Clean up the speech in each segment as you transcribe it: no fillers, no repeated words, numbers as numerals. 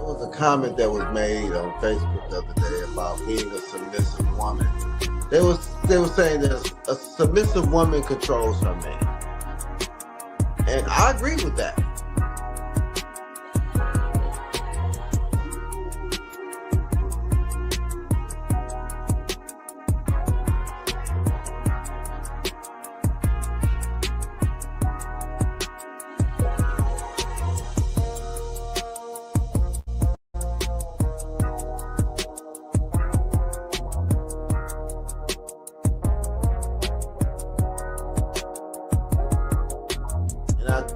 was a comment that was made on Facebook the other day about being a submissive woman. They were saying that a submissive woman controls her man, and I agree with that.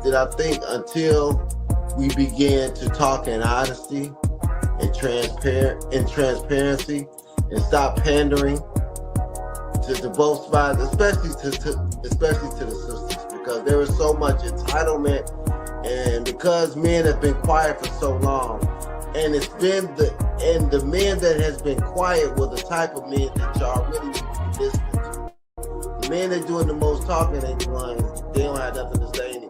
I think until we begin to talk in honesty and transparency and stop pandering to both sides, especially to the sisters, because there is so much entitlement, and because men have been quiet for so long, and it's been the men that has been quiet were the type of men that y'all really need to be listening to. The men that doing the most talking ain't the ones, they don't have nothing to say anyway.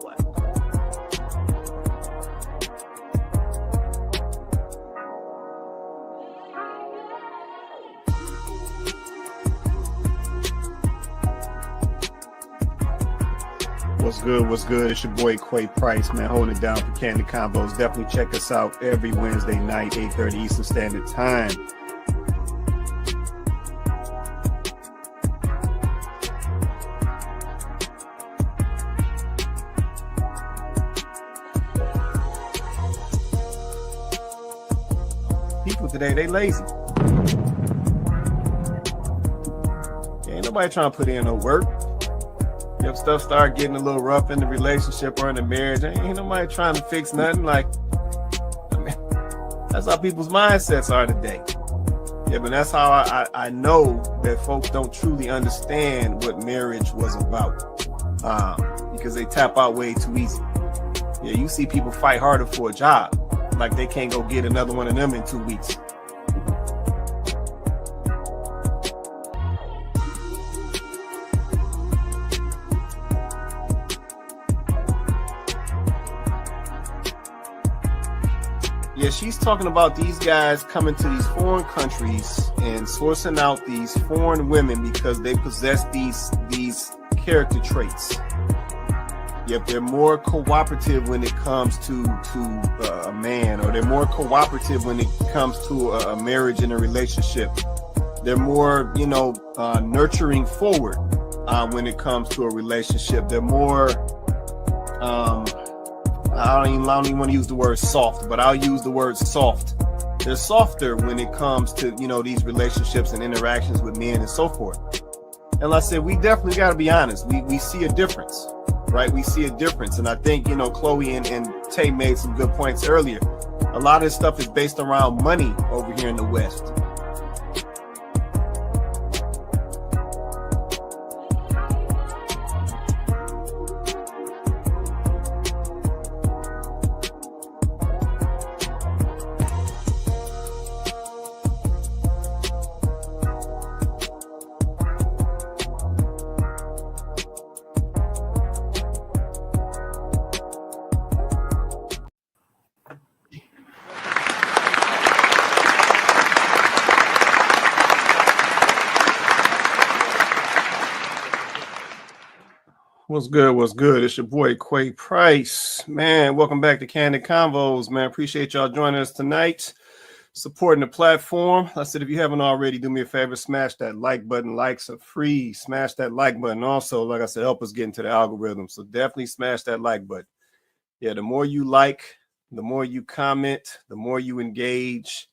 What's good? What's good? It's your boy Quay Price, man, holding it down for Kandid Konvos. Definitely check us out every Wednesday night, 8:30 Eastern Standard Time. People today, they lazy. Ain't nobody trying to put in no work. If stuff start getting a little rough in the relationship or in the marriage, ain't nobody trying to fix nothing. Like, I mean, that's how people's mindsets are today. Yeah, but that's how I know that folks don't truly understand what marriage was about, because they tap out way too easy. Yeah, you see people fight harder for a job, like they can't go get another one of them in 2 weeks. Yeah, she's talking about these guys coming to these foreign countries and sourcing out these foreign women because they possess these character traits. Yep, they're more cooperative when it comes to a man, or they're more cooperative when it comes to a marriage and a relationship. They're more, nurturing forward when it comes to a relationship. They're more I don't even want to use the word soft, but I'll use the word soft. They're softer when it comes to, these relationships and interactions with men and so forth. And like I said, we definitely got to be honest. We see a difference, right? We see a difference. And I think, Chloe and Tay made some good points earlier. A lot of this stuff is based around money over here in the West. What's good? What's good? It's your boy Quay Price, man. Welcome back to Kandid Konvos, man. Appreciate y'all joining us tonight, supporting the platform. I said, if you haven't already, do me a favor, smash that like button. Likes are free. Smash that like button. Also, like I said, help us get into the algorithm. So definitely smash that like button. Yeah, the more you like, the more you comment, the more you engage,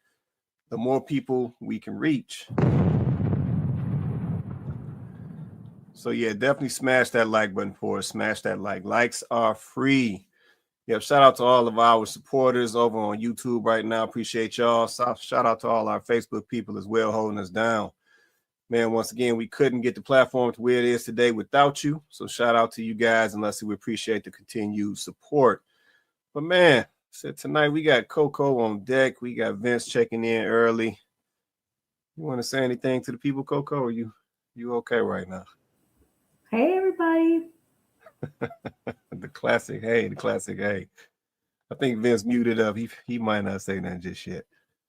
the more people we can reach. So yeah, definitely smash that like button for us. Smash that like. Likes are free. Yep. Shout out to all of our supporters over on YouTube right now. Appreciate y'all. Shout out to all our Facebook people as well, holding us down. Man, once again, we couldn't get the platform to where it is today without you. So shout out to you guys, and let's see, we appreciate the continued support. But man, so tonight we got Coco on deck. We got Vince checking in early. You want to say anything to the people, Coco? Or you okay right now? Hey, everybody. The classic hey. I think Vince muted up. He might not say nothing just yet.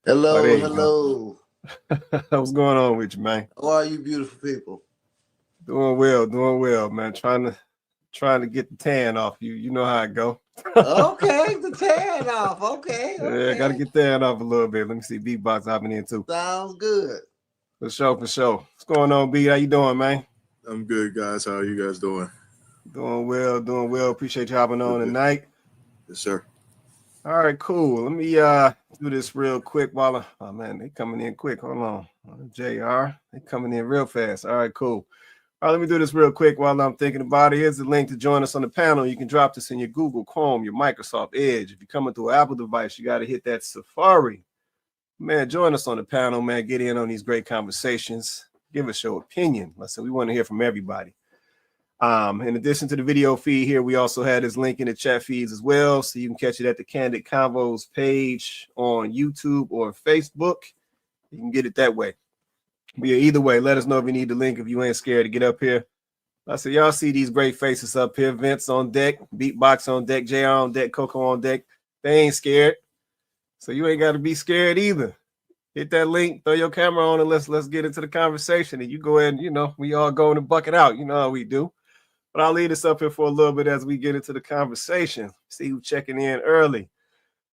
Hello, there you hello. What's going on with you, man? How are you, beautiful people? Doing well, man. Trying to get the tan off you. You know how it go. Okay, the tan off. Okay. Yeah, gotta get tan off a little bit. Let me see beatbox hopping in too. Sounds good. For sure. What's going on, B? How you doing, man? I'm good, guys. How are you guys doing? Doing well. Appreciate you hopping on tonight. Yes, sir. All right, cool. Let me do this real quick while oh man, they coming in quick. Hold on. JR, they coming in real fast. All right, cool. All right, let me do this real quick while I'm thinking about it. Here's the link to join us on the panel. You can drop this in your Google Chrome, your Microsoft Edge. If you're coming through an Apple device, you got to hit that Safari. Man, join us on the panel, man. Get in on these great conversations. Give us your opinion. Listen, we want to hear from everybody. In addition to the video feed here, we also had this link in the chat feeds as well. So you can catch it at the Kandid Konvos page on YouTube or Facebook. You can get it that way. But yeah, either way, let us know if you need the link if you ain't scared to get up here. I said, y'all see these great faces up here. Vince on deck, Beatbox on deck, JR on deck, Coco on deck. They ain't scared. So you ain't got to be scared either. Hit that link, throw your camera on, and let's get into the conversation. And you go ahead and, we all go in and bucket out. You know how we do. But I'll leave this up here for a little bit as we get into the conversation. See who's checking in early.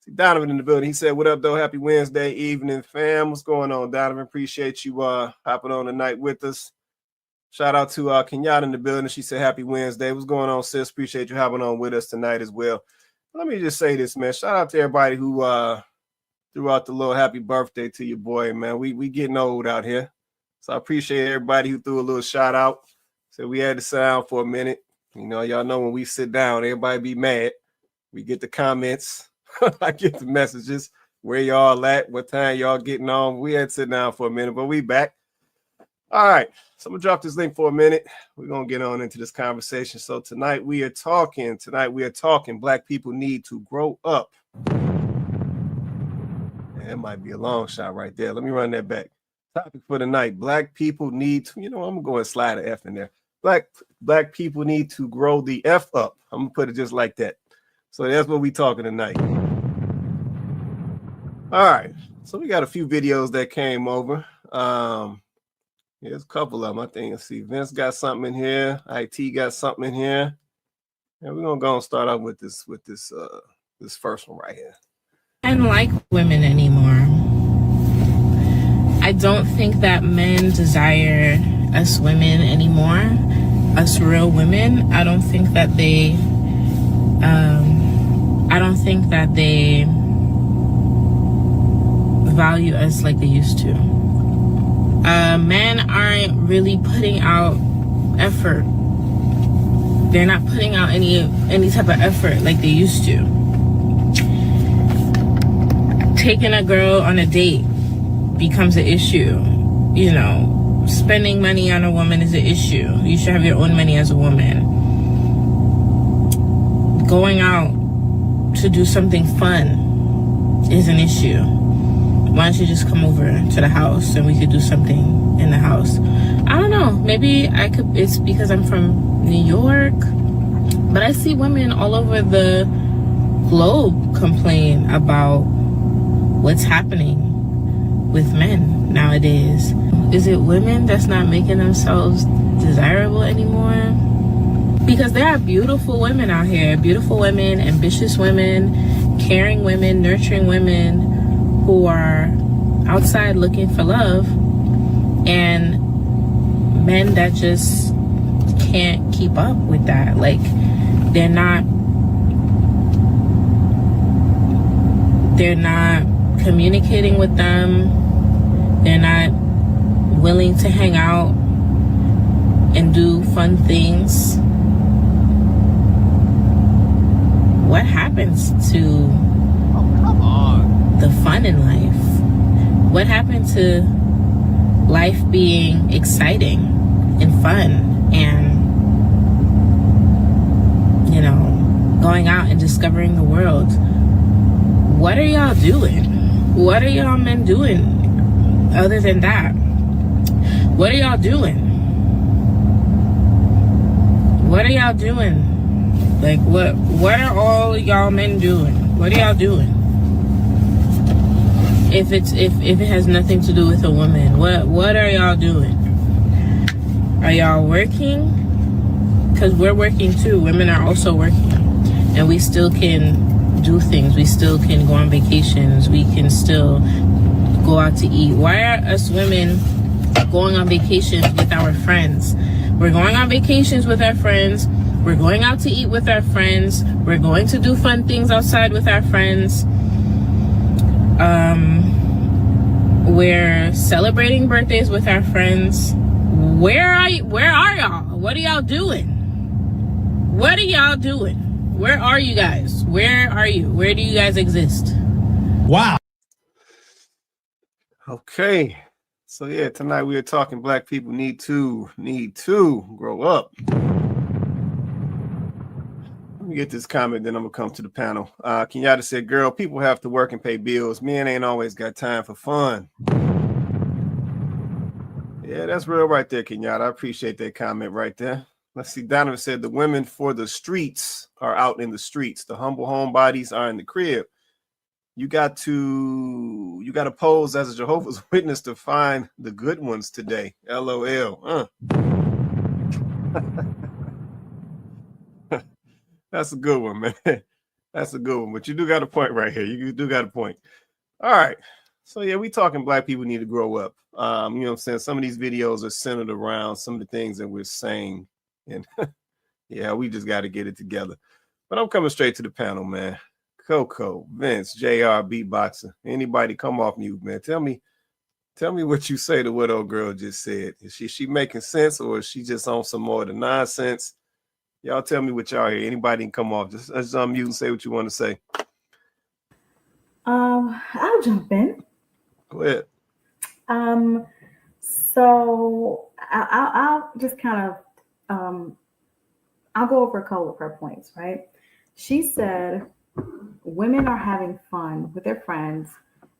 See Donovan in the building. He said, what up, though? Happy Wednesday evening, fam. What's going on, Donovan? Appreciate you hopping on tonight with us. Shout out to Kenyatta in the building. She said, happy Wednesday. What's going on, sis? Appreciate you hopping on with us tonight as well. Let me just say this, man. Shout out to everybody who threw out the little happy birthday to your boy, man. We getting old out here. So I appreciate everybody who threw a little shout out. So we had to sit down for a minute. Y'all know when we sit down, everybody be mad. We get the comments. I get the messages. Where y'all at? What time y'all getting on? We had to sit down for a minute, but we back. All right. So I'm going to drop this link for a minute. We're going to get on into this conversation. So tonight we are talking. Black people need to grow up. That might be a long shot right there. Let me run that back. Topic for the night. Black people need to, I'm going to go and slide an F in there. Black people need to grow the F up. I'm going to put it just like that. So that's what we talking tonight. All right. So we got a few videos that came over. There's a couple of them. I think, let's see. Vince got something in here. IT got something in here. And we're going to go and start off with this first one right here. I don't like women anymore. I don't think that men desire us women anymore, us real women. I don't think that they value us like they used to. Men aren't really putting out effort. They're not putting out any type of effort like they used to. Taking a girl on a date becomes an issue. Spending money on a woman is an issue. You should have your own money as a woman. Going out to do something fun is an issue. Why don't you just come over to the house and we could do something in the house? I don't know. Maybe it's because I'm from New York. But I see women all over the globe complain about what's happening with men nowadays. Is it women that's not making themselves desirable anymore? Because there are beautiful women out here, beautiful women, ambitious women, caring women, nurturing women who are outside looking for love, and men that just can't keep up with that. Like, they're not communicating with them. They're not willing to hang out and do fun things. What happens to the fun in life? What happened to life being exciting and fun and, going out and discovering the world? What are y'all doing? What are y'all men doing other than that? What are y'all doing? What are y'all doing? Like, what are all y'all men doing? What are y'all doing? If it has nothing to do with a woman, what are y'all doing? Are y'all working? Because we're working too. Women are also working, and we still can do things. We still can go on vacations. We can still go out to eat. Why are us women going on vacations with our friends? We're going on vacations with our friends. We're going out to eat with our friends. We're going to do fun things outside with our friends. We're celebrating birthdays with our friends. Where are y'all? What are y'all doing? What are y'all doing? Where are you guys? Where are you? Where do you guys exist? Wow. Okay. So yeah, tonight we are talking black people need to grow up. Let me get this comment, then I'm gonna come to the panel. Kenyatta said, girl, people have to work and pay bills. Men ain't always got time for fun. Yeah, that's real right there, Kenyatta. I appreciate that comment right there. Let's see. Donovan said the women for the streets are out in the streets. The humble homebodies are in the crib. You got to pose as a Jehovah's Witness to find the good ones today. LOL. That's a good one, man. That's a good one. But you do got a point right here. You do got a point. All right. So yeah, we talking black people need to grow up. You know what I'm saying? Some of these videos are centered around some of the things that we're saying. And yeah, we just got to get it together. But I'm coming straight to the panel, man. Coco, Vince, JR, Beatboxer. Anybody come off mute, man. Tell me what you say to what old girl just said. Is she making sense, or is she just on some more of the nonsense? Y'all tell me what y'all hear. Anybody can come off. Just unmute and say what you want to say. I'll jump in. Go ahead. So I'll just kind of I'll go over a couple of her points, right? She said women are having fun with their friends.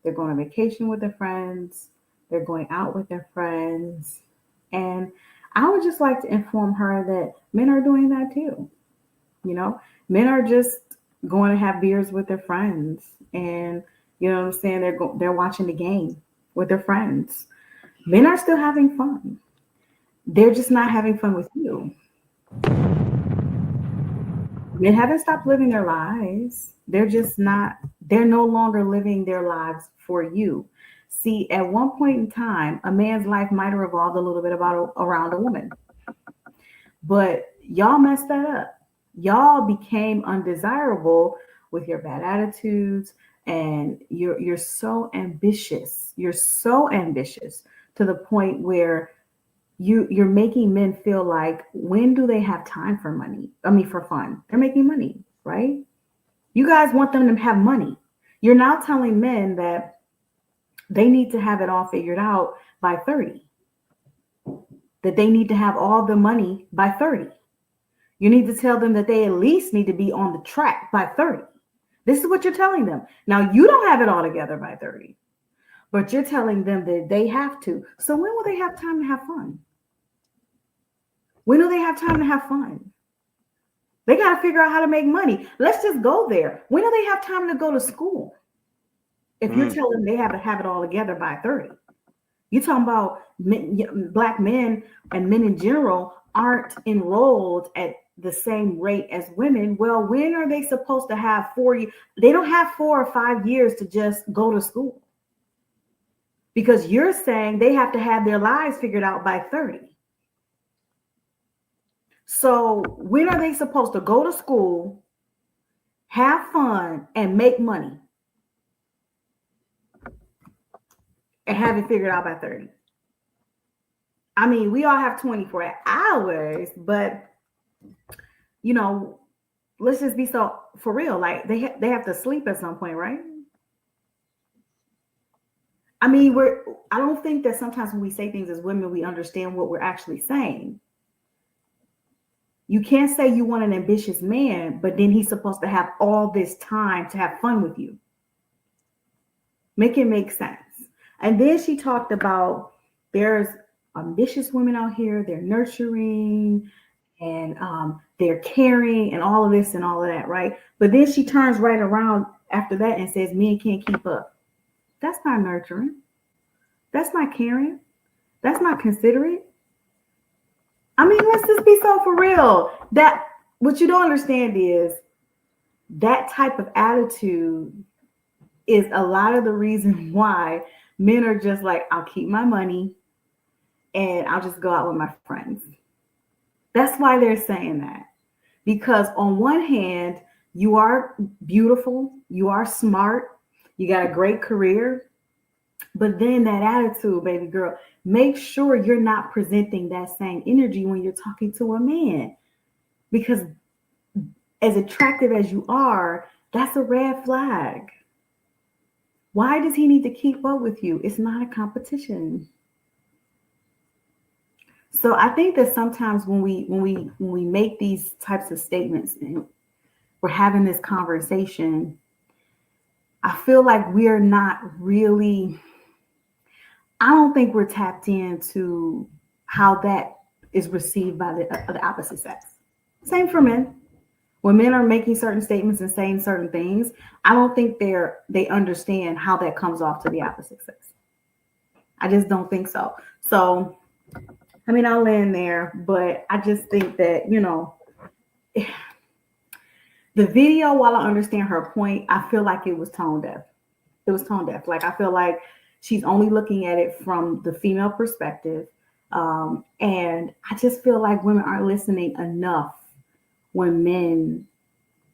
They're going on vacation with their friends. They're going out with their friends. And I would just like to inform her that men are doing that too. You know, men are just going to have beers with their friends. And, you know what I'm saying? They're watching the game with their friends. Men are still having fun. They're just not having fun with you. Men haven't stopped living their lives. They're no longer living their lives for you. See, at one point in time, a man's life might have revolved a little bit around a woman. But y'all messed that up. Y'all became undesirable with your bad attitudes, and you're so ambitious. You're so ambitious to the point where you're making men feel like, when do they have time for money? I mean, for fun. They're making money, right? You guys want them to have money. You're now telling men that they need to have it all figured out by 30. That they need to have all the money by 30. You need to tell them that they at least need to be on the track by 30. This is what you're telling them. Now, you don't have it all together by 30, but you're telling them that they have to. So when will they have time to have fun? When do they have time to have fun? They got to figure out how to make money. Let's just go there. When do they have time to go to school? If you're telling them they have to have it all together by 30. You're talking about black men and men in general aren't enrolled at the same rate as women. Well, when are they supposed to have 4 years? They don't have 4 or 5 years to just go to school. Because you're saying they have to have their lives figured out by 30. So when are they supposed to go to school, have fun, and make money? And have it figured out by 30. I mean, we all have 24 hours, but, you know, let's just be so for real. Like they have to sleep at some point, right? I mean, I don't think that sometimes when we say things as women, we understand what we're actually saying. You can't say you want an ambitious man, but then he's supposed to have all this time to have fun with you. Make it make sense. And then she talked about there's ambitious women out here, they're nurturing and they're caring and all of this and all of that, right? But then she turns right around after that and says men can't keep up. That's not nurturing. That's not caring. That's not considerate. I mean, let's just be so for real. That what you don't understand is that type of attitude is a lot of the reason why men are just like, I'll keep my money and I'll just go out with my friends. That's why they're saying that. Because on one hand, you are beautiful, you are smart, you got a great career, but then that attitude, baby girl, make sure you're not presenting that same energy when you're talking to a man. Because as attractive as you are, that's a red flag. Why does he need to keep up with you? It's not a competition. So I think that sometimes when we make these types of statements and we're having this conversation, I feel like we're not really, I don't think we're tapped into how that is received by the opposite sex. Same for men. When men are making certain statements and saying certain things, I don't think they understand how that comes off to the opposite sex. I just don't think so. So, I mean, I'll land there, but I just think that, the video, while I understand her point, I feel like it was tone deaf. It was tone deaf. Like, I feel like she's only looking at it from the female perspective. And I just feel like women aren't listening enough when men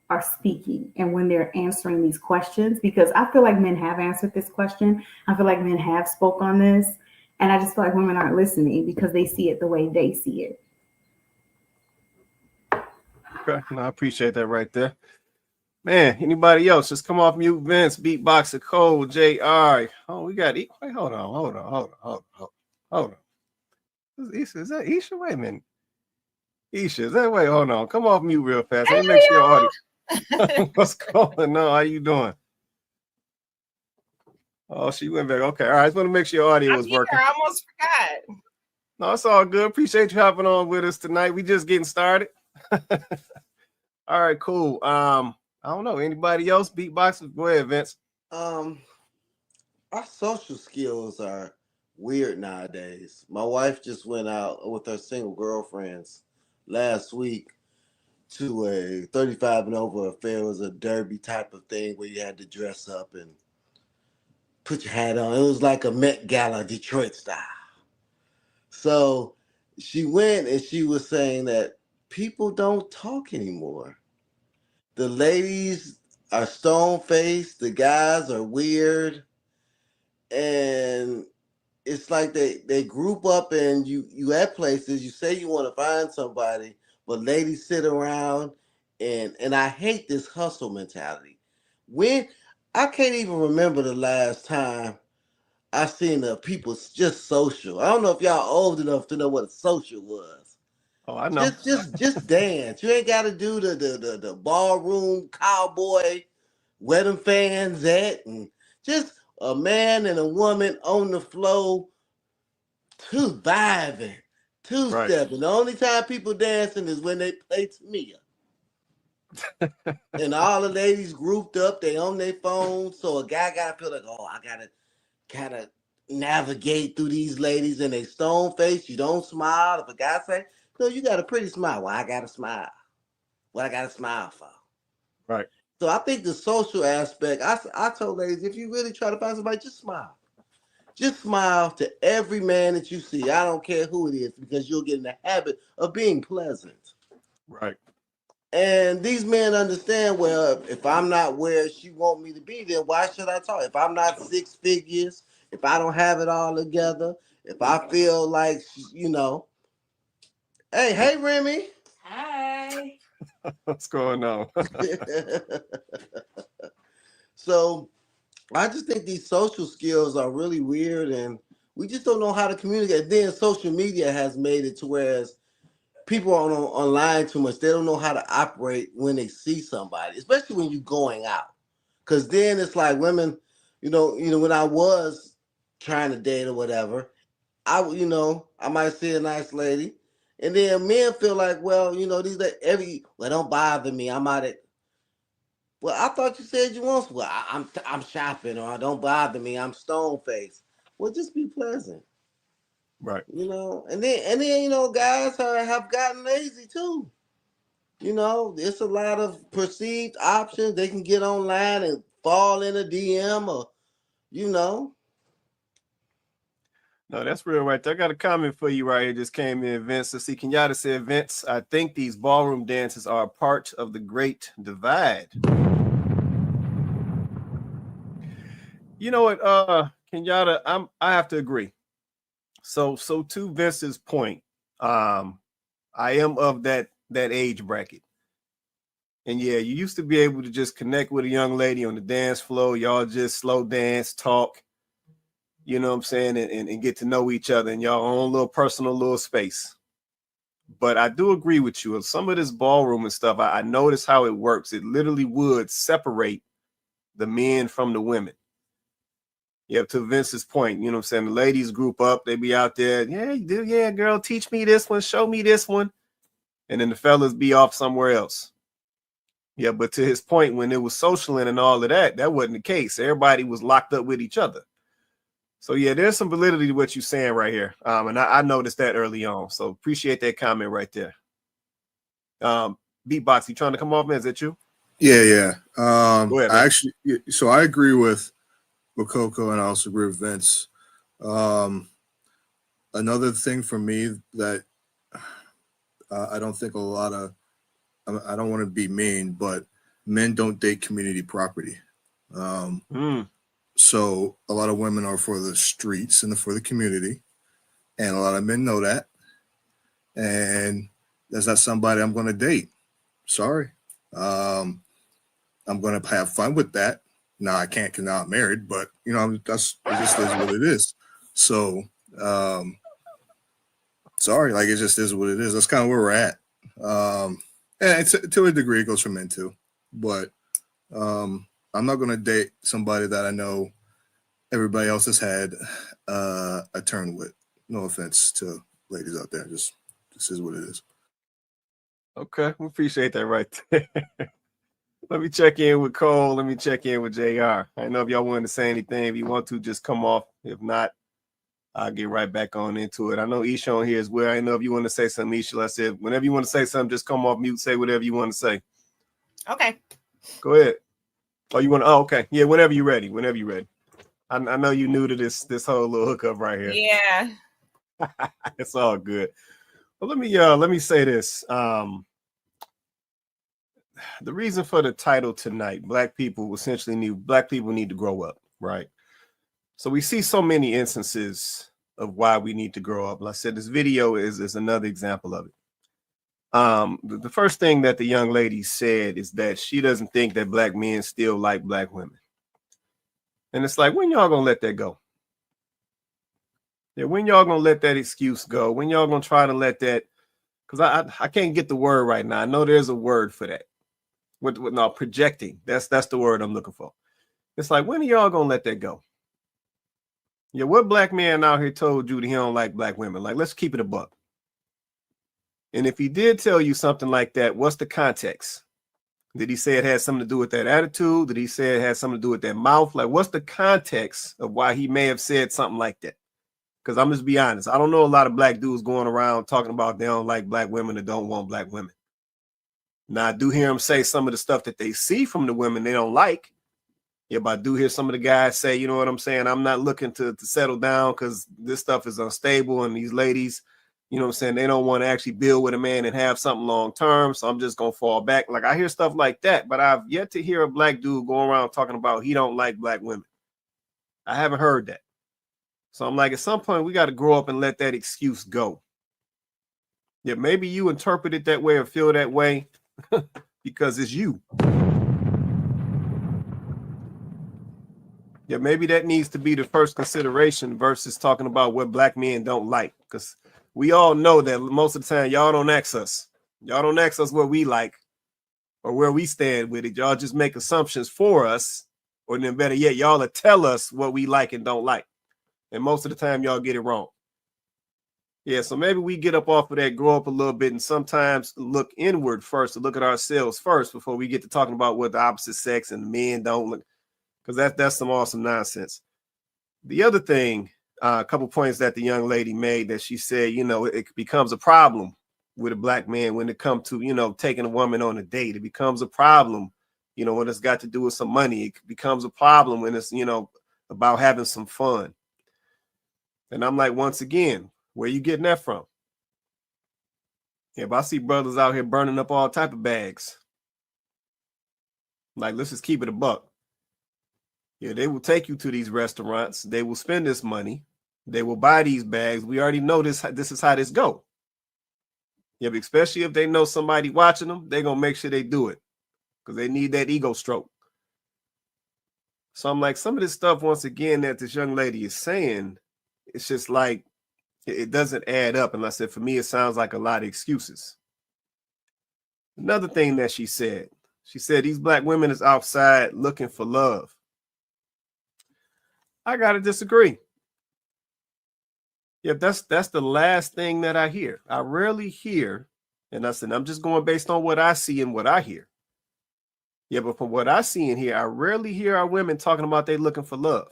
are speaking and when they're answering these questions, because I feel like men have answered this question. I feel like men have spoke on this. And I just feel like women aren't listening because they see it the way they see it. Okay, no, I appreciate that right there. Man, anybody else? Just come off mute. Vince, Beatboxer, Cole, JR. Oh, we got. Wait, hold on. Is that Isha? Wait a minute. Isha, is that way? Hold on. Come off mute real fast. Let me make sure your audio. What's going on? How you doing? Oh, she went back. Okay, all right. I just want to make sure your audio was working. I almost forgot. No, it's all good. Appreciate you hopping on with us tonight. We just getting started. All right, cool. I don't know. Anybody else? Beatboxers? Go ahead, Vince. Our social skills are weird nowadays. My wife just went out with her single girlfriends last week to a 35 and over affair. It was a derby type of thing where you had to dress up and put your hat on. It was like a Met Gala, Detroit style. So she went and she was saying that people don't talk anymore. The ladies are stone-faced, the guys are weird, and it's like they group up and you at places, you say you want to find somebody, but ladies sit around and I hate this hustle mentality. When I can't even remember the last time I seen the people just social. I don't know if y'all old enough to know what a social was. Oh, I know. Just dance. You ain't got to do the ballroom cowboy, where them fans at, and just a man and a woman on the floor, two vibing, two stepping. The only time people dancing is when they play Tamia. And all the ladies grouped up, they on their phones. So a guy gotta feel like, oh, I gotta kind of navigate through these ladies, and they stone face. You don't smile. If a guy say, no, you got a pretty smile. Well, I gotta smile. What I gotta smile for? Right. So I think the social aspect, I told ladies, if you really try to find somebody, just smile. Just smile to every man that you see. I don't care who it is, because you'll get in the habit of being pleasant. Right. And these men understand, well, if I'm not where she want me to be, then why should I talk? If I'm not 6 figures, if I don't have it all together, if I feel like, hey, Remy. Hi. What's going on? So I just think these social skills are really weird, and we just don't know how to communicate. Then social media has made it to where people are online too much. They don't know how to operate when they see somebody, especially when you're going out. Because then it's like women, when I was trying to date or whatever, I might see a nice lady, and then men feel like, well, these don't bother me. I'm out at Well, I thought you said you want. Well, I'm shopping, or don't bother me. I'm stone faced. Well, just be pleasant, Right. And then guys have gotten lazy too. It's a lot of perceived options. They can get online and fall in a DM, or you know. No, that's real right there. I got a comment for you right here. Just came in, Vince. Let's see. Kenyatta said, Vince, I think these ballroom dances are a part of the great divide. You know what, Kenyatta, I have to agree. So to Vince's point, I am of that age bracket. And yeah, you used to be able to just connect with a young lady on the dance floor. Y'all just slow dance, talk, you know what I'm saying, and get to know each other in your own little personal little space. But I do agree with you. Some of this ballroom and stuff, I notice how it works. It literally would separate the men from the women. Yeah, to Vince's point, you know what I'm saying? The ladies group up, they be out there, yeah, girl, teach me this one, show me this one. And then the fellas be off somewhere else. Yeah, but to his point, when it was socialing and all of that, that wasn't the case. Everybody was locked up with each other. So yeah, there's some validity to what you're saying right here. And I noticed that early on. So appreciate that comment right there. Beatbox, you trying to come off, man? Is that you? Yeah. Go ahead, So I agree with Coco, and I also agree with Vince. Another thing for me that I don't think I don't want to be mean, but men don't date community property. So a lot of women are for the streets and for the community, and a lot of men know that. And that's not somebody I'm going to date. Sorry. I'm going to have fun with that. Now I can't because now I'm married, but it just is what it is. So, sorry, like it just is what it is. That's kind of where we're at. And to a degree, it goes for men too. But I'm not going to date somebody that I know everybody else has had a turn with. No offense to ladies out there. Just this is what it is. Okay, we appreciate that right there. Let me check in with Cole. Let me check in with JR. I know if y'all wanted to say anything. If you want to, just come off. If not, I'll get right back on into it. I know Isha on here as well. I know if you want to say something, Isha. I said, whenever you want to say something, just come off mute. Say whatever you want to say. Okay. Go ahead. Oh, you want to? Oh, okay. Yeah, whenever you're ready. Whenever you're ready. I know you new to this whole little hookup right here. Yeah. It's all good. Well, let me say this. The reason for the title tonight, black people need to grow up, right? So we see so many instances of why we need to grow up. Like I said, this video is another example of it. The first thing that the young lady said is that she doesn't think that black men still like black women. And it's like, when y'all gonna let that go? Yeah, when y'all gonna let that excuse go? When y'all gonna try to let that? Because I can't get the word right now. I know there's a word for that. No, projecting. That's the word I'm looking for. It's like, when are y'all gonna let that go? Yeah, what black man out here told you that he don't like black women? Like, let's keep it a buck. And if he did tell you something like that, what's the context? Did he say it had something to do with that attitude? Did he say it had something to do with that mouth? Like, what's the context of why he may have said something like that? Because I'm just be honest, I don't know a lot of black dudes going around talking about they don't like black women or don't want black women. Now, I do hear them say some of the stuff that they see from the women they don't like. Yeah, but I do hear some of the guys say, you know what I'm saying? I'm not looking to settle down because this stuff is unstable. And these ladies, you know what I'm saying? They don't want to actually build with a man and have something long term. So I'm just going to fall back. Like, I hear stuff like that, but I've yet to hear a black dude going around talking about he don't like black women. I haven't heard that. So I'm like, at some point, we got to grow up and let that excuse go. Yeah, maybe you interpret it that way or feel that way because it's you. Yeah, maybe that needs to be the first consideration versus talking about what black men don't like. Because we all know that most of the time, y'all don't ask us. Y'all don't ask us what we like or where we stand with it. Y'all just make assumptions for us. Or then better yet, y'all will tell us what we like and don't like. And most of the time, y'all get it wrong. Yeah, so maybe we get up off of that, grow up a little bit, and sometimes look inward first, to look at ourselves first before we get to talking about what the opposite sex and men don't look, because that's some awesome nonsense. The other thing, a couple points that the young lady made, that she said, it becomes a problem with a black man when it comes to, taking a woman on a date. It becomes a problem, when it's got to do with some money. It becomes a problem when it's, about having some fun. And I'm like, once again, where you getting that from? Yeah, but I see brothers out here burning up all type of bags. Like, let's just keep it a buck. Yeah, they will take you to these restaurants. They will spend this money. They will buy these bags. We already know this is how this go. Yeah, but especially if they know somebody watching them, they're going to make sure they do it because they need that ego stroke. So I'm like, some of this stuff, once again, that this young lady is saying, it's just like, it doesn't add up. And I said, for me, it sounds like a lot of excuses. Another thing that she said these black women is outside looking for love. I got to disagree. Yeah, that's the last thing that I hear. I rarely hear, and I said, I'm just going based on what I see and what I hear. Yeah, but from what I see and hear, I rarely hear our women talking about they looking for love.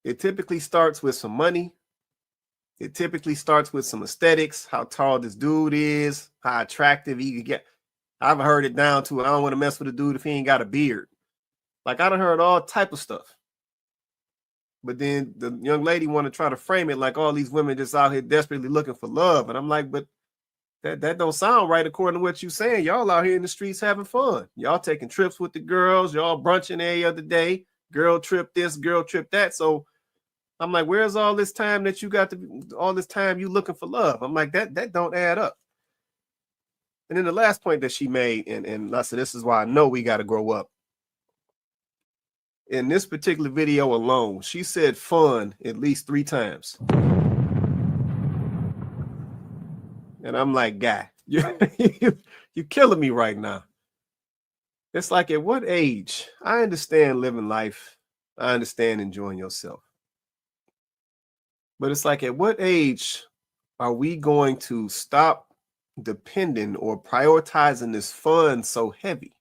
It typically starts with some money. It typically starts with some aesthetics, how tall this dude is, how attractive he can get. I've heard it down to, I don't want to mess with a dude if he ain't got a beard. Like, I done heard all type of stuff. But then the young lady want to try to frame it like all these women just out here desperately looking for love. And I'm like, but that don't sound right according to what you're saying. Y'all out here in the streets having fun. Y'all taking trips with the girls. Y'all brunching every other day. Girl trip this, girl trip that. So I'm like, where's all this time that you got all this time you looking for love? I'm like, that don't add up. And then the last point that she made, and I said, this is why I know we got to grow up. In this particular video alone, she said fun at least 3 times. And I'm like, guy, you're killing me right now. It's like, at what age? I understand living life. I understand enjoying yourself. But it's like, at what age are we going to stop depending or prioritizing this fun so heavy?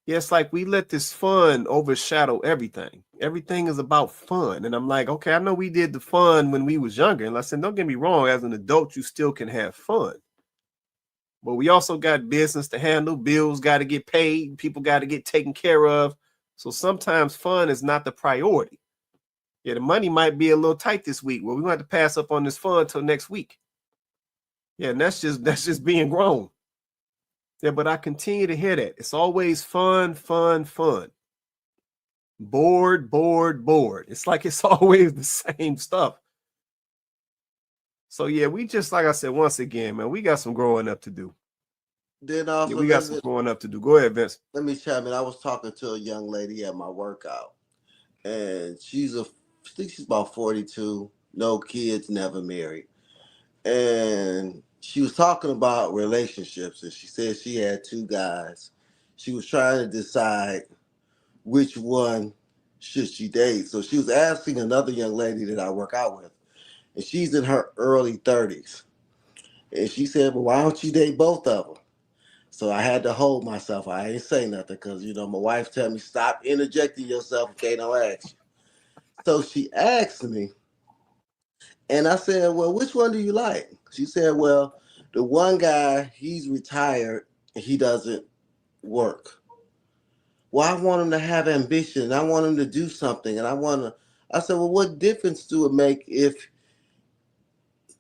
Yeah, it's like we let this fun overshadow everything. Everything is about fun. And I'm like, okay, I know we did the fun when we was younger. And I said, don't get me wrong, as an adult, you still can have fun. But we also got business to handle. Bills got to get paid. People got to get taken care of. So sometimes fun is not the priority. Yeah, the money might be a little tight this week. Well, we want to pass up on this fun till next week. Yeah, and that's just being grown. Yeah, but I continue to hear that. It's always fun, fun, fun. Bored, bored, bored. It's like it's always the same stuff. So yeah, we just, like I said, once again, man, we got some growing up to do. Then also, Yeah, we got some growing up to do. Go ahead, Vince. Let me chime in. I was talking to a young lady at my workout, and I think she's about 42, no kids, never married. And she was talking about relationships, and she said she had 2 guys. She was trying to decide which one should she date. So she was asking another young lady that I work out with, and she's in her early 30s. And she said, well, why don't you date both of them? So I had to hold myself. I ain't say nothing because, my wife tell me, stop interjecting yourself if they don't ask you. So she asked me, and I said, well, which one do you like? She said, well, the one guy, he's retired and he doesn't work. Well, I want him to have ambition and I want him to do something. And I said, well, what difference do it make if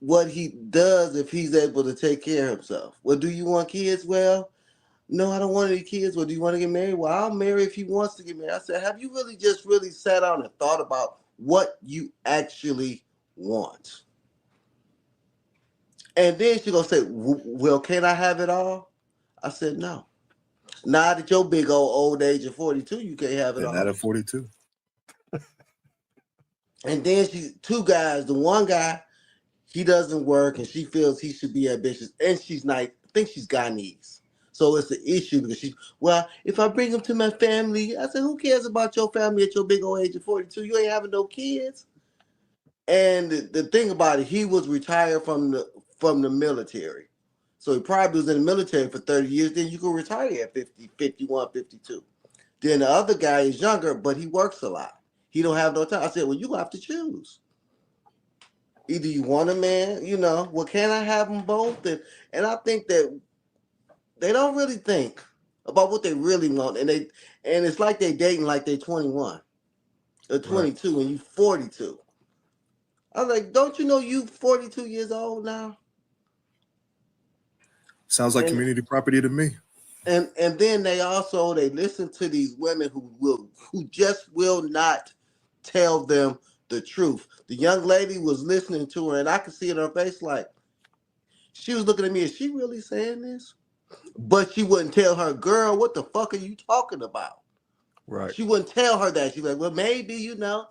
what he does if he's able to take care of himself? Well, do you want kids? Well, no, I don't want any kids. Well, do you want to get married? Well, I'll marry if he wants to get married. I said, have you really sat down and thought about what you actually want? And then she gonna say, well, can I have it all? I said, no. Not at your big old age of 42, you can't have it all. Not at 42. And then 2 guys, the one guy, he doesn't work and she feels he should be ambitious. And she's nice. I think she's Ghanese. So it's an issue because if I bring him to my family, I said, who cares about your family at your big old age of 42? You ain't having no kids. And the thing about it, he was retired from the military. So he probably was in the military for 30 years. Then you can retire at 50, 51, 52. Then the other guy is younger, but he works a lot. He don't have no time. I said, well, you have to choose. Either you want a man, well, can I have them both? And I think that they don't really think about what they really want. And it's like they dating like they're 21 or 22 right. And you 42. I was like, don't you know you 42 years old now? Sounds like community property to me. And then they listen to these women who just will not tell them the truth. The young lady was listening to her, and I could see it in her face, like she was looking at me. Is she really saying this? But she wouldn't tell her, girl, what the fuck are you talking about? Right. She wouldn't tell her that. She's like, well, maybe, you might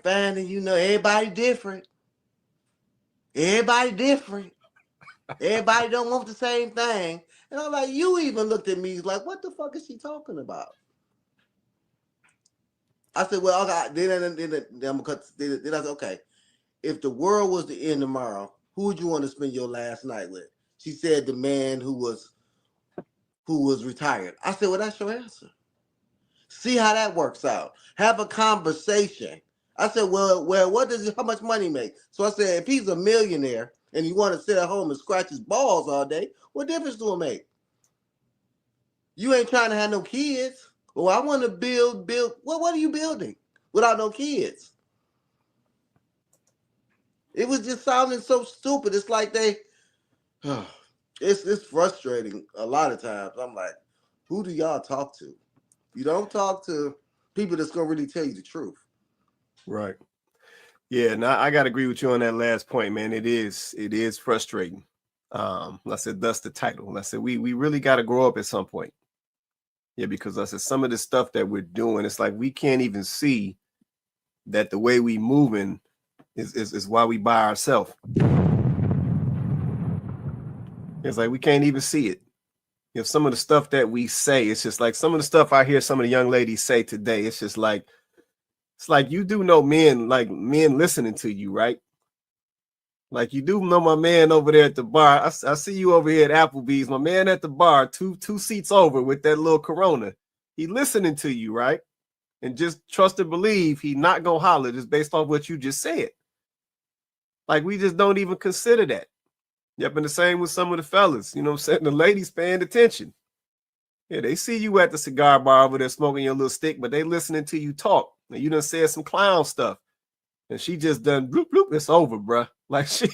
find that, everybody different. Everybody different. Everybody don't want the same thing. And I'm like, you even looked at me like, what the fuck is she talking about? I said, well, okay. Then I'm gonna cut. Then I said, okay, if the world was to end tomorrow, who would you want to spend your last night with? She said the man who was retired. I said, well, that's your answer. See how that works out. Have a conversation. I said, well, how much money he make? So I said, if he's a millionaire and you want to sit at home and scratch his balls all day, what difference do it make? You ain't trying to have no kids. Well, I want to build. Well, what are you building without no kids? It was just sounding so stupid. It's like it's frustrating a lot of times. I'm like, who do y'all talk to? You don't talk to people that's going to really tell you the truth. Right. Yeah, now I got to agree with you on that last point, man. It is frustrating. I said, that's the title. I said, we really got to grow up at some point. Yeah, because I said some of the stuff that we're doing, it's like we can't even see that the way we moving is why we by ourselves. It's like we can't even see it. If some of the stuff that we say, it's just like some of the stuff I hear some of the young ladies say today, it's just like, it's like you do know men listening to you, right? Like you do know my man over there at the bar. I see you over here at Applebee's. My man at the bar, two seats over with that little Corona. He listening to you, right? And just trust and believe he not gonna holler just based off what you just said. Like we just don't even consider that. Yep, and the same with some of the fellas. You know what I'm saying? The ladies paying attention. Yeah, they see you at the cigar bar over there smoking your little stick, but they listening to you talk. And you done said some clown stuff. And she just done bloop, bloop, it's over, bruh. Like she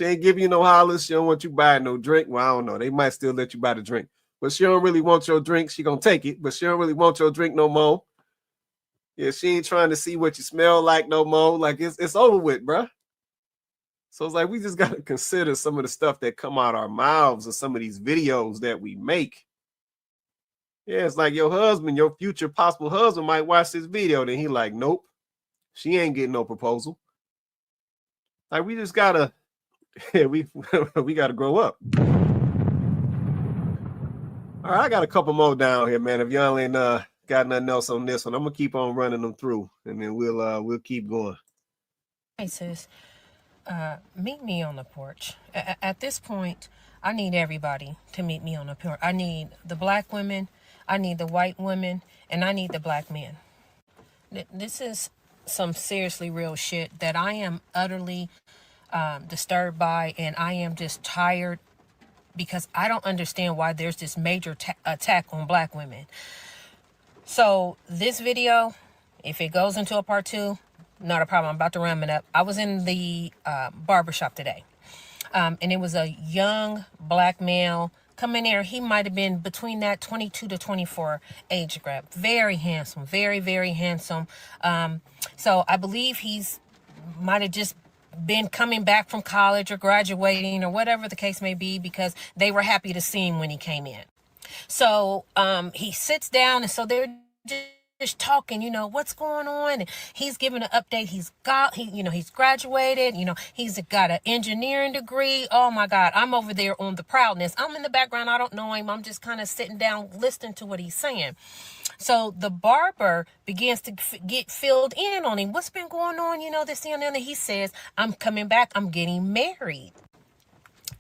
ain't giving you no hollers. She don't want you buying no drink. Well, I don't know. They might still let you buy the drink. But she don't really want your drink. She gonna take it, but she don't really want your drink no more. Yeah, she ain't trying to see what you smell like no more. Like it's over with, bruh. So it's like we just gotta consider some of the stuff that come out our mouths or some of these videos that we make. Yeah, it's like your husband, your future possible husband might watch this video. Then he like, nope, she ain't getting no proposal. Like we just gotta, we gotta grow up. All right, I got a couple more down here, man. If y'all ain't got nothing else on this one, I'm gonna keep on running them through, and then we'll keep going. Hey sis, meet me on the porch. At this point, I need everybody to meet me on the porch. I need the black women, I need the white women, and I need the black men. This is some seriously real shit that I am utterly disturbed by, and I am just tired because I don't understand why there's this major attack on black women. So this video, if it goes into a part 2, not a problem. I'm about to ram it up. I was in the barbershop today, and it was a young black male come in there. He might have been between that 22 to 24 age group. Very handsome, very, very handsome. So I believe he's might have just been coming back from college or graduating or whatever the case may be, because they were happy to see him when he came in. So he sits down, and so they're just talking, what's going on? And he's giving an update. He's graduated, he's got an engineering degree. Oh my God, I'm over there on the proudness. I'm in the background. I don't know him. I'm just kind of sitting down, listening to what he's saying. So the barber begins to get filled in on him. What's been going on? This and that. And he says, I'm coming back. I'm getting married.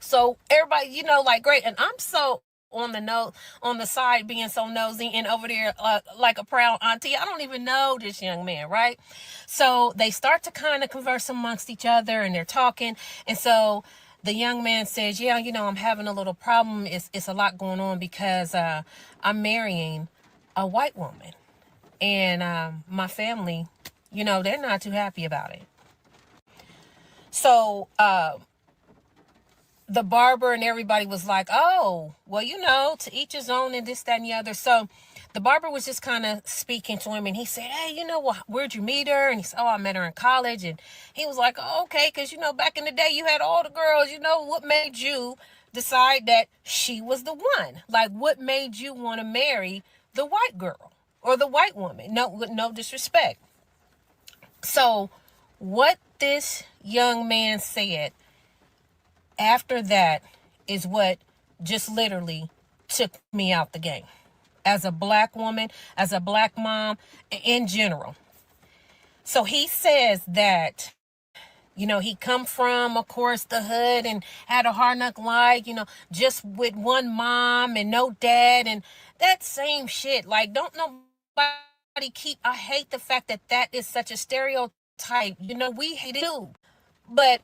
So everybody, like, great. And I'm so on the side being so nosy and over there like a proud auntie. I don't even know this young man, right? So they start to kind of converse amongst each other and they're talking. And so the young man says, yeah, I'm having a little problem. It's a lot going on because I'm marrying a white woman. And my family, they're not too happy about it. So the barber and everybody was like, oh, well, to each his own and this, that, and the other. So the barber was just kind of speaking to him and he said, hey, where'd you meet her? And he said, oh, I met her in college. And he was like, oh, okay, because, back in the day you had all the girls, what made you decide that she was the one? Like, what made you want to marry the white girl or the white woman? No disrespect. So what this young man said after that is what just literally took me out the game as a black woman, as a black mom, in general. So he says that, he come from, of course, the hood and had a hard knock life, just with one mom and no dad and that same shit. Like, don't nobody I hate the fact that is such a stereotype. We hate it too. But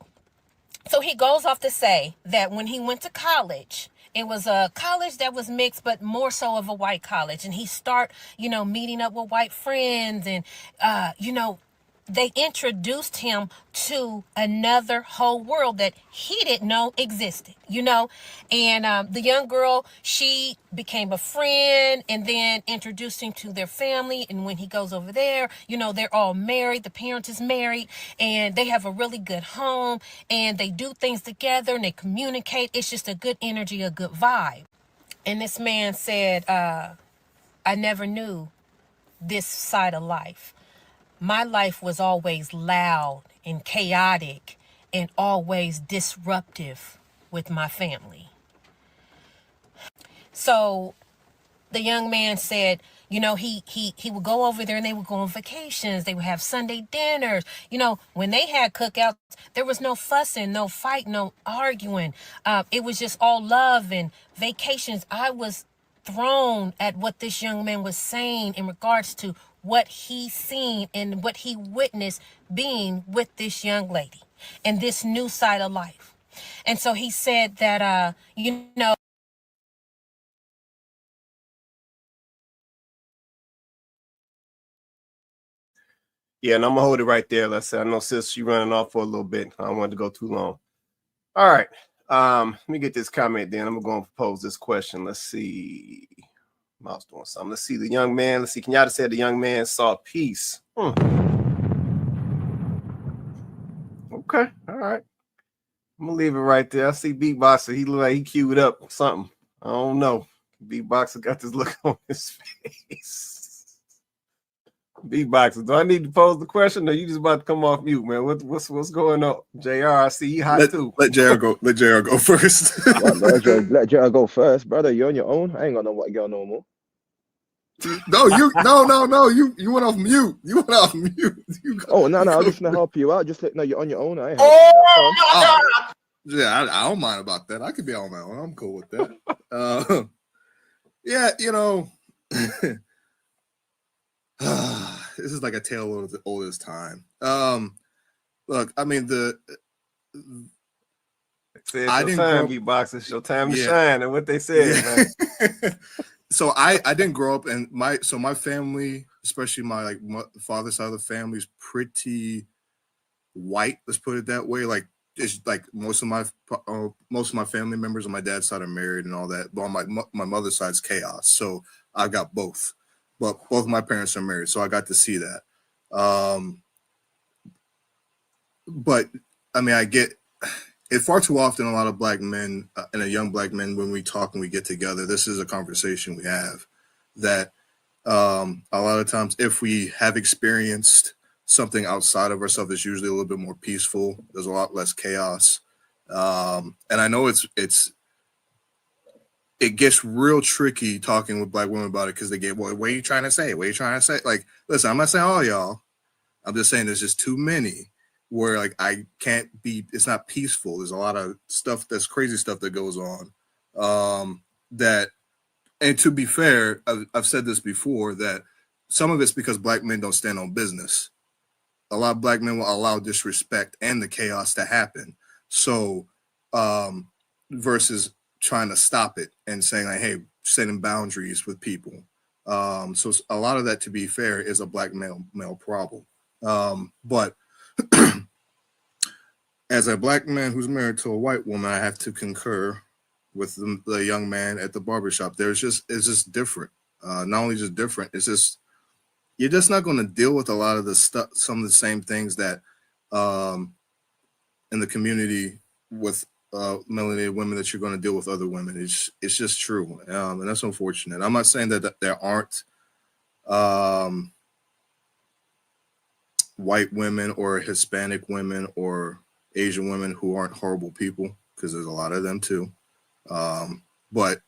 so he goes off to say that when he went to college, it was a college that was mixed, but more so of a white college. And he start, meeting up with white friends and, they introduced him to another whole world that he didn't know existed, and the young girl, she became a friend and then introduced him to their family. And when he goes over there, they're all married. The parent is married and they have a really good home and they do things together and they communicate. It's just a good energy, a good vibe. And this man said, I never knew this side of life. My life was always loud and chaotic and always disruptive with my family. So the young man said, he would go over there and they would go on vacations. They would have Sunday dinners. When they had cookouts, there was no fussing, no fight, no arguing. It was just all love and vacations. I was thrown at what this young man was saying in regards to what he seen and what he witnessed being with this young lady and this new side of life. And so he said that, Yeah, and I'm gonna hold it right there. Let's say I know sis, you running off for a little bit. I don't want to go too long. All right. Let me get this comment then. I'm gonna pose this question. Let's see. Mouse doing something. Let's see the young man. Let's see. Kenyatta said the young man saw peace. Okay. All right. I'm gonna leave it right there. I see Beatboxer. He look like he queued up something. I don't know. Beatboxer got this look on his face. Beatboxer, do I need to pose the question or you just about to come off mute, man? What's going on? JR, I see you hot too. Let JR go. Let JR go first. Let JR go first, brother. You're on your own. I ain't got no what girl no more. No. You went off mute. You went off mute. No. I'm just gonna help you out. Just no, you're on your own. Yeah, I don't mind about that. I could be on my own. I'm cool with that. Yeah, this is like a tale of the oldest time. Look, I mean I didn't time, Beatboxers, your time to shine, and what they said, man. So I didn't grow up, and my family, especially my father's side of the family, is pretty white. Let's put it that way. Like it's like most of my family members on my dad's side are married and all that. But on my mother's side's chaos. So I got both. But both my parents are married, so I got to see that. But I mean, I get it far too often. A lot of black men and young black men, when we talk and we get together, this is a conversation we have. That a lot of times, if we have experienced something outside of ourselves, it's usually a little bit more peaceful. There's a lot less chaos, and I know it's it gets real tricky talking with black women about it because they get, well, what are you trying to say? What are you trying to say? Like, listen, I'm not saying all y'all. I'm just saying there's just too many where like I can't be. It's not peaceful. There's a lot of stuff that's crazy stuff that goes on. That, and to be fair, I've said this before that some of it's because black men don't stand on business. A lot of black men will allow disrespect and the chaos to happen. So, versus trying to stop it and saying like, hey, setting boundaries with people. So a lot of that, to be fair, is a black male problem. But as a black man who's married to a white woman, I have to concur with the young man at the barbershop. It's just different. Not only just different, it's just, you're just not going to deal with a lot of the stuff, some of the same things that in the community with melanated women that you're going to deal with other women. It's just true. And that's unfortunate. I'm not saying that there aren't white women or Hispanic women or Asian women who aren't horrible people, because there's a lot of them too. But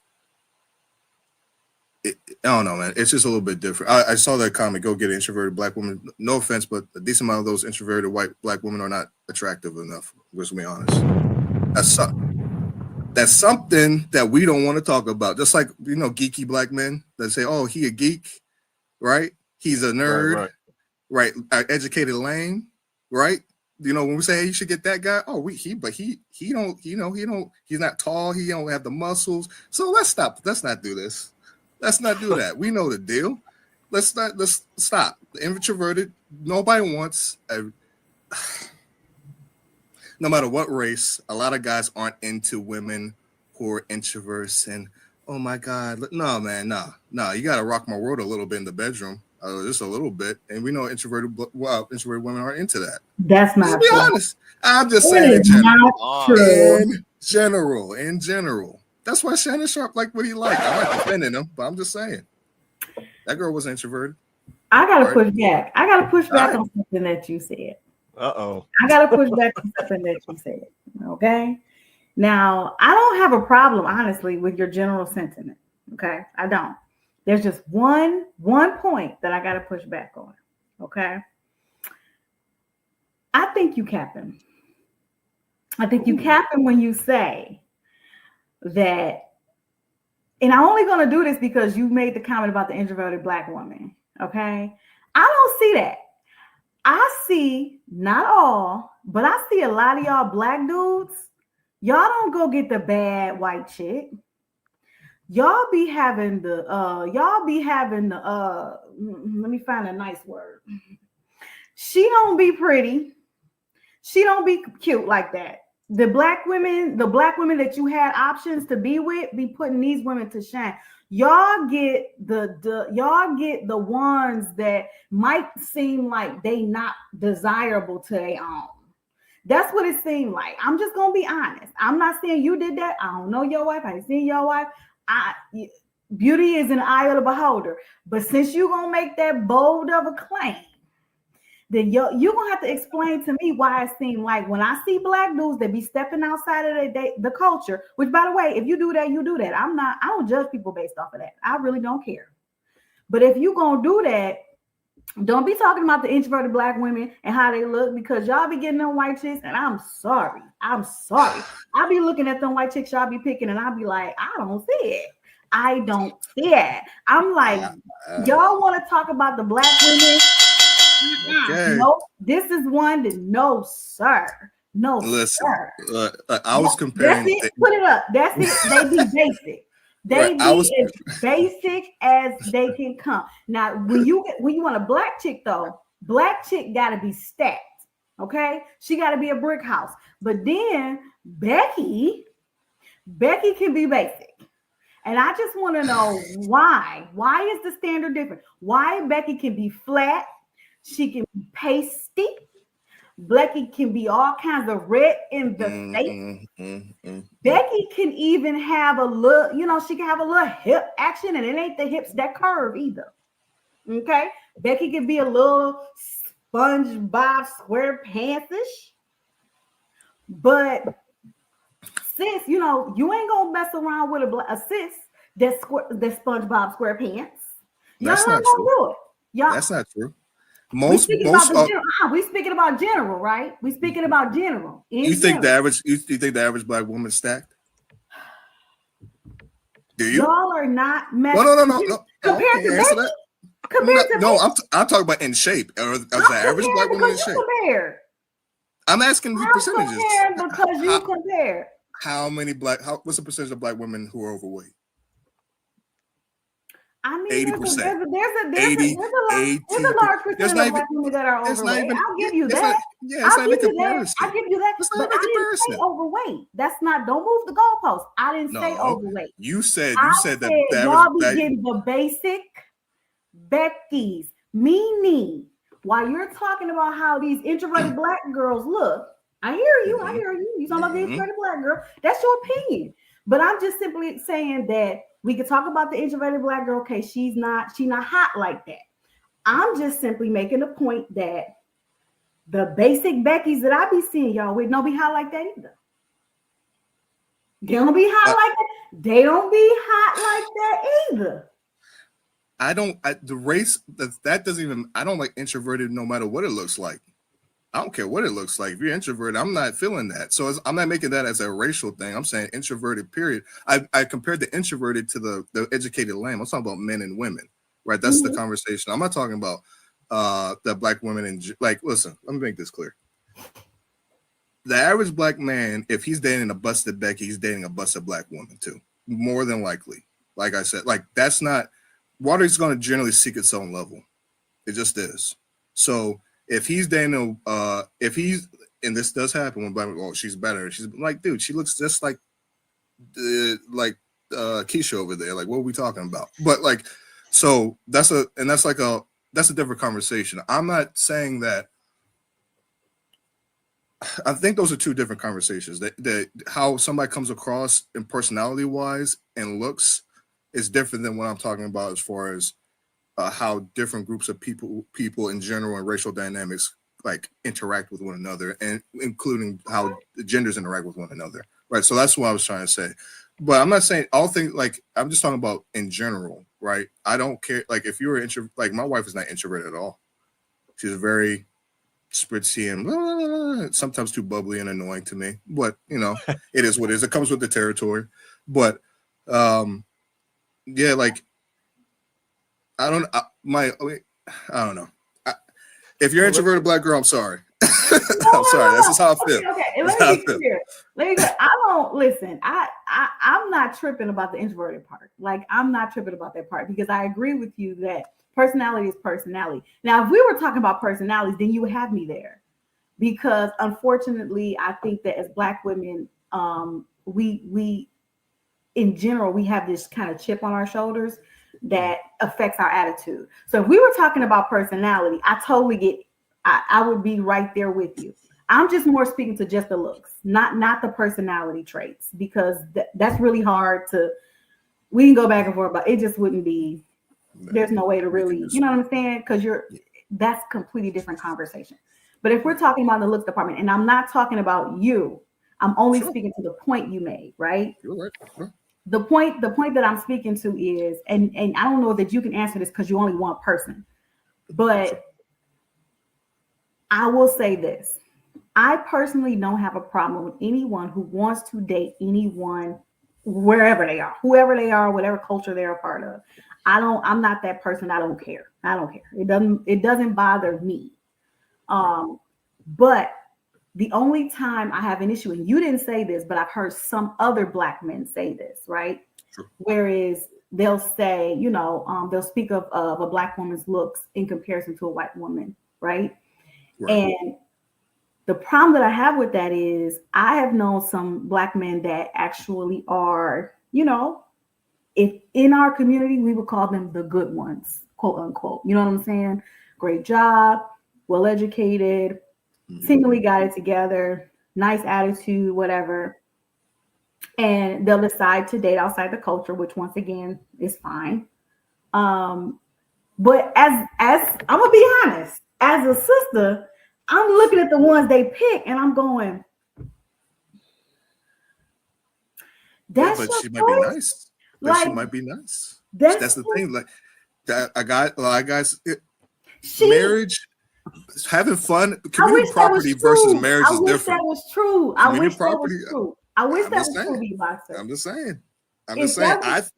I don't know, man. It's just a little bit different. I saw that comment, go get an introverted black woman. No offense, but a decent amount of those introverted white black women are not attractive enough. Let's be honest. That's something that we don't want to talk about. Just like, geeky black men that say, oh, he a geek, right? He's a nerd, right? Educated lame, right? When we say, hey, you should get that guy. Oh, he don't, he's not tall. He don't have the muscles. So let's stop. Let's not do this. Let's not do that. We know the deal. Let's stop. The introverted, nobody wants no matter what race, a lot of guys aren't into women who are introverts and, oh my God, no, man, no. You got to rock my world a little bit in the bedroom, just a little bit. And we know introverted women aren't into that. That's not Let's be honest. I'm just saying in general. That's why Shannon Sharp liked what he liked. I'm not defending him, but I'm just saying. That girl was introverted. I got to push back. I got to push back on something that you said. Uh-oh. I got to push back on something that you said. Okay. Now, I don't have a problem, honestly, with your general sentiment. Okay. I don't. There's just one point that I got to push back on. Okay. I think you capping. I think you capping when you say that, and I'm only going to do this because you made the comment about the introverted black woman. Okay. I don't see that. I see, not all, but I see a lot of y'all black dudes. Y'all don't go get the bad white chick. Y'all be having the, let me find a nice word. She don't be pretty. She don't be cute like that. The black women that you had options to be with, be putting these women to shame. Y'all get the ones that might seem like they not desirable to their own. That's what it seemed like. I'm just gonna be honest. I'm not saying you did that. I don't know your wife. I ain't seen your wife. Beauty is an eye of the beholder. But since you gonna make that bold of a claim, then you're gonna have to explain to me why it seemed like when I see black dudes that be stepping outside of the culture, which by the way, if you do that, you do that. I don't judge people based off of that. I really don't care. But if you gonna do that, don't be talking about the introverted black women and how they look, because y'all be getting them white chicks, and I'm sorry. I be looking at them white chicks y'all be picking, and I'll be like, I don't see it. I don't see it. I'm like, y'all want to talk about the black women? Okay. Nope. This is one that no, sir. No, sir. I was comparing. That's it. Put it up. That's it. They be basic. They be as basic as they can come. Now, when you want a black chick, though, black chick got to be stacked. Okay, she got to be a brick house. But then Becky can be basic. And I just want to know why. Why is the standard different? Why Becky can be flat? She can be pasty. Becky can be all kinds of red in the face. Becky can even have a little, she can have a little hip action, and it ain't the hips that curve either. Okay? Becky can be a little SpongeBob SquarePants-ish. But sis, you ain't gonna mess around with a sis that's SpongeBob SquarePants. Y'all That's not not gonna true. do it. Y'all. That's not true. We speaking about general, right? We speaking about general. You think the average black woman stacked? Do you? Y'all are not messing. No. Compared to answer Becky? that. Compared to No, I'm talking about in shape. Or is the average black woman in shape? Compare. I'm asking the percentages. Because you compare. What's the percentage of black women who are overweight? I mean, 80%. There's a large percentage of black women that are overweight. I'll give you that. I'll give you that. But I didn't say overweight. Don't move the goalpost. I didn't say overweight. You said that y'all be getting the basic Becky's, meaning while you're talking about how these introverted black girls look, I hear you. You talking about the introverted black girl. That's your opinion. But I'm just simply saying that we could talk about the introverted black girl. Okay, she's not hot like that. I'm just simply making a point that the basic Becky's that I be seeing y'all with don't be hot like that either. They don't be hot like that. They don't be hot like that either. I don't like introverted no matter what it looks like. I don't care what it looks like. If you're introverted, I'm not feeling that. So I'm not making that as a racial thing. I'm saying introverted, period. I compared the introverted to the educated lamb. I'm talking about men and women, right? That's the conversation. I'm not talking about the black women and listen, let me make this clear. The average black man, if he's dating a busted Becky, he's dating a busted black woman too. More than likely. Like I said, that's not water's going to generally seek its own level. It just is. So if he's dating and this does happen when black, she's better. She's like, dude, she looks just like Keisha over there. Like, what are we talking about? But so that's a different conversation. I'm not saying that. I think those are two different conversations. That how somebody comes across in personality wise and looks is different than what I'm talking about as far as how different groups of people in general and racial dynamics interact with one another, and including how the genders interact with one another. Right. So that's what I was trying to say. But I'm not saying all things I'm just talking about in general. Right. I don't care. If you're introvert, my wife is not introverted at all. She's very spritzy and sometimes too bubbly and annoying to me. But it is what it is. It comes with the territory. But yeah, I don't know. If you're an introverted black girl, I'm sorry. I'm sorry. That's just how I feel. Okay. Let me be clear. I don't listen. I'm not tripping about the introverted part. I'm not tripping about that part because I agree with you that personality is personality. Now, if we were talking about personalities, then you would have me there, because unfortunately, I think that as black women, we in general, we have this kind of chip on our shoulders that affects our attitude. So if we were talking about personality, I totally get. I would be right there with you. I'm just more speaking to just the looks, not the personality traits, because that's really hard to. We can go back and forth, but it just wouldn't be. There's no way to really, you know what I'm saying? Because that's completely different conversation. But if we're talking about the looks department, and I'm not talking about you, I'm only speaking to the point you made, right? You're right. Sure. The point that I'm speaking to is, and I don't know that you can answer this because you're only one person, but I will say this. I personally don't have a problem with anyone who wants to date anyone, wherever they are, whoever they are, whatever culture they're a part of. I'm not that person. I don't care. It doesn't bother me. But the only time I have an issue, and you didn't say this, but I've heard some other black men say this, right? Sure. Whereas they'll say, they'll speak of a black woman's looks in comparison to a white woman, right? And the problem that I have with that is I have known some black men that actually are, if in our community, we would call them the good ones, quote unquote. You know what I'm saying? Great job, well-educated, seemingly got it together, nice attitude, whatever. And they'll decide to date outside the culture, which once again is fine. But as I'm gonna be honest, as a sister, I'm looking at the ones they pick and I'm going, Yeah, That's but your she might be choice. nice. But she Like might be nice. that's That's the thing. Like that, a lot of guys, she. marriage, having fun, I community wish that was property versus true. marriage I is wish that different. was true. I wish Community that was property. true. I wish I'm that just was true, saying. B-Boxer. I'm just saying. I'm If just saying. that was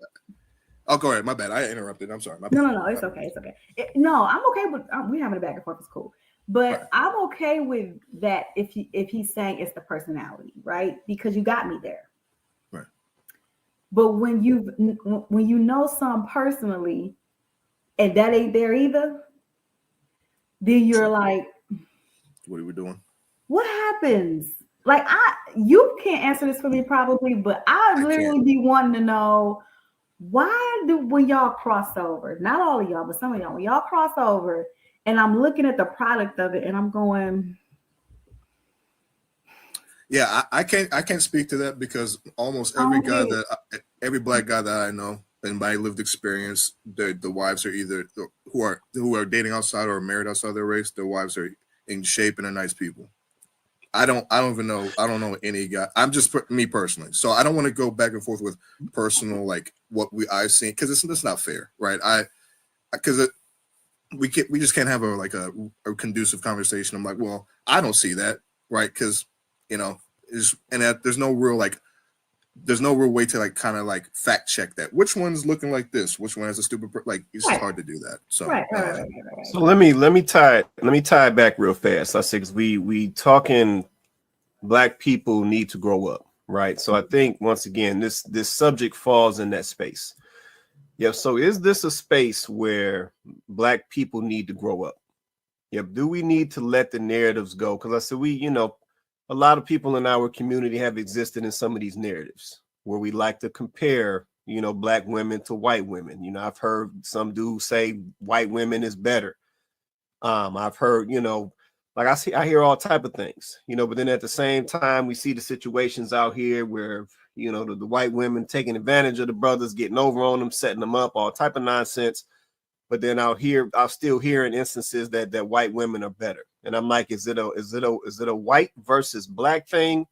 Oh, go ahead. My bad. I interrupted. I'm sorry. My no, bad. no, no, it's okay. It's okay. No, I'm okay with we having a back and forth. It's cool, but Right. I'm okay with that if he's saying it's the personality, right? Because you got me there. Right. But when you know some personally, and that ain't there either, then you're like, What are we doing? what happens? Like you can't answer this for me probably, but I'd literally be wanting to know. Why do when y'all cross over, not all of y'all, but some of y'all, when y'all cross over, and I'm looking at the product of it and I'm going, Yeah, I can't speak to that because almost every black guy that I know, and by lived experience, the wives are either who are dating outside or married outside their race. Their wives are in shape and are nice people. I don't even know. I don't know any guy. I'm just me personally. So I don't want to go back and forth with personal, like what I've seen, because it's not fair, right? We just can't have a conducive conversation. I'm like, well, I don't see that, right? Because there's no real way to like kind of like fact check that. Which one's looking like this? Which one has a stupid it's just hard to do that. So right. So let me tie it back real fast. I say because we talking black people need to grow up, right? So I think once again this subject falls in that space. Yeah. So is this a space where black people need to grow up? Yep. Do we need to let the narratives go? Because I said a lot of people in our community have existed in some of these narratives where we like to compare, black women to white women. I've heard some dudes say white women is better. I've heard, I hear all type of things, but then at the same time, we see the situations out here where, the white women taking advantage of the brothers, getting over on them, setting them up, all type of nonsense. But then I'll still hear in instances that white women are better. And I'm like, is it a white versus black thing?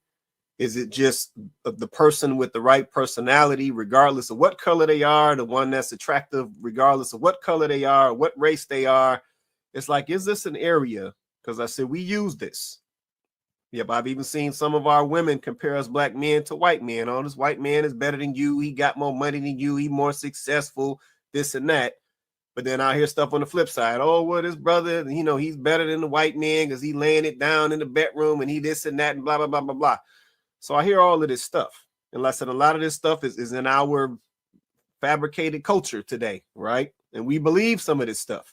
Is it just the person with the right personality, regardless of what color they are, the one that's attractive, regardless of what color they are, what race they are? It's like, is this an area? Because I said, we use this. Yep, I've even seen some of our women compare us black men to white men. Oh, this white man is better than you. He got more money than you. He more successful, this and that. But then I hear stuff on the flip side. Oh, well, this brother, he's better than the white man because he laying it down in the bedroom and he this and that and blah, blah, blah, blah, blah. So I hear all of this stuff. And like I said, a lot of this stuff is in our fabricated culture today, right? And we believe some of this stuff.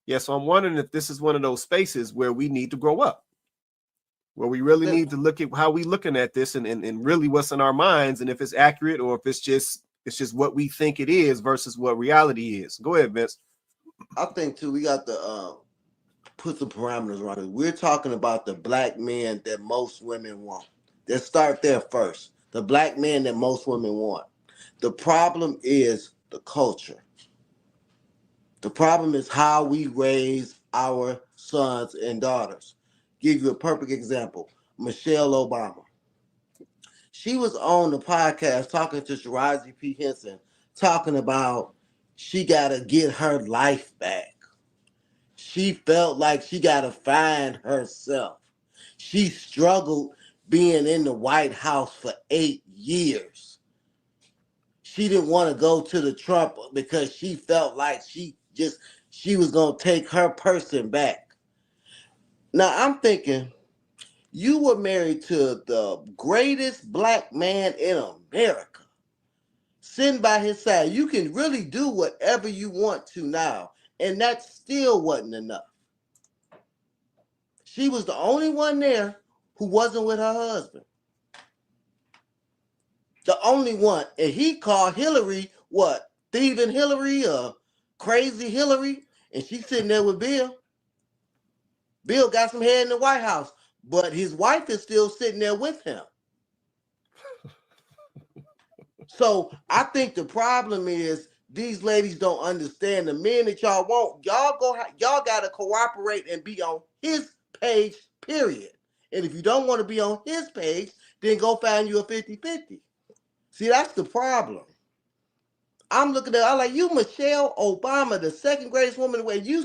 Yeah, so I'm wondering if this is one of those spaces where we need to grow up, where we really need to look at how we looking at this and really what's in our minds and if it's accurate or if it's just what we think it is versus what reality is. Go ahead, Vince. I think too, we got to put some parameters around it. We're talking about the black men that most women want. Let's start there first. The black men that most women want. The problem is the culture. The problem is how we raise our sons and daughters. Give you a perfect example. Michelle Obama. She was on the podcast talking to Taraji P. Henson, talking about she got to get her life back. She felt like she got to find herself. She struggled being in the White House for 8 years. She didn't want to go to the Trump because she felt like she was going to take her person back. Now I'm thinking, you were married to the greatest black man in America. Sitting by his side, you can really do whatever you want to now. And that still wasn't enough. She was the only one there who wasn't with her husband. The only one. And he called Hillary, what? Thieving Hillary or crazy Hillary? And she's sitting there with Bill. Bill got some head in the White House, but his wife is still sitting there with him. So I think the problem is these ladies don't understand the men that y'all want. Y'all got to cooperate and be on his page, period. And if you don't want to be on his page, then go find you a 50-50. See, that's the problem. I'm looking at, I'm like, you Michelle Obama, the second greatest woman in the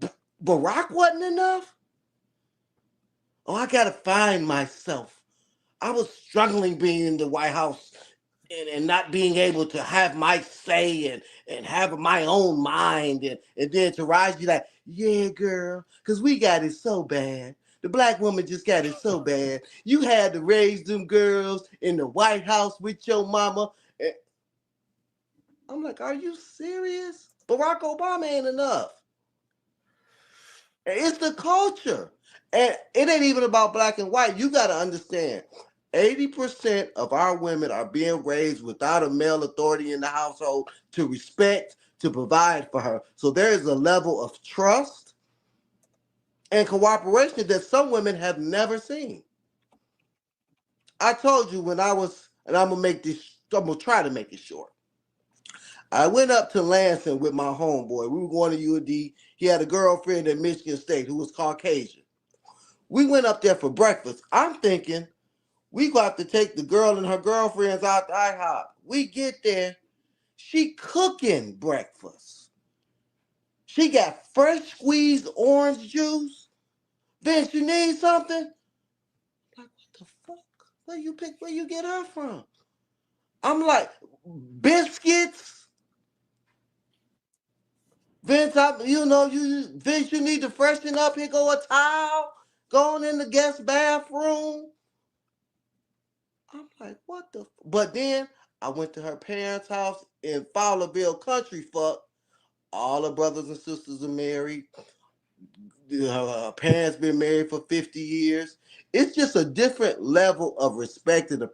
world. Barack wasn't enough? Oh, I gotta find myself. I was struggling being in the White House and not being able to have my say and have my own mind and then to rise you like, yeah, girl, because we got it so bad. The black woman just got it so bad. You had to raise them girls in the White House with your mama. I'm like, are you serious? Barack Obama ain't enough. It's the culture. And it ain't even about black and white. You got to understand, 80% of our women are being raised without a male authority in the household to respect, to provide for her. So there is a level of trust and cooperation that some women have never seen. I told you when I was, and I'm going to try to make it short. I went up to Lansing with my homeboy. We were going to UD. He had a girlfriend at Michigan State who was Caucasian. We went up there for breakfast. I'm thinking we got to take the girl and her girlfriends out to IHOP. We get there. She cooking breakfast. She got fresh squeezed orange juice. Vince, you need something? Like, what the fuck? Where you get her from? I'm like, biscuits? Vince, Vince, you need to freshen up. Here go a towel. Going in the guest bathroom. I'm like, what the? But then I went to her parents' house in Fowlerville Country. Fuck, all her brothers and sisters are married. Her parents been married for 50 years. It's just a different level of respect and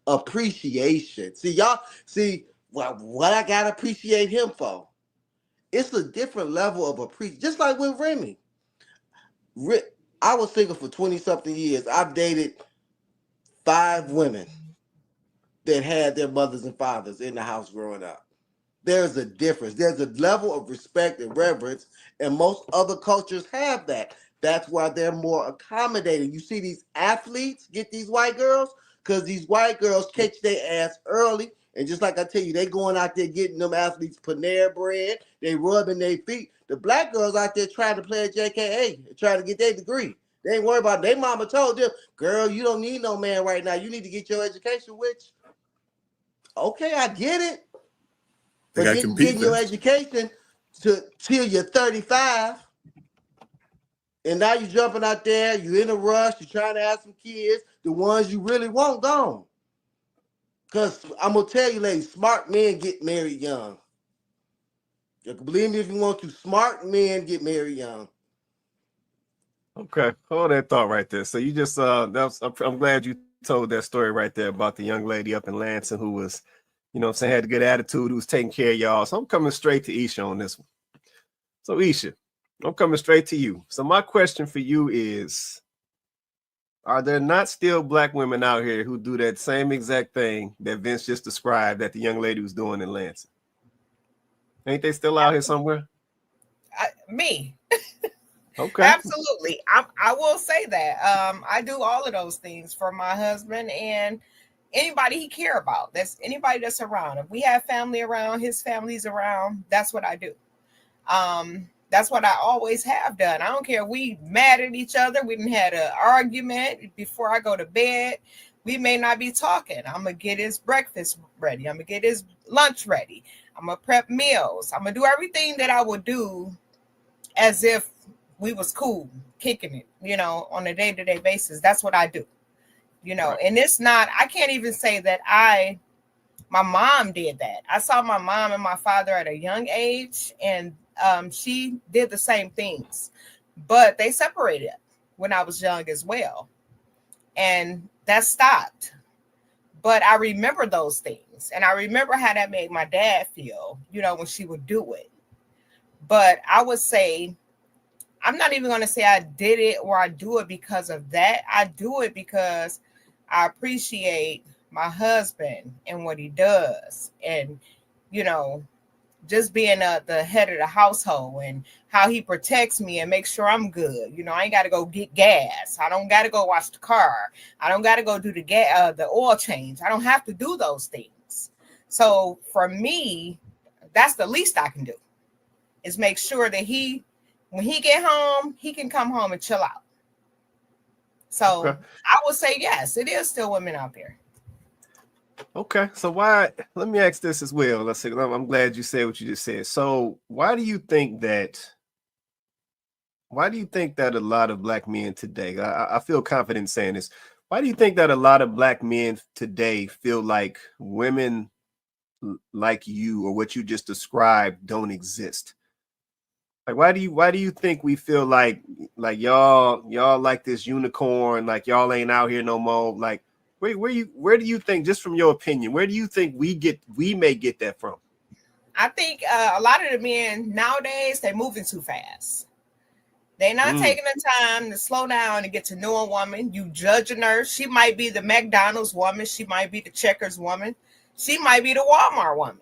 appreciation. See, what I gotta appreciate him for. It's a different level of appreciation. Just like with Remy. I was single for 20-something years. I've dated 5 women that had their mothers and fathers in the house growing up. There's a difference. There's a level of respect and reverence, and most other cultures have that. That's why they're more accommodating. You see these athletes get these white girls because these white girls catch their ass early. And just like I tell you, they going out there getting them athletes Panera bread. They rubbing their feet. The black girls out there trying to play at JKA, trying to get their degree. They ain't worried about it. Their mama told them, girl, you don't need no man right now. You need to get your education, which, okay, I get it. But then you getting your education till you're 35. And now you're jumping out there. You're in a rush. You're trying to have some kids. The ones you really want gone. Because I'm going to tell you, ladies, smart men get married young. You can believe me if you want to. Smart men get married young. Okay, hold that thought right there. So you just I'm glad you told that story right there about the young lady up in Lansing who was, had a good attitude, who was taking care of y'all. So I'm coming straight to Isha on this one. So Isha, I'm coming straight to you. So my question for you is, are there not still black women out here who do that same exact thing that Vince just described that the young lady was doing in Lansing? Ain't they still out here somewhere? Me. Okay. Absolutely. I will say that. I do all of those things for my husband and anybody he care about. That's anybody that's around. If we have family around, his family's around, that's what I do. That's what I always have done. I don't care if we mad at each other. We didn't had an argument before I go to bed. We may not be talking. I'm going to get his breakfast ready. I'm going to get his lunch ready. I'm going to prep meals. I'm going to do everything that I would do as if we was cool, kicking it, on a day-to-day basis. That's what I do, right. And it's not, I can't even say that my mom did that. I saw my mom and my father at a young age, and she did the same things, but they separated when I was young as well. And that stopped. But I remember those things. And I remember how that made my dad feel, when she would do it. But I would say, I'm not even going to say I did it or I do it because of that. I do it because I appreciate my husband and what he does. And, just being the head of the household and how he protects me and makes sure I'm good. I ain't got to go get gas. I don't got to go wash the car. I don't got to go do the oil change. I don't have to do those things. So for me, that's the least I can do, is make sure that when he get home, he can come home and chill out. So Okay. I would say yes, it is still women out there. Okay, so let me ask this as well. Let's see. I'm glad you said what you just said. So why do you think that a lot of black men today, I feel confident saying this, why do you think that a lot of black men today feel like women like you or what you just described don't exist? Like, why do you think we feel like y'all like this unicorn, like y'all ain't out here no more? Like, where do you think, just from your opinion, where do you think we may get that from? I think a lot of the men nowadays, they're moving too fast. They're not taking the time to slow down and get to know a woman. You judging her. She might be the McDonald's woman. She might be the Checkers woman. She might be the Walmart woman.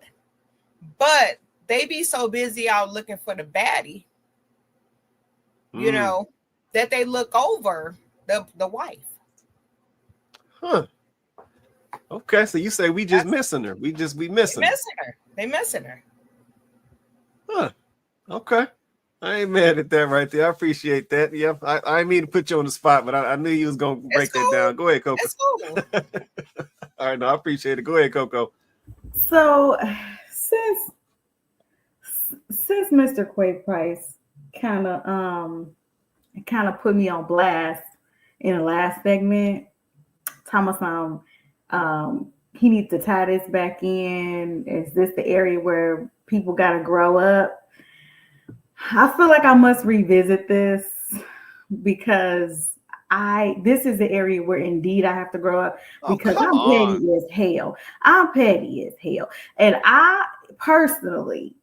But they be so busy out looking for the baddie, you know, that they look over the wife. Huh. Okay, so you say we just missing her. We missing her. They missing her. Huh. Okay. I ain't mad at that right there. I appreciate that. Yeah, I didn't mean to put you on the spot, but I knew you was gonna break that down. Go ahead, Coco. It's cool. All right, no, I appreciate it. Go ahead, Coco. So since Mr. Quay Price kind of put me on blast in the last segment, Thomas, he needs to tie this back in. Is this the area where people got to grow up? I feel like I must revisit this because this is the area where indeed I have to grow up, because I'm petty as hell. I'm petty as hell. And I personally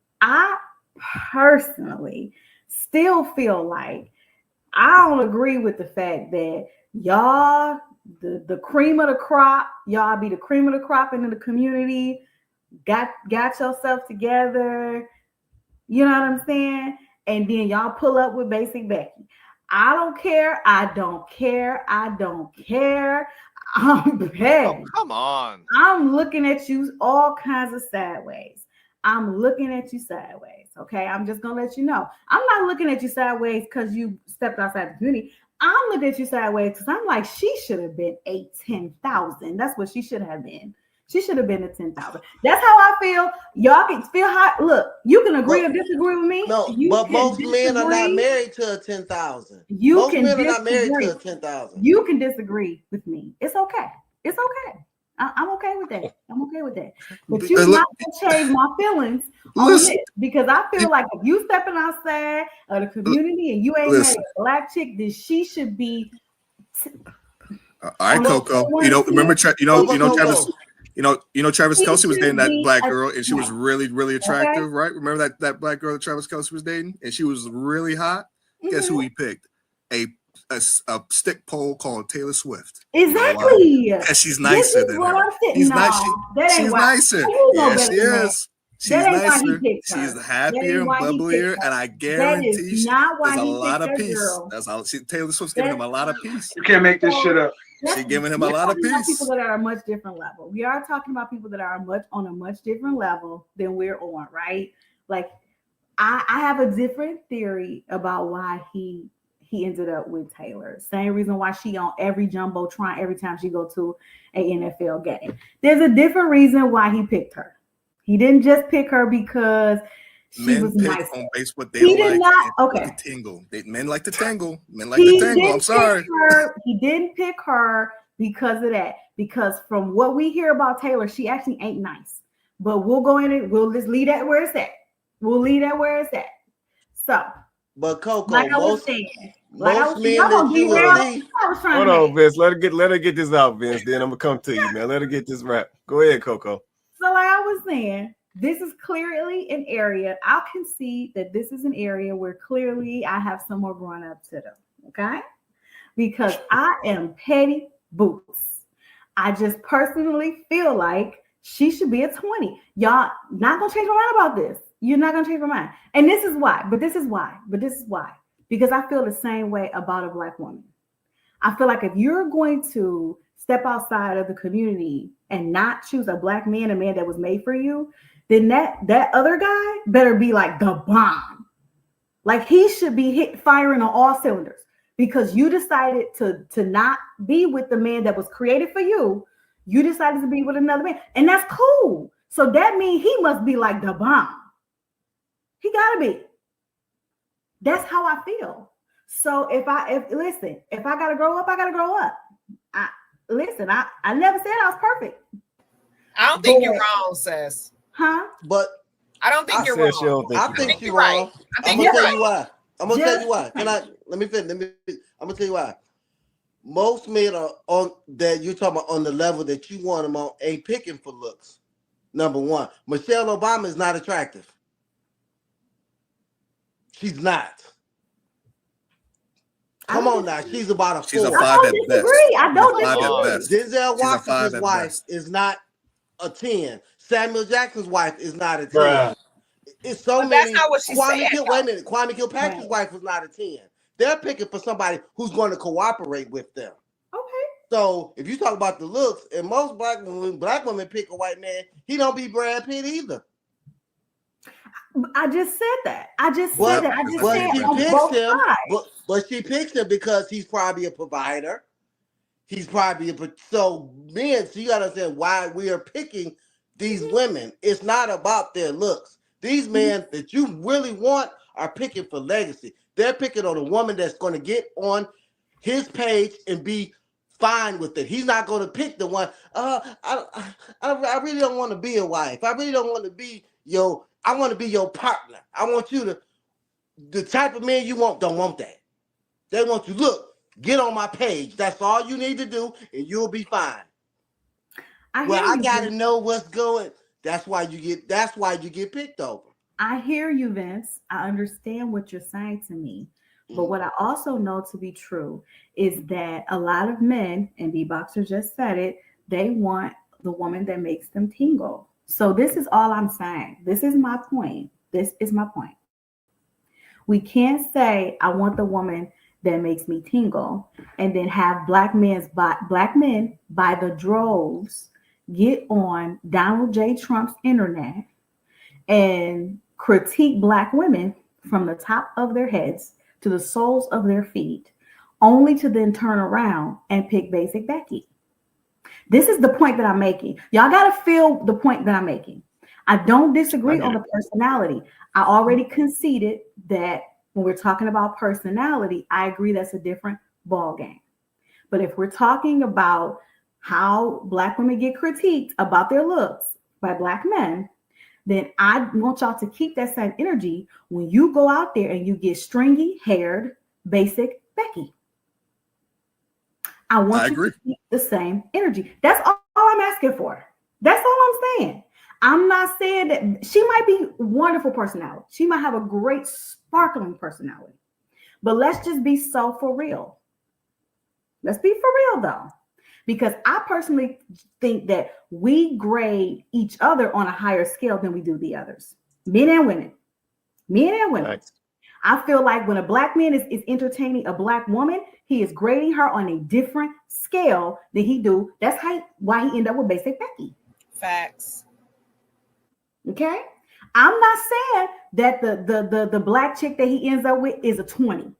still feel like I don't agree with the fact that y'all, the cream of the crop, y'all be the cream of the crop in the community, got yourself together, you know what I'm saying? And then y'all pull up with Basic Becky. I don't care. I'm petty. Oh, come on. I'm looking at you all kinds of sideways. Okay, I'm just gonna let you know. I'm not looking at you sideways because you stepped outside the community. I'm looking at you sideways because I'm like, she should have been 10,000. That's what she should have been. She should have been at 10,000. That's how I feel. Y'all can feel how. Look, you can agree or disagree with me. No, but most men are not married to a 10,000. Most men are not married to a 10,000. You can disagree with me. It's okay. I'm okay with that. But you're not gonna change my feelings on this, because I feel like if you stepping outside of the community and you ain't married a black chick, then she should be. All right, Coco. Remember, Travis. Travis Kelce was dating that black girl, and she was really, really attractive, right? Remember that black girl that Travis Kelce was dating, and she was really hot. Guess who he picked? A stick pole called Taylor Swift. Exactly. Because she's nicer than her. She's nicer. Yeah, she is. She's nicer. She's happier and bubblier, and I guarantee there's a lot of peace. Taylor Swift's giving him a lot of peace. You can't make this shit up. She's giving him a lot of peace. People that are a much different level. We are talking about people that are on a much different level than we're on, right? Like, I have a different theory about why he ended up with Taylor. Same reason why she on every jumbotron every time she go to an NFL game. There's a different reason why he picked her. He didn't just pick her because she was nice. On base what they he like. Did not. Okay. Like to tingle. Men like to tangle. Men like to tangle. I'm sorry. He didn't pick her because of that. Because from what we hear about Taylor, she actually ain't nice. But we'll go in and we'll just leave that where it's at. So. But Coco, like most men that you will see. Hold on, Vince. Let her get this out, Vince. Then I'm gonna come to you, man. Let her get this wrap. Go ahead, Coco. So, like I was saying, this is clearly an area. I can see that this is an area where clearly I have some more growing up to do. Okay, because I am petty boots. I just personally feel like she should be a 20. Y'all not gonna change my mind about this. You're not gonna change my mind. And this is why. Because I feel the same way about a black woman. I feel like if you're going to step outside of the community and not choose a black man, a man that was made for you, then that other guy better be like the bomb. Like he should be firing on all cylinders because you decided to not be with the man that was created for you. You decided to be with another man, and that's cool. So that means he must be like the bomb. He gotta be. That's how I feel. So if I gotta grow up, I gotta grow up. I never said I was perfect. I don't think you're wrong, sis. Huh? But I don't think you're wrong. I think you're right. wrong. I think I'm you're gonna tell right. you why. I'm gonna tell you why. Let me finish. I'm gonna tell you why. Most men are on that you're talking about on the level that you want them on ain't picking for looks. Number one, Michelle Obama is not attractive. She's not. Come on now, she's about a 4. She's a 5 at best. I don't disagree. Denzel Washington's wife is not a 10. Samuel Jackson's wife is not a 10. Bruh. It's so But many. that's not what she said. Wait a minute. Kwame Kilpatrick's wife was not a 10. They're picking for somebody who's going to cooperate with them. Okay. So if you talk about the looks, and most black women pick a white man, he don't be Brad Pitt either. I just said that. I just said she on picks both him. sides. But she picks him because he's probably a provider. He's probably so men. So you gotta understand why we are picking these women. It's not about their looks. These men that you really want are picking for legacy. They're picking on a woman that's going to get on his page and be fine with it. He's not going to pick the one. I really don't want to be a wife. I really don't want to be I want to be your partner. I want you to. The type of man you want don't want that. They want you. Look, get on my page. That's all you need to do, and you'll be fine. I gotta know what's going. That's why you get picked over. I hear you, Vince. I understand what you're saying to me. But what I also know to be true is that a lot of men, and B-Boxer just said it, they want the woman that makes them tingle. So this is all I'm saying. This is my point. We can't say I want the woman that makes me tingle and then have black men by the droves get on Donald J. Trump's internet and critique black women from the top of their heads to the soles of their feet, only to then turn around and pick Basic Becky. This is the point that I'm making. Y'all got to feel the point that I'm making. I don't disagree on the personality. I already conceded that when we're talking about personality, I agree that's a different ball game. But if we're talking about how black women get critiqued about their looks by black men, then I want y'all to keep that same energy when you go out there and you get stringy-haired Basic Becky. I want you to keep the same energy. That's all I'm asking for. That's all I'm saying. I'm not saying that she might be wonderful personality. She might have a great sparkling personality. But let's just be so for real. Let's be for real though. Because I personally think that we grade each other on a higher scale than we do the others. Men and women. Right. I feel like when a black man is entertaining a black woman, he is grading her on a different scale than he do. That's why he ended up with Basic Becky. Facts. Okay. I'm not saying that the black chick that he ends up with is a 20.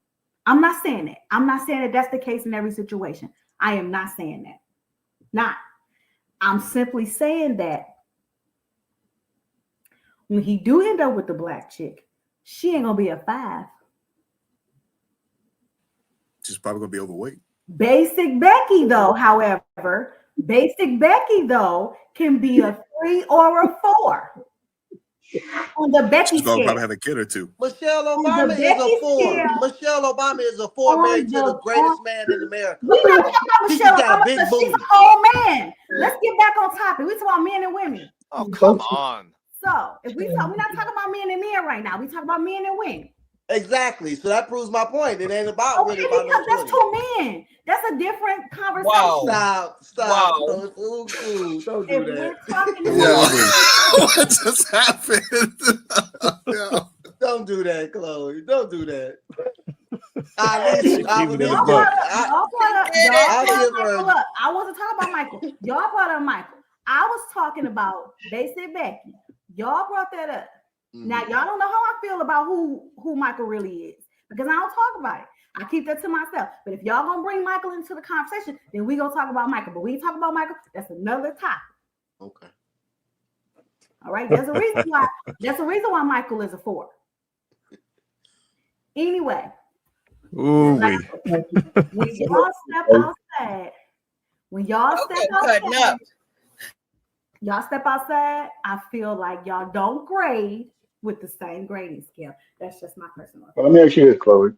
I'm not saying that. I'm not saying that that's the case in every situation. I am not saying that. I'm simply saying that when he do end up with the black chick, she ain't gonna be a 5. She's probably gonna be overweight. Basic Becky, though, however, can be a 3 or a 4. On the Becky She's gonna scale. probably have a kid or two. Michelle Obama is a 4. Scale, Michelle Obama is a 4 married to the greatest man in America. We're not talking about Michelle Obama because she's a whole man. Let's get back on topic. We're talking about men and women. Oh, come on. So if we're not talking about men and men right now. We're talking about men and women. Exactly. So that proves my point. It ain't about really about no that's 2 men. That's a different conversation. Wow. Stop. Wow. Don't do that. What just happened? Yeah. Don't do that, Chloe. Don't do that. I want to talk about Michael. Y'all brought up Michael. I was talking about, they said Becky. Y'all brought that up. Now Mm-hmm. y'all don't know how I feel about who Michael really is because I don't talk about it. I keep that to myself. But if y'all gonna bring Michael into the conversation, then we gonna talk about Michael. But we talk about Michael, that's another topic. Okay. All right. There's a reason why. That's the reason why Michael is a 4. Anyway, Ooh like, wee. when y'all step outside, Okay, cutting up. y'all step outside, I feel like y'all don't grade with the same grading scale. That's just my personal But opinion. let me ask you this, Chloe.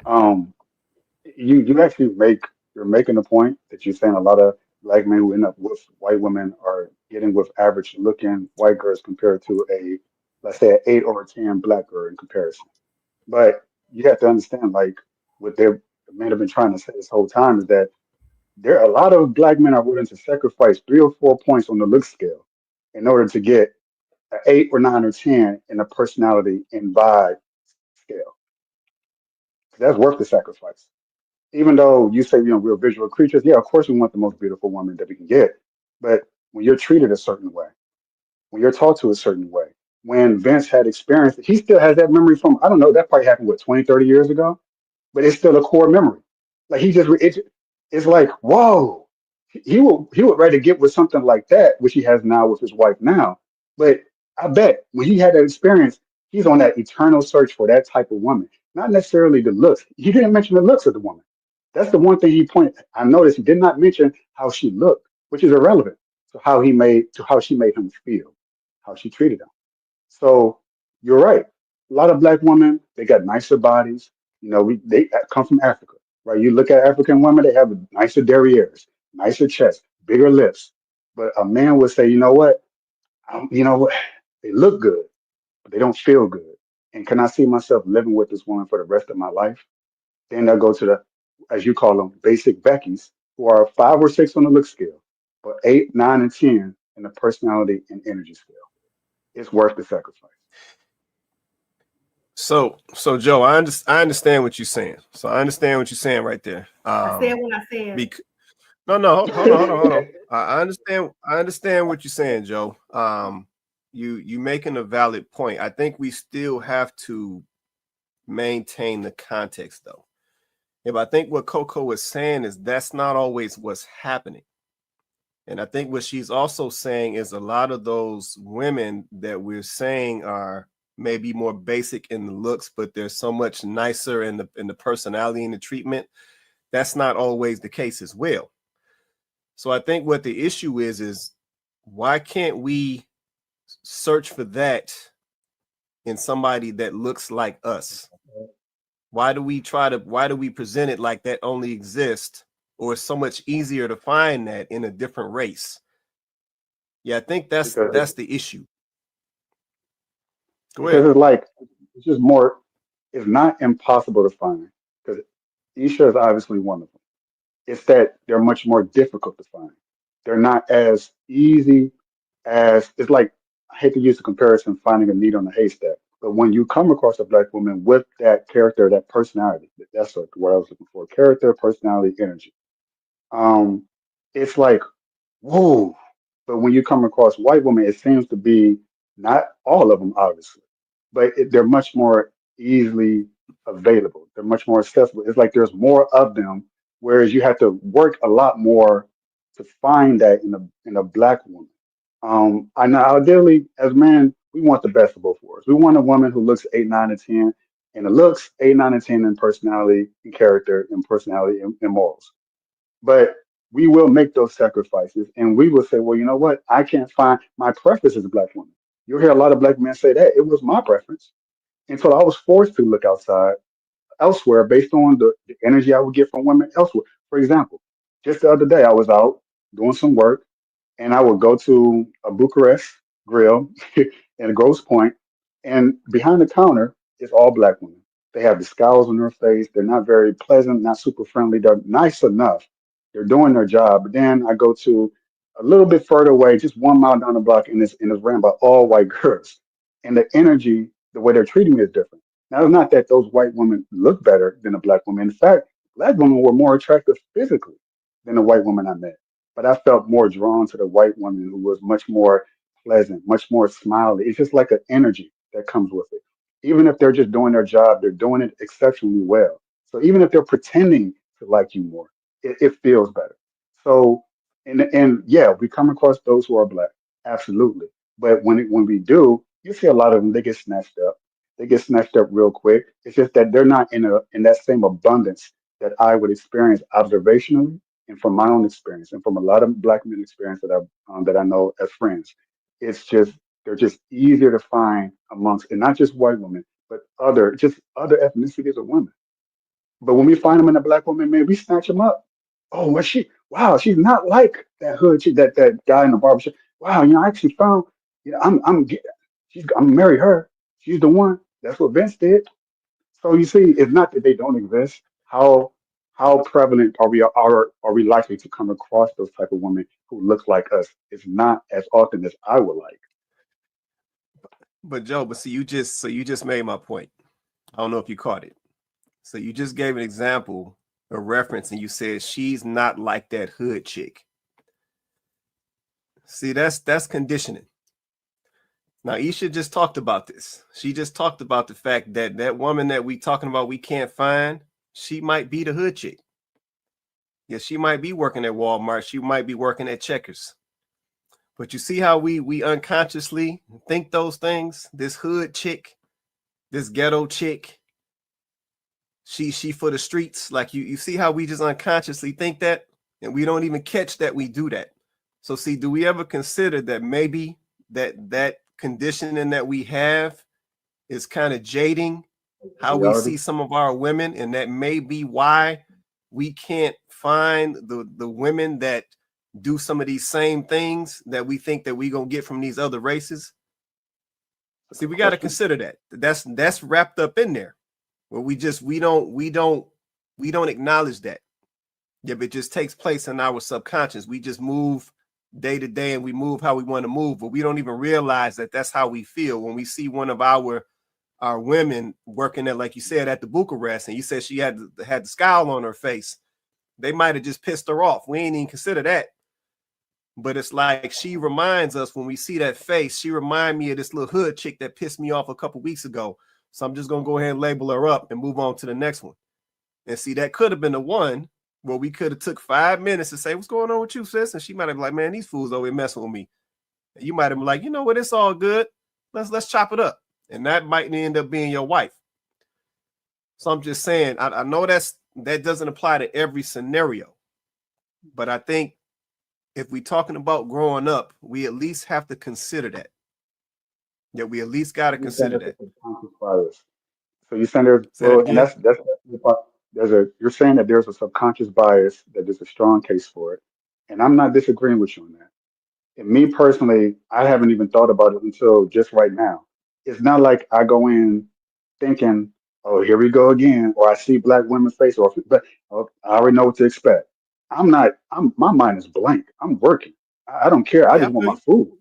Um, you actually you're making the point that you're saying a lot of black men who end up with white women are getting with average looking white girls compared to a, let's say, an 8 or a 10 black girl in comparison. But you have to understand, like what the men have been trying to say this whole time is that there are a lot of black men are willing to sacrifice 3 or 4 points on the look scale in order to get an 8 or 9 or 10 in the personality and vibe scale. That's worth the sacrifice. Even though you say, we're visual creatures, yeah, of course we want the most beautiful woman that we can get. But when you're treated a certain way, when you're taught to a certain way, when Vince had experienced it, he still has that memory from, I don't know, that probably happened, what, 20, 30 years ago? But it's still a core memory. Like it's like, whoa, he would rather get with something like that, which he has now with his wife now. But I bet when he had that experience, he's on that eternal search for that type of woman, not necessarily the looks. He didn't mention the looks of the woman. That's the one thing he pointed. I noticed he did not mention how she looked, which is irrelevant to how she made him feel, how she treated him. So you're right. A lot of black women, they got nicer bodies. They come from Africa, right? You look at African women, they have nicer derrieres, nicer chests, bigger lips. But a man would say, you know what? They look good, but they don't feel good. And can I see myself living with this woman for the rest of my life? Then they'll go to the, as you call them, basic Beckys, who are 5 or 6 on the look scale, but 8, 9, and 10 in the personality and energy scale. It's worth the sacrifice. So Joe, I understand what you're saying. So I understand what you're saying right there. I said what I said. No, hold on. I understand what you're saying, Joe. You making a valid point. I think we still have to maintain the context, though. If I think what Coco was saying is that's not always what's happening. And I think what she's also saying is a lot of those women that we're saying are maybe more basic in the looks, but they're so much nicer in the personality and the treatment. That's not always the case as well. So I think what the issue is why can't we search for that in somebody that looks like us? Why do we present it like that only exists, or it's so much easier to find that in a different race? Yeah, I think that's the issue. Go ahead. Because it's just more, it's not impossible to find because Isha is obviously one of them. It's that they're much more difficult to find. They're not as easy as, it's like, I hate to use the comparison, finding a needle in a haystack. But when you come across a black woman with that character, that personality, that's what I was looking for: character, personality, energy. Um, it's like, whoa. But when you come across white women, it seems to be not all of them, obviously, but they're much more easily available. They're much more accessible. It's like there's more of them, whereas you have to work a lot more to find that in a black woman. I know ideally as men, we want the best of both worlds. We want a woman who looks 8, 9, and 10, and it looks 8, 9, and 10 in personality and character and personality and morals. But we will make those sacrifices and we will say, well, you know what? I can't find my preference as a black woman. You'll hear a lot of black men say that it was my preference until I was forced to look elsewhere based on the energy I would get from women elsewhere. For example, just the other day, I was out doing some work and I would go to a Bucharest grill in a Grosse Point, and behind the counter is all black women. They have the scowls on their face. They're not very pleasant, not super friendly. They're nice enough. They're doing their job. But then I go to a little bit further away, just 1 mile down the block, and it's ran by all white girls. And the energy, the way they're treating me is different. Now, it's not that those white women look better than a black woman. In fact, black women were more attractive physically than the white woman I met. but I felt more drawn to the white woman who was much more pleasant, much more smiley. It's just like an energy that comes with it. Even if they're just doing their job, they're doing it exceptionally well. So even if they're pretending to like you more, it feels better. So and yeah, we come across those who are black, absolutely. But when we do, you see a lot of them. They get snatched up. They get snatched up real quick. It's just that they're not in that same abundance that I would experience observationally and from my own experience and from a lot of black men experience that I know as friends. It's just they're just easier to find amongst, and not just white women, but other ethnicities of women. But when we find them in a black woman, man, we snatch them up. Oh, was she? Wow, she's not like that hood, that guy in the barbershop. Wow, I actually found, I'm gonna marry her. She's the one. That's what Vince did. So you see, it's not that they don't exist. How prevalent are we likely to come across those type of women who look like us? It's not as often as I would like. But Joe, but see, you just made my point. I don't know if you caught it. So you just gave an example, a reference, and you said she's not like that hood chick. See, that's conditioning. Now, Isha just talked about this. She just talked about the fact that that woman that we talking about we can't find, she might be the hood chick. Yeah, she might be working at Walmart. She might be working at Checkers. But you see how we unconsciously think those things? This hood chick, this ghetto chick, she for the streets. Like you see how we just unconsciously think that, and we don't even catch that we do that. So see, do we ever consider that maybe that conditioning that we have is kind of jading how we Reality. see some of our women, and that may be why we can't find the women that do some of these same things that we think that we gonna get from these other races. See, we got to consider that. That's wrapped up in there, where we don't acknowledge that. Yeah, but it just takes place in our subconscious. We just move day to day, and we move how we want to move, but we don't even realize that that's how we feel when we see one of our women working at, like you said, at the Bucharest, and you said she had the scowl on her face. They might have just pissed her off. We ain't even consider that. But it's like she reminds us when we see that face, she remind me of this little hood chick that pissed me off a couple weeks ago. So I'm just gonna go ahead and label her up and move on to the next one. And see, that could have been the one where we could have took 5 minutes to say, "What's going on with you, sis?" And she might have been like, "Man, these fools over here messing with me." And you might have been like, "You know what? It's all good. Let's chop it up." And that might end up being your wife. So I'm just saying, I know that doesn't apply to every scenario, but I think if we're talking about growing up, we at least have to consider that. Yeah, we at least got to You're saying consider that's a that. subconscious bias. So you're saying there's Say that well, and again. that's the part. You're saying that there's a subconscious bias, that there's a strong case for it, and I'm not disagreeing with you on that. And me personally, I haven't even thought about it until just right now. It's not like I go in thinking, "Oh, here we go again," or I see black women's face, but I already know what to expect. My mind is blank. I'm working. I don't care. I Yeah, I just want feel my you. food.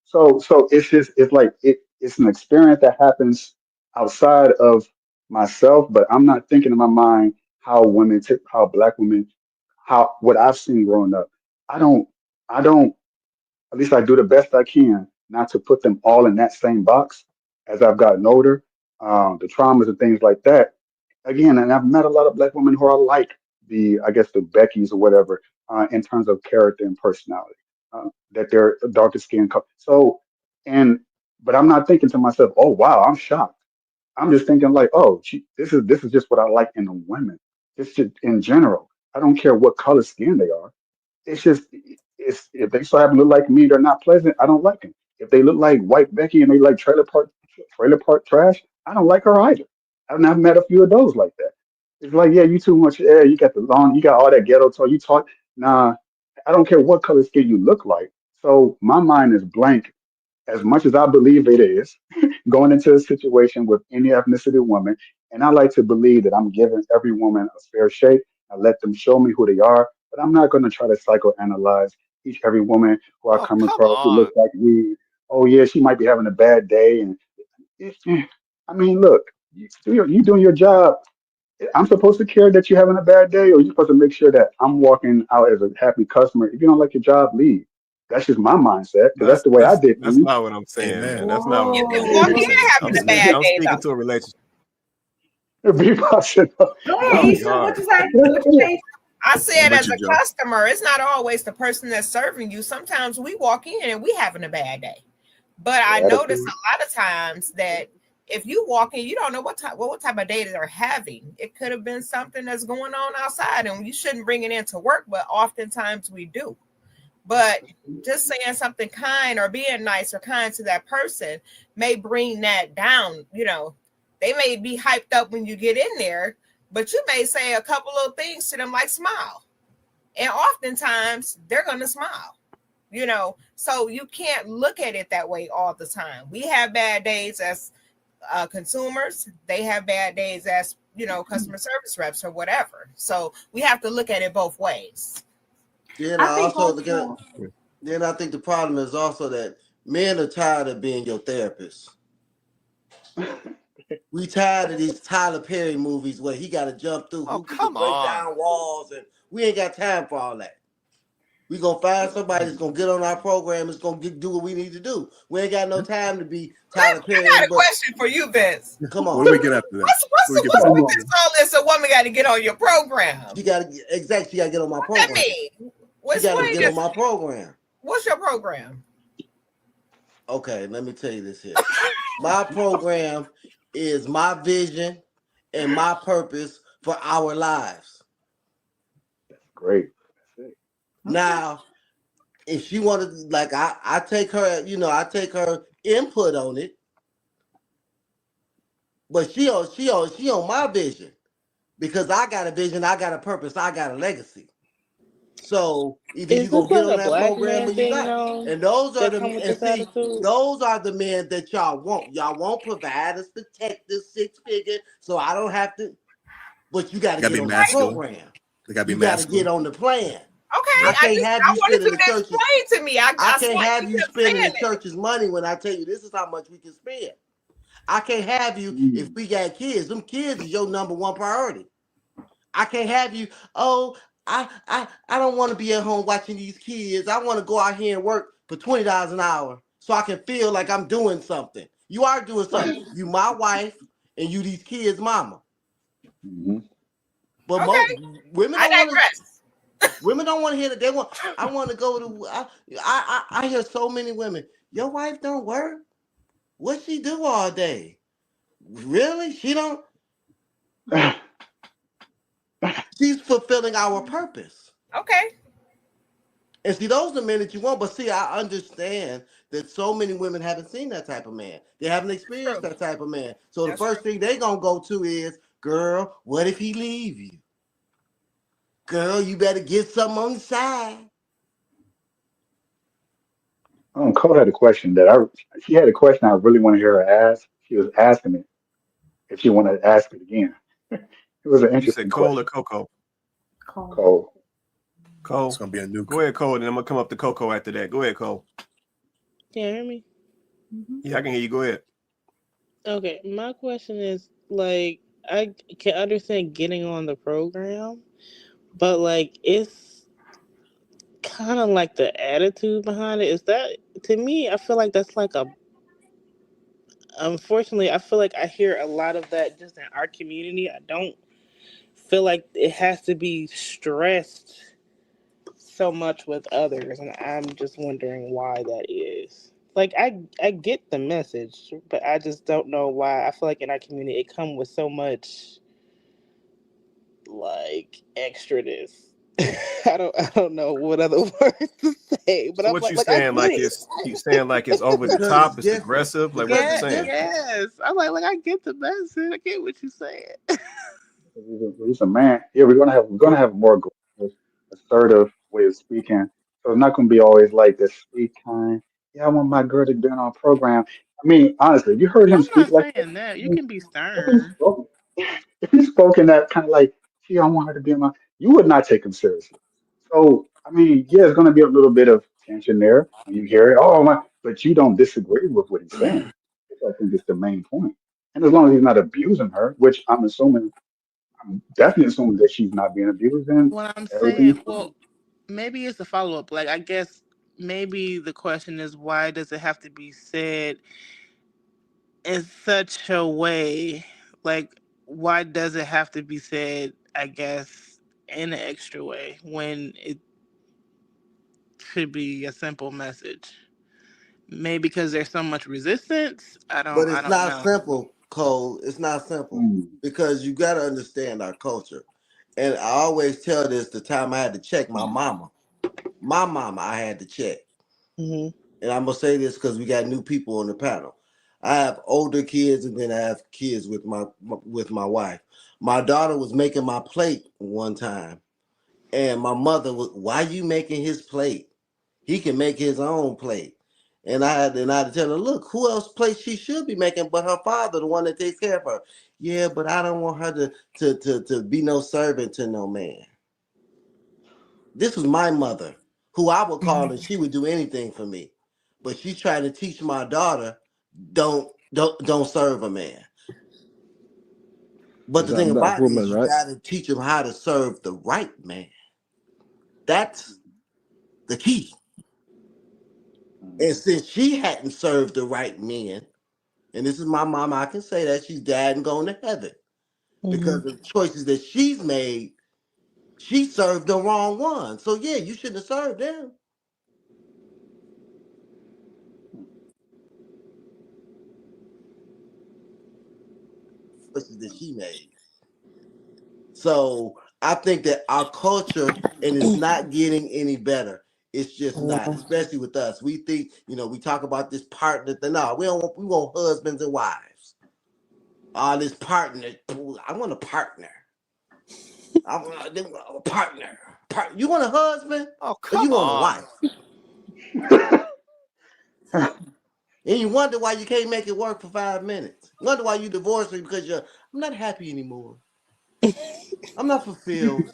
So it's like it's an experience that happens outside of myself, but I'm not thinking in my mind how black women, how what I've seen growing up. I don't. I don't at least I do the best I can not to put them all in that same box as I've gotten older. The traumas and things like that. Again, and I've met a lot of black women who are like I guess the Beckys or whatever, in terms of character and personality, that they're darker skin color. So, and, but I'm not thinking to myself, oh, wow, I'm shocked. I'm just thinking like, oh, this is just what I like in the women. Just in general. I don't care what color skin they are. It's just it's if they so happen to look like me, they're not pleasant. I don't like them. If they look like White Becky and they like trailer park trash, I don't like her either. I've met a few of those like that. It's like, yeah, you too much air. You got you got all that ghetto talk. You talk, nah. I don't care what color skin you look like. So my mind is blank as much as I believe it is going into a situation with any ethnicity woman. And I like to believe that I'm giving every woman a fair shake. I let them show me who they are, but I'm not going to try to psychoanalyze every woman who I Oh, come come across who on. looks like me. Oh yeah, she might be having a bad day, and I mean, look, you doing your job. I'm supposed to care that you're having a bad day, or you're supposed to make sure that I'm walking out as a happy customer. If you don't like your job, leave. That's just my mindset because that's That's the way I that's did that's things. not what I'm saying, man. Amen. That's not what You I'm can saying. walk I'm in saying Whoa. having a bad I'm day speaking though. to a relationship. Be positive. Go ahead, Oh Issa. What God. you say? What you say? I I'm said with as you, a Joe. customer, it's not always the person that's serving you. Sometimes we walk in and we having a bad day. But I The notice attitude. a lot of times that if you walk in, you don't know what type of day they're having. It could have been something that's going on outside, and you shouldn't bring it into work, but oftentimes we do. But just saying something kind or being nice or kind to that person may bring that down. They may be hyped up when you get in there, but you may say a couple of things to them like smile. And oftentimes they're going to smile. So you can't look at it that way all the time. We have bad days as consumers. They have bad days as customer service reps or whatever. So we have to look at it both ways. Then I I think also also, then I think the problem is also that men are tired of being your therapist. We tired of these Tyler Perry movies where he got to jump through hoops and break down walls, and we ain't got time for all that. We gonna find somebody that's gonna get on our program. That's gonna do what we need to do. We ain't got no time to be Tyler Perry. I got a question for you, Vince. Come What do we on, get after that? What's What do we get what's after Come that? with all this? A woman got to get on your program. she gotta get on my What that program. mean? She gotta Explain get on this. my program. What's your program? Okay, let me tell you this here. My program is my vision and my purpose for our lives. Great. That's it. Now, if she wanted, like, I take her, I take her input on it, but she on my vision because I got a vision, I got a purpose, I got a legacy. So either you Is gonna this get like on a that black program man or you thing not. though? And those are That the come with and this see, attitude? those are the men that y'all want. Y'all want providers, protectors, 6-figure, so I don't have to. But you got They to gotta get be on that masculine. program. They gotta be You got to get masculine. on the plan. Okay, I Yeah. can't have I you wanted spending you the to church's. explain to me. I I can't saw have you you kept spending saying the it. church's money when I tell you this is how much we can spend. I can't have you if Mm. we got kids. Them kids is your number one priority. I can't have you. Oh, I don't want to be at home watching these kids. I want to go out here and work for $20 an hour so I can feel like I'm doing something. You are doing something. You my wife and you these kids' mama. Mhm. But Okay, women I don't want to. digress. Women don't want to hear that. They want. I want to go to. I hear so many women. Your wife don't work. What she do all day? Really? She don't. She's fulfilling our purpose. Okay, And see, those are the men that you want. But see, I understand that so many women haven't seen that type of man. They haven't that's experienced true. that type of man. So the That's true. first thing they gonna go to is, girl, what if he leave you? Girl, you better get something on the side. Cole had a question she had a question I really want to hear her ask. She was asking it if she wanted to ask it again. It was an You said interesting Cole or question, Coco? Cole. Cole. It's Cole. gonna be a new. Go ahead, Cole, and I'm gonna come up to Coco after that. Go ahead, Cole. Can you hear me? Mhm. Yeah, I can hear you. Go ahead. Okay, my question is like I can understand getting on the program, but like it's kind of like the attitude behind it. Is that to me? I feel like that's like a. Unfortunately, I feel like I hear a lot of that just in our community. I don't feel like it has to be stressed so much with others, and I'm just wondering why that is. Like I get the message, but I just don't know why. I feel like in our community it comes with so much like extraness. I don't know what other words to say, but So I'm what you like I saying? get Like it. it's you saying like it's over the Because it's top, it's different. aggressive. Like what Because you Yeah, it's saying? different. yes. I'm like I get the message. I get what you're saying. He's a man. Yeah, we're gonna have a more assertive way of speaking. So it's not gonna be always like this sweet kind. Yeah, I want my girl to be on our program. I mean, honestly, if you heard him I'm speak not like that, saying that. You I mean, can be if he stern. spoke, if he spoke in that kind of like, gee, I want her to be on my, you would not take him seriously. So I mean, yeah, there's gonna be a little bit of tension there when you hear it. Oh my, but you don't disagree with what he's saying. Which I think is the main point. And as long as he's not abusing her, which I'm assuming I'm definitely assuming that she's not being abused, and What I'm everything saying, is fine. well, maybe it's a follow up. Like, I guess maybe the question is, why does it have to be said in such a way? Like, why does it have to be said, I guess, in an extra way when it should be a simple message? Maybe because there's so much resistance. But I it's don't not know. simple, Cole. It's not simple Mm. because you got to understand our culture. And I always tell this the time I had to check my mama. My mama, I had to check. Hmm. And I'm going to say this because we got new people on the panel. I have older kids and then I have kids with my wife. My daughter was making my plate one time. And my mother was, why you making his plate? He can make his own plate. And I had to tell her, look, who else plate she should be making but her father, the one that takes care of her. Yeah, but I don't want her to be no servant to no man. This was my mother, who I would call and she would do anything for me. But she's trying to teach my daughter, don't serve a man. But Is the that thing black about it is woman, you right? gotta teach them how to serve the right man. That's the key. And since she hadn't served the right men, and this is my mama, I can say that she's died and gone to heaven because of the choices that she's made. She served the wrong one. So yeah, you shouldn't have served them. Choices that she made. So I think that our culture, and it's not getting any better. It's just not, especially with us. We think, we talk about this partner thing. No, we want husbands and wives. All this partner. I want a partner. I want a partner. You want a husband Oh, or you come want a on. wife? And you wonder why you can't make it work for 5 minutes. Wonder why you divorced me because I'm not happy anymore. I'm not fulfilled.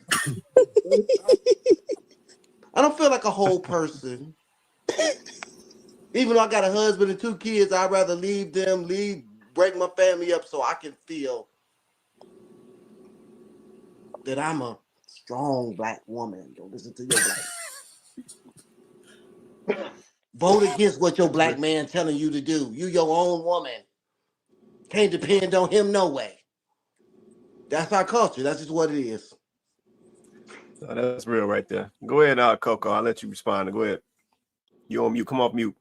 I don't feel like a whole person. Even though I got a husband and 2 kids, I'd rather break my family up so I can feel that I'm a strong black woman. Don't listen to your black. Vote against what your black man telling you to do. You your own woman. Can't depend on him no way. That's our culture. That's just what it is. So that's real right there. Go ahead, Coco. I'll let you respond. Go ahead. You on mute. Come off mute.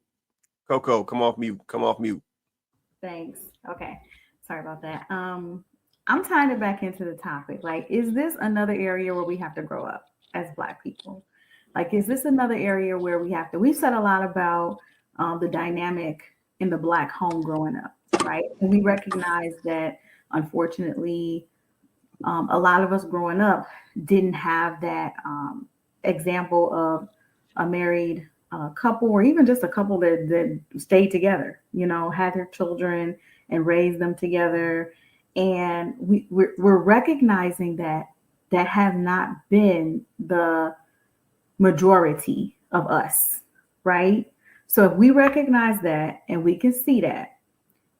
Coco, come off mute. Come off mute. Thanks. Okay. Sorry about that. I'm tying it back into the topic. Like, is this another area where we have to grow up as Black people? Like, is this another area where we've said a lot about the dynamic in the Black home growing up, right? And we recognize that, unfortunately, a lot of us growing up didn't have that example of a married couple, or even just a couple that stayed together, had their children and raised them together. And we're recognizing that has not been the majority of us, right? So if we recognize that and we can see that,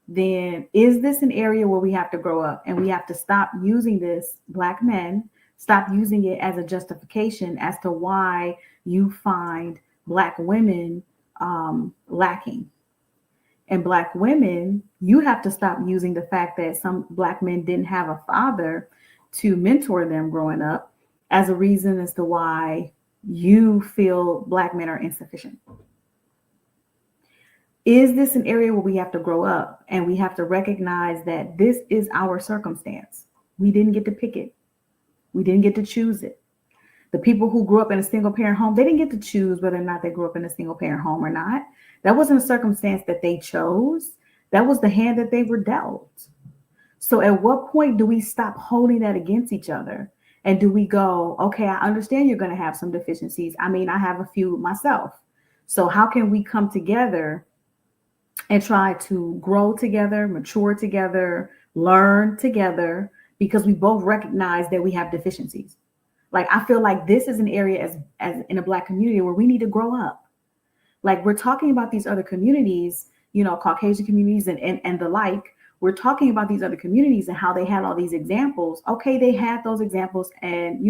then is this an area where we have to grow up and we have to stop using this, Black men, stop using it as a justification as to why you find Black women lacking. And Black women, you have to stop using the fact that some Black men didn't have a father to mentor them growing up as a reason as to why you feel Black men are insufficient. Is this an area where we have to grow up and we have to recognize that this is our circumstance? We didn't get to pick it. We didn't get to choose it. The people who grew up in a single parent home, they didn't get to choose whether or not they grew up in a single parent home or not. That wasn't a circumstance that they chose. That was the hand that they were dealt. So at what point do we stop holding that against each other? And do we go, okay, I understand you're going to have some deficiencies. I mean, I have a few myself. So how can we come together and try to grow together, mature together, learn together, because we both recognize that we have deficiencies? Like, I feel like this is an area as in a Black community where we need to grow up. Like, we're talking about these other communities, Caucasian communities and the like, we're talking about these other communities and how they had all these examples. Okay, they had those examples, and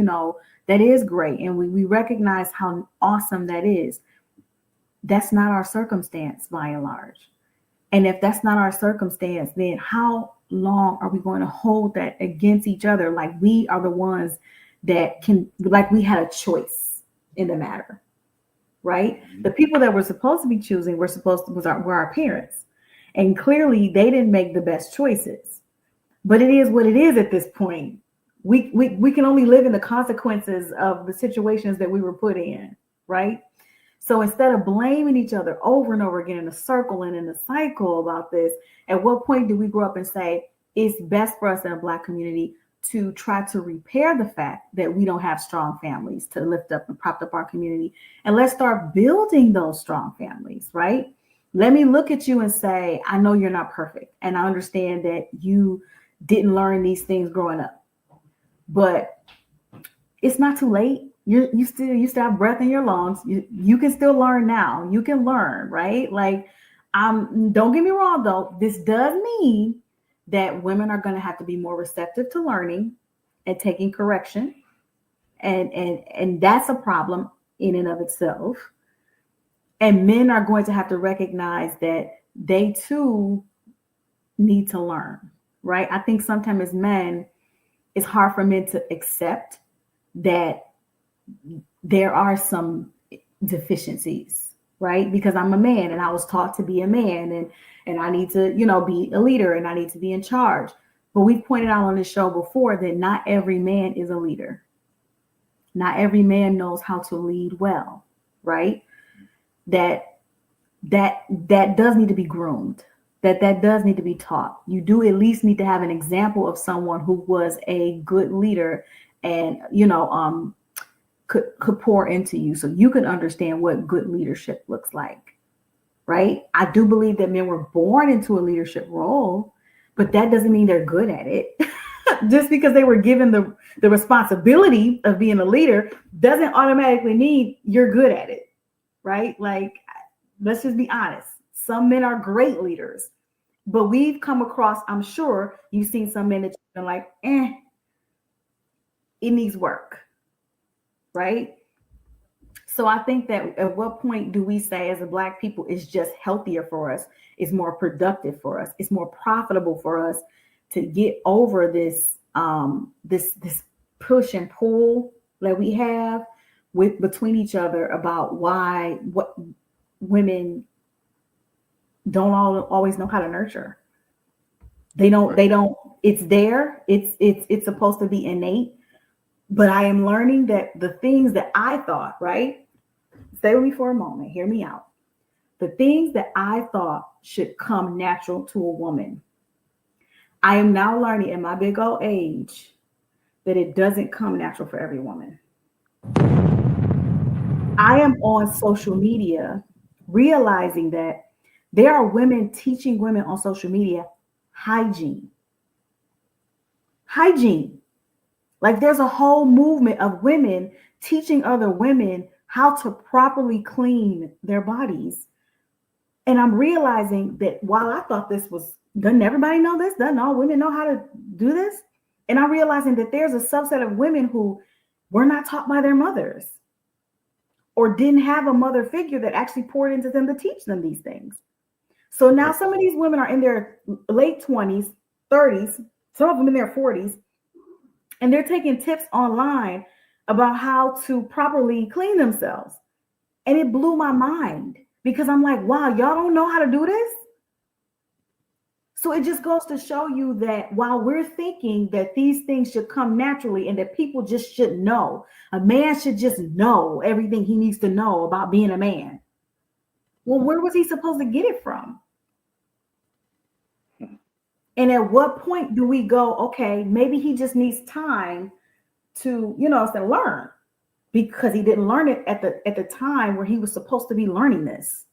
that is great, and we recognize how awesome that is. That's not our circumstance by and large. And if that's not our circumstance, then how long are we going to hold that against each other? Like we are the ones that like we had a choice in the matter, right? The people that we're supposed to be choosing were our parents. And clearly they didn't make the best choices, but it is what it is at this point. We can only live in the consequences of the situations that we were put in, right? So instead of blaming each other over and over again in a circle and in a cycle about this, at what point do we grow up and say it's best for us in a Black community to try to repair the fact that we don't have strong families to lift up and prop up our community? And let's start building those strong families, right? Let me look at you and say, I know you're not perfect. And I understand that you didn't learn these things growing up, but it's not too late. You still have breath in your lungs. You can still learn now. You can learn, right? Like, don't get me wrong though. This does mean that women are going to have to be more receptive to learning and taking correction. And that's a problem in and of itself. And men are going to have to recognize that they too need to learn, right? I think sometimes as men, it's hard for men to accept that there are some deficiencies, right? Because I'm a man and I was taught to be a man and I need to, be a leader and I need to be in charge. But we've pointed out on this show before that not every man is a leader. Not every man knows how to lead well, right? That does need to be groomed. That does need to be taught. You do at least need to have an example of someone who was a good leader and, could pour into you so you can understand what good leadership looks like, right? I do believe that men were born into a leadership role, but that doesn't mean they're good at it. Just because they were given the responsibility of being a leader doesn't automatically mean you're good at it, right? Like, let's just be honest. Some men are great leaders, but we've come across, I'm sure you've seen some men that you've been like, it needs work, right? So I think that at what point do we say as a Black people it's just healthier for us, it's more productive for us, it's more profitable for us to get over this this push and pull that we have between each other about what women don't always know how to nurture. They don't, it's there, it's supposed to be innate. But I am learning that the things that I thought, right? Stay with me for a moment, hear me out. The things that I thought should come natural to a woman, I am now learning in my big old age that it doesn't come natural for every woman. I am on social media realizing that there are women teaching women on social media hygiene. Like there's a whole movement of women teaching other women how to properly clean their bodies. And I'm realizing that while I thought this was, doesn't everybody know this? Doesn't all women know how to do this? And I'm realizing that there's a subset of women who were not taught by their mothers or didn't have a mother figure that actually poured into them to teach them these things. So now some of these women are in their late 20s, 30s, some of them in their 40s, and they're taking tips online about how to properly clean themselves. And it blew my mind because I'm like, wow, y'all don't know how to do this? So it just goes to show you that while we're thinking that these things should come naturally and that people just should know, a man should just know everything he needs to know about being a man. Well, where was he supposed to get it from? And at what point do we go, okay, maybe he just needs time to, to learn because he didn't learn it at the time where he was supposed to be learning this.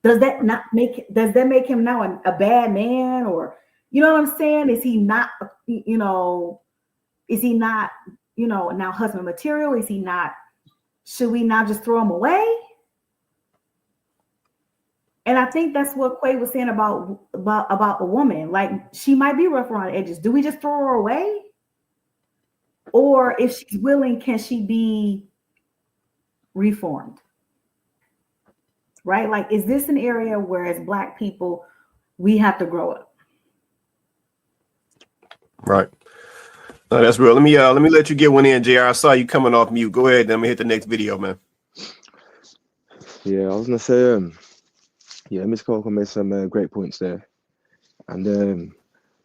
Does that make him now a bad man? Or, you know what I'm saying? Is he not, now husband material? Is he not, should we now just throw him away? And I think that's what Quay was saying about a woman. Like, she might be rough around the edges. Do we just throw her away? Or if she's willing, can she be reformed? Right? Like, is this an area where as Black people, we have to grow up? Right. No, that's real. Let me let you get one in, JR. I saw you coming off mute. Go ahead, then I'm gonna hit the next video, man. Yeah, I was gonna say, yeah, Miss Coco made some great points there, and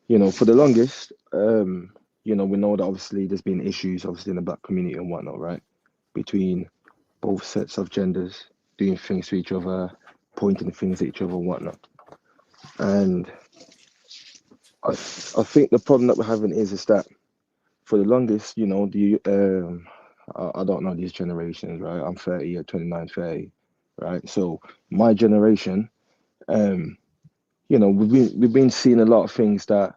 you know, for the longest, you know, we know that obviously there's been issues, obviously in the Black community and whatnot, right, between both sets of genders doing things to each other, pointing things at each other and whatnot, and I think the problem that we're having is that for the longest, you know, I don't know these generations, right? I'm 30 or 29, 30, right? So my generation, you know, we've been seeing a lot of things that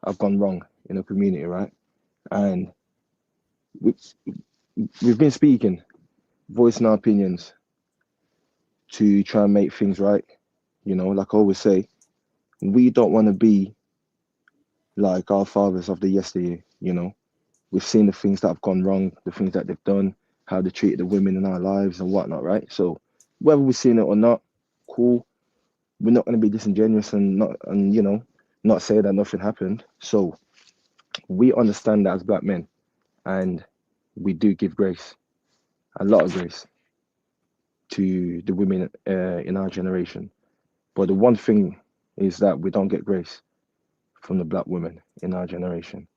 have gone wrong in the community, right? And we've been speaking, voicing our opinions to try and make things right. You know, like I always say, we don't want to be like our fathers of the yesteryear, you know. We've seen the things that have gone wrong, the things that they've done, how they treated the women in our lives and whatnot, right? So whether we've seen it or not, cool. We're not going to be disingenuous and you know, not say that nothing happened. So we understand that as Black men, and we do give grace, a lot of grace, to the women in our generation. But the one thing is that we don't get grace from the Black women in our generation,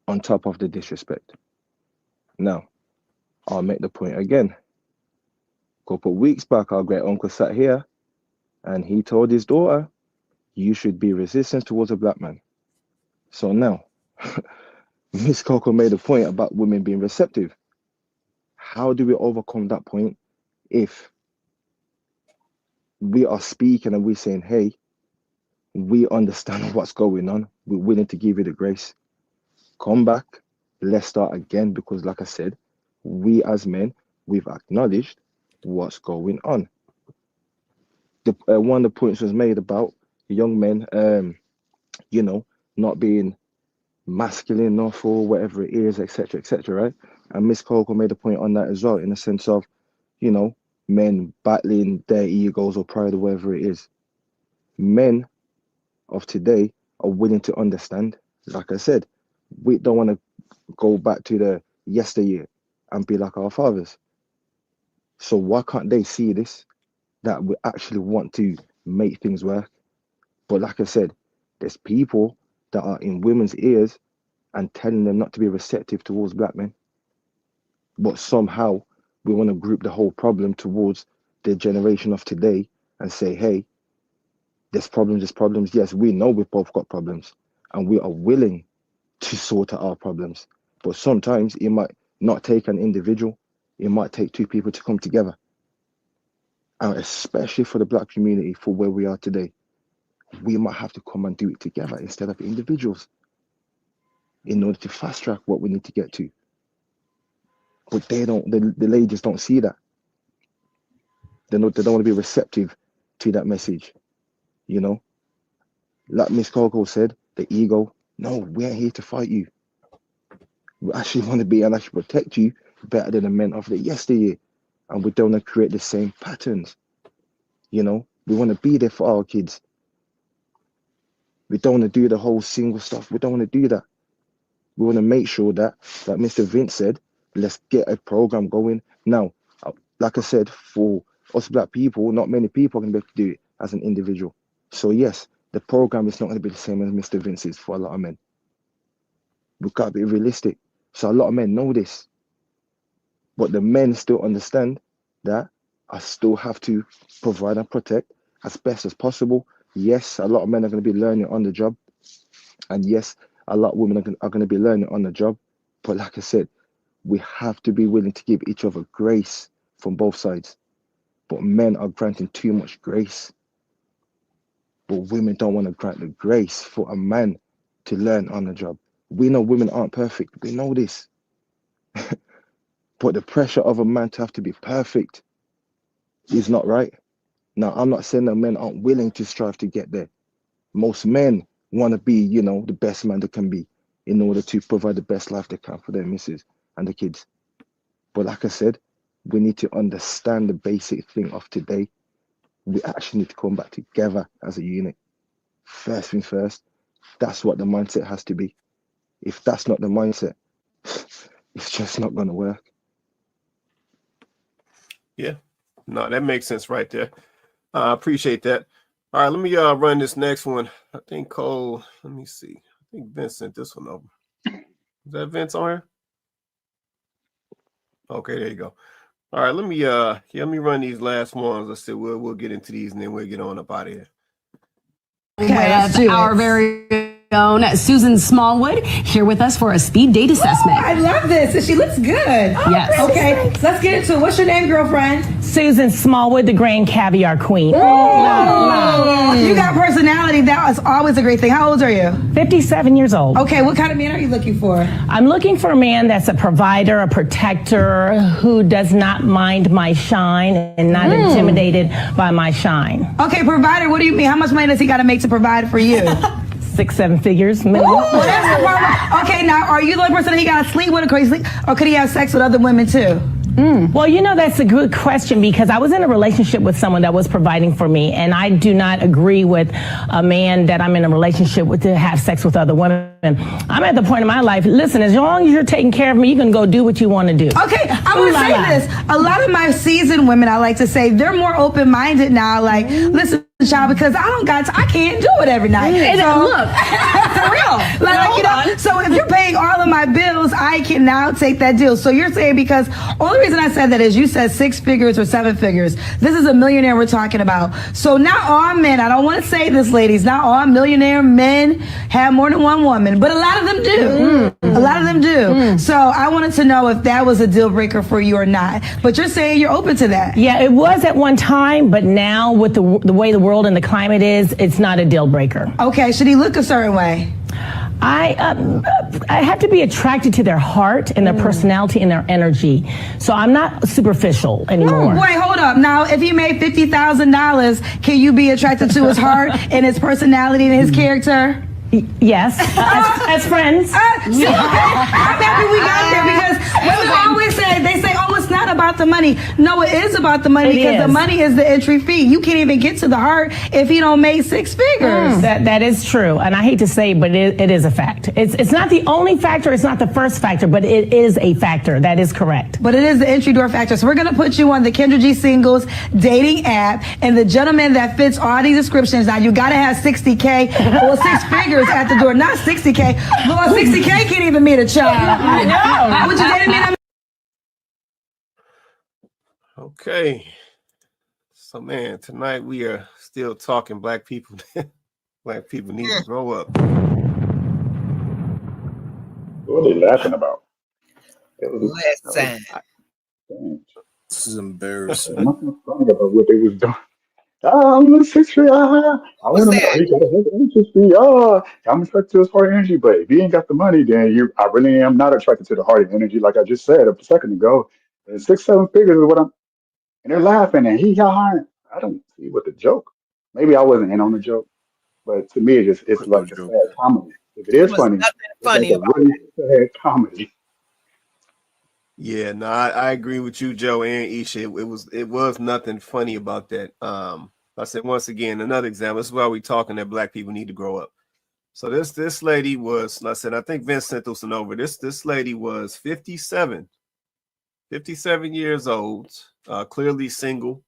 on top of the disrespect. Now, I'll make the point again. A couple of weeks back, our great uncle sat here and he told his daughter, you should be resistant towards a Black man. So now, Miss Coco made a point about women being receptive. How do we overcome that point if we are speaking and we're saying, hey, we understand what's going on, we're willing to give you the grace, come back, let's start again, because like I said, we as men, we've acknowledged what's going on. One of the points was made about young men, you know, not being masculine enough or whatever it is, etc., etc., right? And Miss Coco made a point on that as well, in the sense of, you know, men battling their egos or pride or whatever it is. Men of today are willing to understand. Like I said, we don't want to go back to the yesteryear and be like our fathers. So why can't they see this, that we actually want to make things work? But like I said, there's people that are in women's ears and telling them not to be receptive towards Black men. But somehow we want to group the whole problem towards the generation of today and say, hey, there's problems. Yes, we know we've both got problems and we are willing to sort out our problems. But sometimes it might not take an individual, it might take two people to come together. And especially for the Black community, for where we are today, we might have to come and do it together instead of individuals in order to fast track what we need to get to. But they don't, the ladies don't see that. They don't want to be receptive to that message, you know? Like Miss Coco said, the ego, no, we ain't here to fight you. We actually want to be and actually protect you better than the men of the yesteryear. And we don't want to create the same patterns, you know? We want to be there for our kids. We don't want to do the whole single stuff. We don't want to do that. We want to make sure that, like Mr. Vince said, let's get a program going. Now, like I said, for us Black people, not many people can be able to do it as an individual. So yes, the program is not going to be the same as Mr. Vince's for a lot of men. We've got to be realistic. So a lot of men know this. But the men still understand that I still have to provide and protect as best as possible. Yes, a lot of men are going to be learning on the job. And yes, a lot of women are going to be learning on the job. But like I said, we have to be willing to give each other grace from both sides. But men are granting too much grace. But women don't want to grant the grace for a man to learn on the job. We know women aren't perfect. We know this. But the pressure of a man to have to be perfect is not right. Now, I'm not saying that men aren't willing to strive to get there. Most men want to be, you know, the best man they can be in order to provide the best life they can for their missus and the kids. But like I said, we need to understand the basic thing of today. We actually need to come back together as a unit. First things first, that's what the mindset has to be. If that's not the mindset, it's just not going to work. Yeah, no, that makes sense right there. I appreciate that. All right, let me run this next one. I think Cole, let me see. I think Vince sent this one over. Is that Vince on here? Okay, there you go. All right, let me run these last ones. I said we'll get into these and then we'll get on up out of here. With our very own Susan Smallwood here with us for a speed date assessment. I love this. And she looks good. Yes. Okay, so let's get into it. What's your name, girlfriend? Susan Smallwood, the Grand Caviar Queen. You got personality. That is always a great thing. How old are you? 57 years old. Okay, what kind of man are you looking for? I'm looking for a man that's a provider, a protector, who does not mind my shine and not intimidated by my shine. Okay, provider, what do you mean? How much money does he got to make to provide for you? 6-7 figures minimum. Well, that's the problem. Okay, now, are you the only person that he got to sleep with, or could he have sex with other women too? Well, you know, that's a good question because I was in a relationship with someone that was providing for me, and I do not agree with a man that I'm in a relationship with to have sex with other women. I'm at the point in my life, listen, as long as you're taking care of me, you can go do what you want to do. Okay, I want to say this. A lot of my seasoned women, I like to say, they're more open-minded now. Like, listen, child, because I can't do it every night. So, look, for real. So if you're paying all of my bills, I can now take that deal. So you're saying, because only reason I said that is you said 6 figures or 7 figures. This is a millionaire we're talking about. So not all men, I don't want to say this, ladies, not all millionaire men have more than one woman, but a lot of them do. A lot of them do. So I wanted to know if that was a deal breaker for you or not. But you're saying you're open to that. Yeah, it was at one time, but now with the way the world and the climate is, it's not a deal breaker. Okay, should he look a certain way? I have to be attracted to their heart and their personality and their energy. So I'm not superficial anymore. Wait, hold up. Now, if he made $50,000, can you be attracted to his heart and his personality and his character? Yes, as friends. See, okay. I'm happy we got there because women always say, they say, oh, it's not about the money. No, it is about the money because the money is the entry fee. You can't even get to the heart if he don't make 6 figures. That is true, and I hate to say it, but it is a fact. It's not the only factor, it's not the first factor, but it is a factor. That is correct. But it is the entry door factor. So we're going to put you on the Kendra G Singles dating app, and the gentleman that fits all these descriptions. Now, you got to have 60K or 6 figures at the door, not 60K. Well, 60K can't even meet a child. I know. Would you date a man? Okay. So, man, tonight we are still talking black people. Black people need to grow up. What are they laughing about? Listen. This is embarrassing. Nothing funny about what they was doing. I'm a 6 feet. I want to know. He got a energy. I'm attracted to his heart energy, but if he ain't got the money, then I really am not attracted to the heart energy, like I just said a second ago. And 6-7 figures is what I'm. And they're laughing, and he got hired. I don't see what the joke. Maybe I wasn't in on the joke, but to me, it's like a sad comedy. If it is funny, it's like a really sad comedy. Yeah, no, I agree with you, Joe and Isha. It was nothing funny about that. I said once again, another example. This is why we're talking that black people need to grow up. So this lady was, I said, I think Vince sent this one over. This lady was 57 years old, clearly single.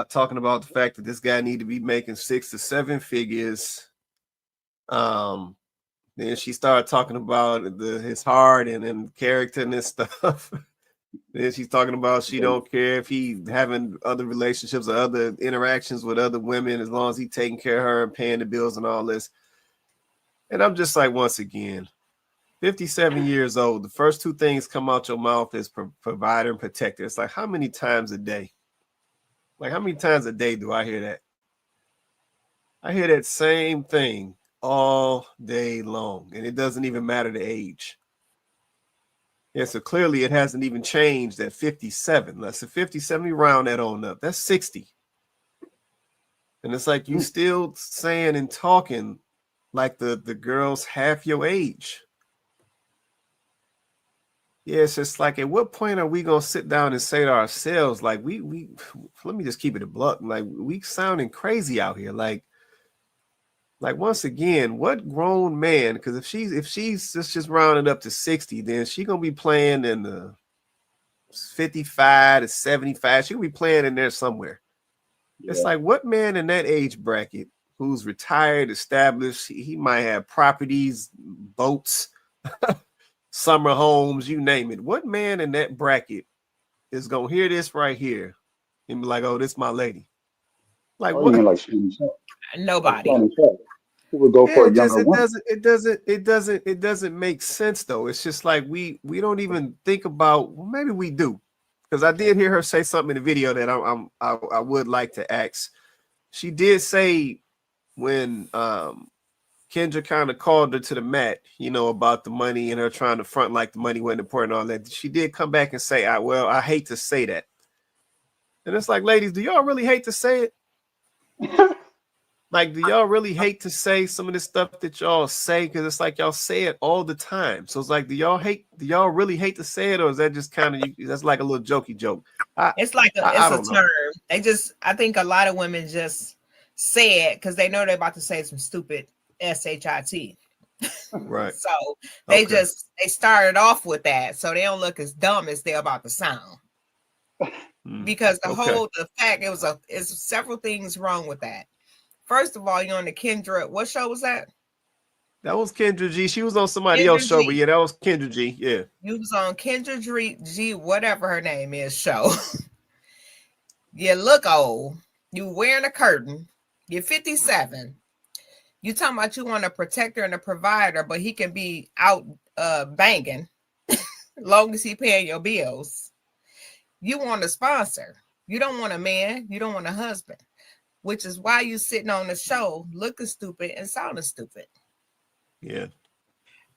Talking about the fact that this guy need to be making 6 to 7 figures. Then she started talking about his heart and character and this stuff. Then she's talking about she don't care if he having other relationships or other interactions with other women as long as he taking care of her and paying the bills and all this. And I'm just like, once again, 57 years old, the first 2 things come out your mouth is provider and protector. It's like, how many times a day? Like, how many times a day do I hear that? I hear that same thing all day long, and it doesn't even matter the age. Yeah, so clearly it hasn't even changed at 57. Let's say 57, round that on up. That's 60. And it's like you still saying and talking like the girls half your age. Yeah, it's just like, at what point are we gonna sit down and say to ourselves, like, we let me just keep it a blunt, like, we sounding crazy out here, like once again, what grown man? Because if she's just rounded up to 60, then she gonna be playing in the 55 to 75. She'll be playing in there somewhere. Yeah. It's like, what man in that age bracket who's retired, established, he might have properties, boats, summer homes, you name it. What man in that bracket is gonna hear this right here and be like, "Oh, this my lady"? Like, Oh, what? you mean like Shannon Sharp? Nobody. Like Shannon Sharp. Who would go for a younger woman? It doesn't make sense though. It's just like we don't even think about. Well, maybe we do, because I did hear her say something in the video that I would like to ask. She did say when Kendra kind of called her to the mat, you know, about the money and her trying to front like the money wasn't important and all that. She did come back and say, I hate to say that. And it's like, ladies, do y'all really hate to say it? Like, do y'all really hate to say some of this stuff that y'all say? Because it's like y'all say it all the time. So it's like, do y'all really hate to say it? Or is that just kind of, that's like a little jokey joke? It's like I it's a term. I think a lot of women just say it because they know they're about to say some stupid SHIT. Right. So they started off with that. So they don't look as dumb as they're about to sound. Because the fact it's several things wrong with that. First of all, you're on the Kendra. What show was that? That was Kendra G. She was on somebody else's show, but yeah, that was Kendra G. Yeah. You was on Kendra G, whatever her name is, show. You look old. You wearing a curtain. You're 57. You talking about you want a protector and a provider, but he can be out banging long as he paying your bills. You want a sponsor. You don't want a man. You don't want a husband. Which is why you sitting on the show looking stupid and sounding stupid. Yeah.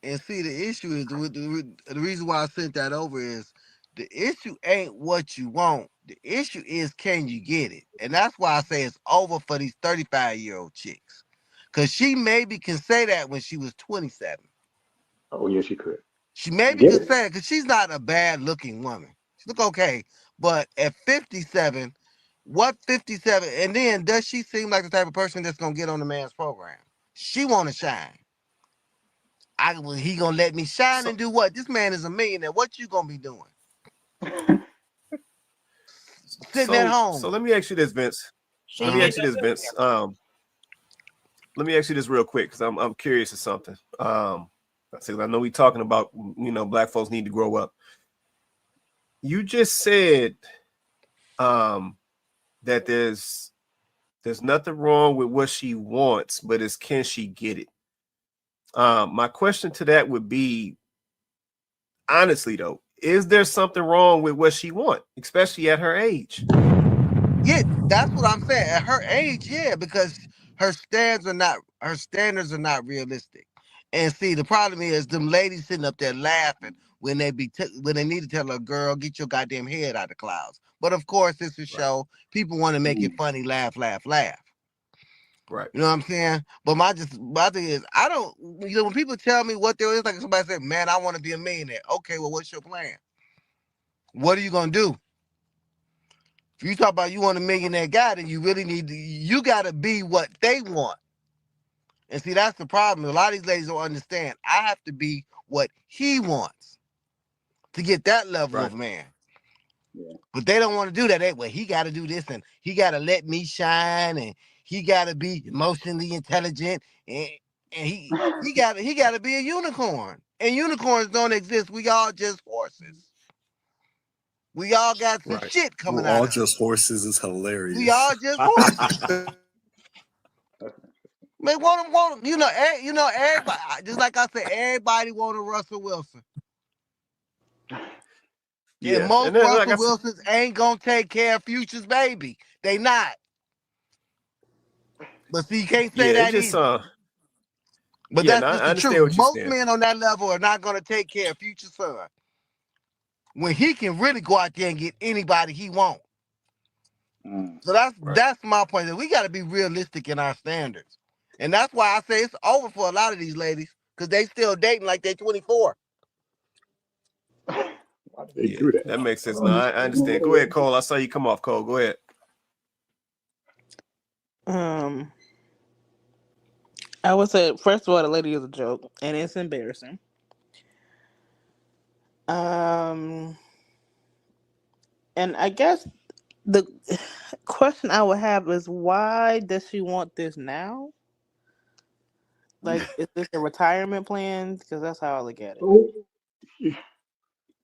And see, the issue is the reason why I sent that over is the issue ain't what you want. The issue is, can you get it? And that's why I say it's over for these 35-year-old chicks. Because she maybe can say that when she was 27. Oh, yes, she could. She maybe could say it because she's not a bad looking woman. She look okay. But at 57, what 57? And then does she seem like the type of person that's going to get on the man's program? She want to shine. He going to let me shine and do what? This man is a millionaire. What you going to be doing? Sitting at home. So let me ask you this, Vince. Let me ask you this real quick because I'm curious of something. I know we talking about, black folks need to grow up. You just said that there's nothing wrong with what she wants, but it's can she get it? My question to that would be, honestly though, is there something wrong with what she wants, especially at her age? Yeah, that's what I'm saying. At her age, yeah, because her standards are not realistic. And see, the problem is them ladies sitting up there laughing when they need to tell a girl, get your goddamn head out of the clouds. But of course, it's a show. People want to make it funny, laugh. Right. You know what I'm saying? But my thing is, I don't, when people tell me what they're, it's like somebody said, man, I want to be a millionaire. Okay, well, what's your plan? What are you going to do? If you talk about you want a millionaire guy, then you really you got to be what they want. And see, that's the problem. A lot of these ladies don't understand. I have to be what he wants to get that level of man. Yeah. But they don't want to do that. Well, he got to do this and he got to let me shine and he got to be emotionally intelligent and he got to be a unicorn. And unicorns don't exist. We all just horses. We all got some shit coming out of us. All just horses is hilarious. We all just horses. Man, want everybody. Just like I said, everybody want a Russell Wilson. Yeah, and most Russell Wilsons ain't gonna take care of Future's baby. They not. But see, you can't say that either. But that's just the truth. Most men on that level are not gonna take care of Future's son when he can really go out there and get anybody he wants. So that's my point. We got to be realistic in our standards, and that's why I say it's over for a lot of these ladies because they still dating like they're 24. Why do they do that? That makes I sense. don't No, I understand. Go ahead, Cole. I saw you come off, Cole. Go ahead. I would say, first of all, the lady is a joke, and it's embarrassing. And I guess the question I would have is, why does she want this now? Like, is this a retirement plan? Because that's how I look at it.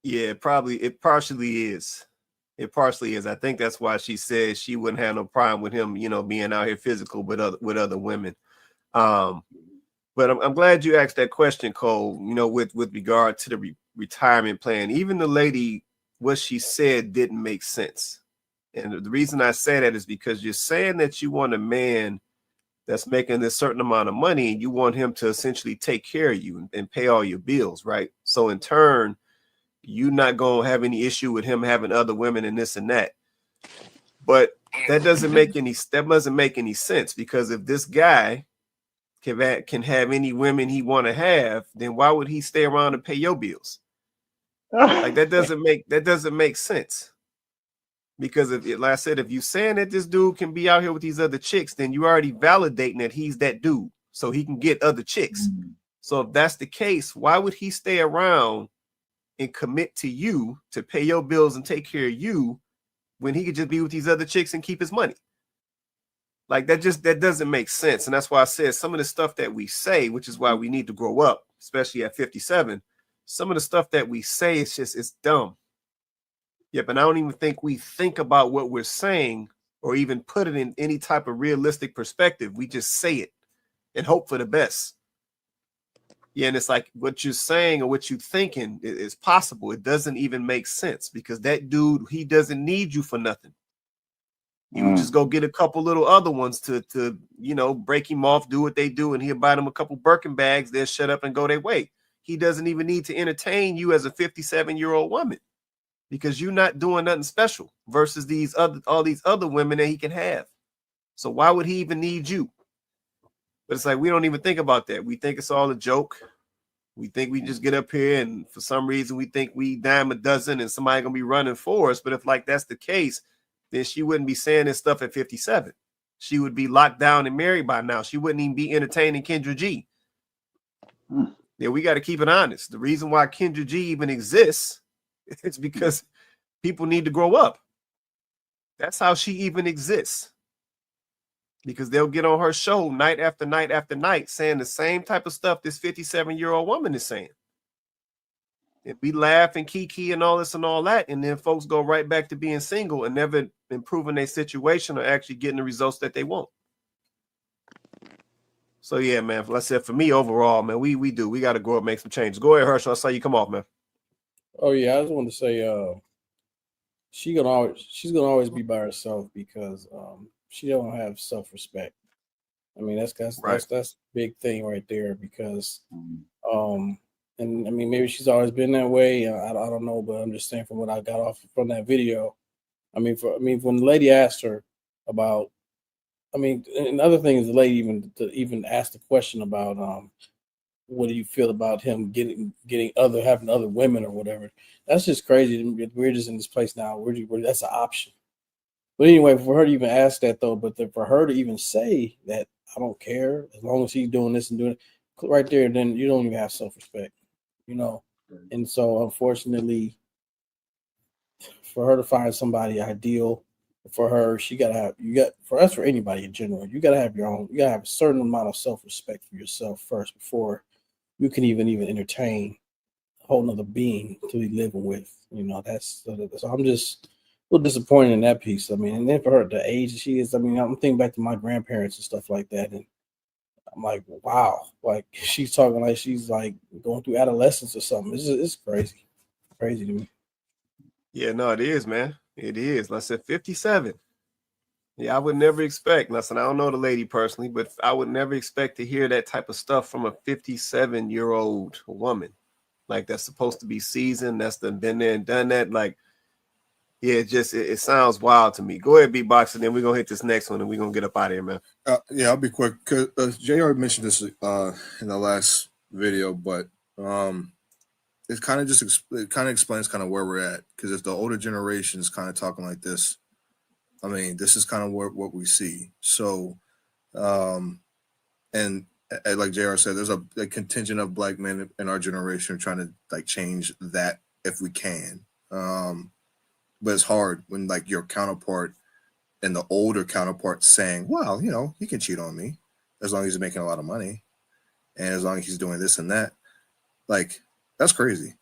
Yeah, it partially is. It partially is. I think that's why she said she wouldn't have no problem with him, being out here physical with other women. But I'm glad you asked that question, Cole. With regard to the retirement plan, even the lady, what she said didn't make sense. And the reason I say that is because you're saying that you want a man that's making this certain amount of money and you want him to essentially take care of you and pay all your bills, right? So in turn, you're not going to have any issue with him having other women and this and that. But that doesn't make any sense, because if this guy can have any women he want to have, then why would he stay around and pay your bills? Like that doesn't make sense. Because like I said, if you're saying that this dude can be out here with these other chicks, then you already validating that he's that dude, so he can get other chicks. So if that's the case, why would he stay around and commit to you to pay your bills and take care of you when he could just be with these other chicks and keep his money? Like that doesn't make sense. And that's why I said some of the stuff that we say, which is why we need to grow up, especially at 57. Some of the stuff that we say, it's dumb. Yep, and I don't even think we think about what we're saying or even put it in any type of realistic perspective. We just say it and hope for the best. Yeah, and it's like what you're saying or what you're thinking is possible. It doesn't even make sense, because that dude, he doesn't need you for nothing. You would just go get a couple little other ones to break him off, do what they do, and he'll buy them a couple Birkin bags. They'll shut up and go their way. He doesn't even need to entertain you as a 57-year-old woman, because you're not doing nothing special versus all these other women that he can have. So why would he even need you? But it's like, we don't even think about that. We think it's all a joke. We think we just get up here and for some reason we think we dime a dozen and somebody gonna be running for us. But if like that's the case, then she wouldn't be saying this stuff at 57. She would be locked down and married by now. She wouldn't even be entertaining Kendra G. Yeah, we got to keep it honest. The reason why Kendra G even exists is because people need to grow up. That's how she even exists. Because they'll get on her show night after night after night saying the same type of stuff this 57-year-old woman is saying. And we laugh and kiki and all this and all that, and then folks go right back to being single and never improving their situation or actually getting the results that they want. So yeah, man, like I said, for me overall, man, we got to grow up, make some changes. Go ahead, Herschel. I saw you come off, man. Oh yeah, I just wanted to say, she's gonna always be by herself because she don't have self-respect. I mean, that's a big thing right there, because and I mean, maybe she's always been that way. I don't know, but I'm just saying from what I got off from that video. I mean, when the lady asked her about, and other thing is the lady even asked the question about what do you feel about him having other women or whatever. That's just crazy. We're just in this place now where that's an option. But anyway, for her to even ask that though, for her to even say that I don't care as long as he's doing this and doing it right there, then you don't even have self-respect, And so unfortunately, for her to find somebody ideal for her, for anybody in general, you gotta have a certain amount of self-respect for yourself first before you can even entertain a whole nother being to be living with. So I'm just a little disappointed in that piece. And then for her, the age she is, I'm thinking back to my grandparents and stuff like that, and I'm like, wow, like she's talking like she's like going through adolescence or something. It's crazy to me. Yeah, no, it is, man. It is. Like I said, 57. Yeah, I would never expect. Listen, I don't know the lady personally, but I would never expect to hear that type of stuff from a 57-year-old woman. Like, that's supposed to be seasoned. That's been there and done that. Like, Yeah, it sounds wild to me. Go ahead, beatbox, and then we're gonna hit this next one, and we're gonna get up out of here, man. Yeah, I'll be quick. Cause JR mentioned this in the last video, but it kind of explains kind of where we're at. Because if the older generation is kind of talking like this, I mean, this is kind of what we see. So, and like JR said, there's a contingent of black men in our generation trying to like change that if we can. But it's hard when like your counterpart and the older counterpart saying, well, you know, he can cheat on me as long as he's making a lot of money and as long as he's doing this and that. Like, that's crazy.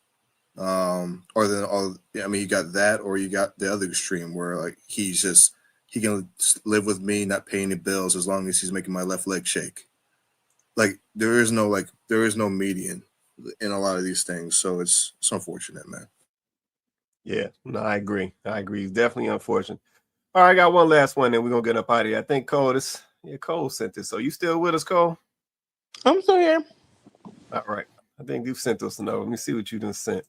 I mean, you got that, or you got the other extreme where like he can live with me, not pay any bills as long as he's making my left leg shake. Like there is no median in a lot of these things. So it's unfortunate, man. Yeah, no, I agree. It's definitely unfortunate. All right, I got one last one, and we're gonna get up out of here. I think Cole sent this. So you still with us, Cole? I'm still here. All right. I think you've sent us a note. Let me see what you done sent.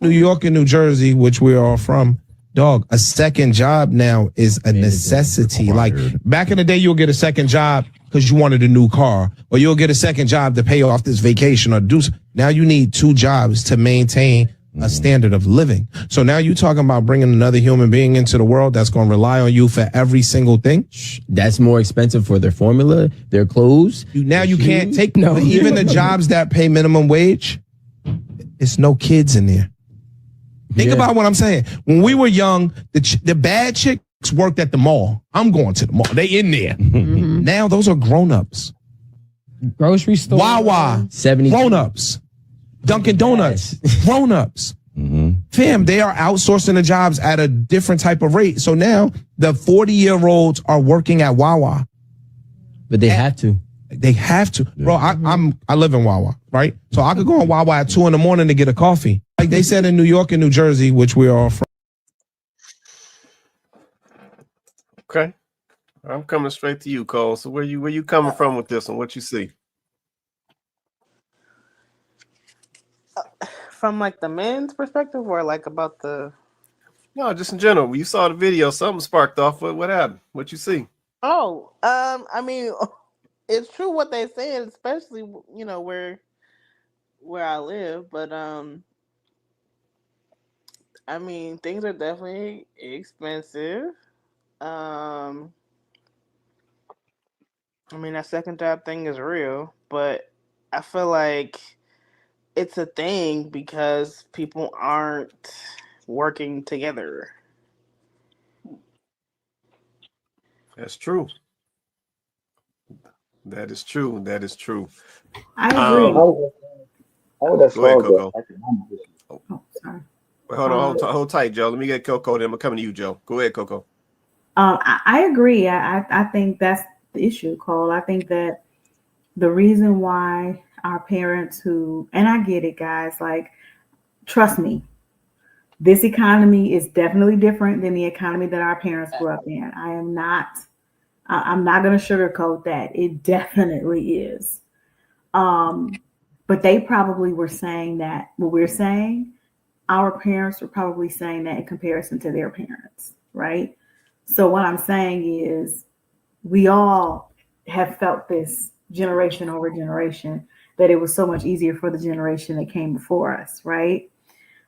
New York and New Jersey, which we're all from, dog, a second job now is a necessity. Like back in the day, you'll get a second job because you wanted a new car, or you'll get a second job to pay off this vacation or do. Now you need 2 jobs to maintain a standard of living. So now you're talking about bringing another human being into the world that's going to rely on you for every single thing. That's more expensive for their formula, their clothes. Now you can't take even the jobs that pay minimum wage. It's no kids in there. Think about what I'm saying. When we were young, the bad chicks worked at the mall. I'm going to the mall. They in there. Now those are grown-ups. Grocery store. Wawa. 70 grown-ups. Dunkin' Donuts. Grown-ups. Fam, they are outsourcing the jobs at a different type of rate. So now the 40-year-olds are working at Wawa. But they have to. They have to. Bro, I live in Wawa, right? So I could go on Wawa at 2 a.m. to get a coffee. Like they said in New York and New Jersey, which we are all from. Okay. I'm coming straight to you, Cole. So where you coming from with this one? What you see? From like the men's perspective, or like about the? No, just in general. When you saw the video, something sparked off. What happened? What you see? Oh, I mean, it's true what they said, especially where I live. But I mean, things are definitely expensive. I mean, that second job thing is real, but I feel like it's a thing because people aren't working together. That's true. That is true. I agree. How would that Go ahead, solve the Coco. economic issue? Oh, sorry. Wait, hold tight, Joe. Let me get Coco. Then I'm coming to you, Joe. Go ahead, Coco. I agree. I think that's the issue, Cole. I think that the reason why our parents and I get it, guys, like, trust me, this economy is definitely different than the economy that our parents grew up in. I'm not going to sugarcoat that. It definitely is. But they probably were saying that what we're saying, our parents were probably saying that in comparison to their parents, right? So what I'm saying is we all have felt this generation over generation that it was so much easier for the generation that came before us, right?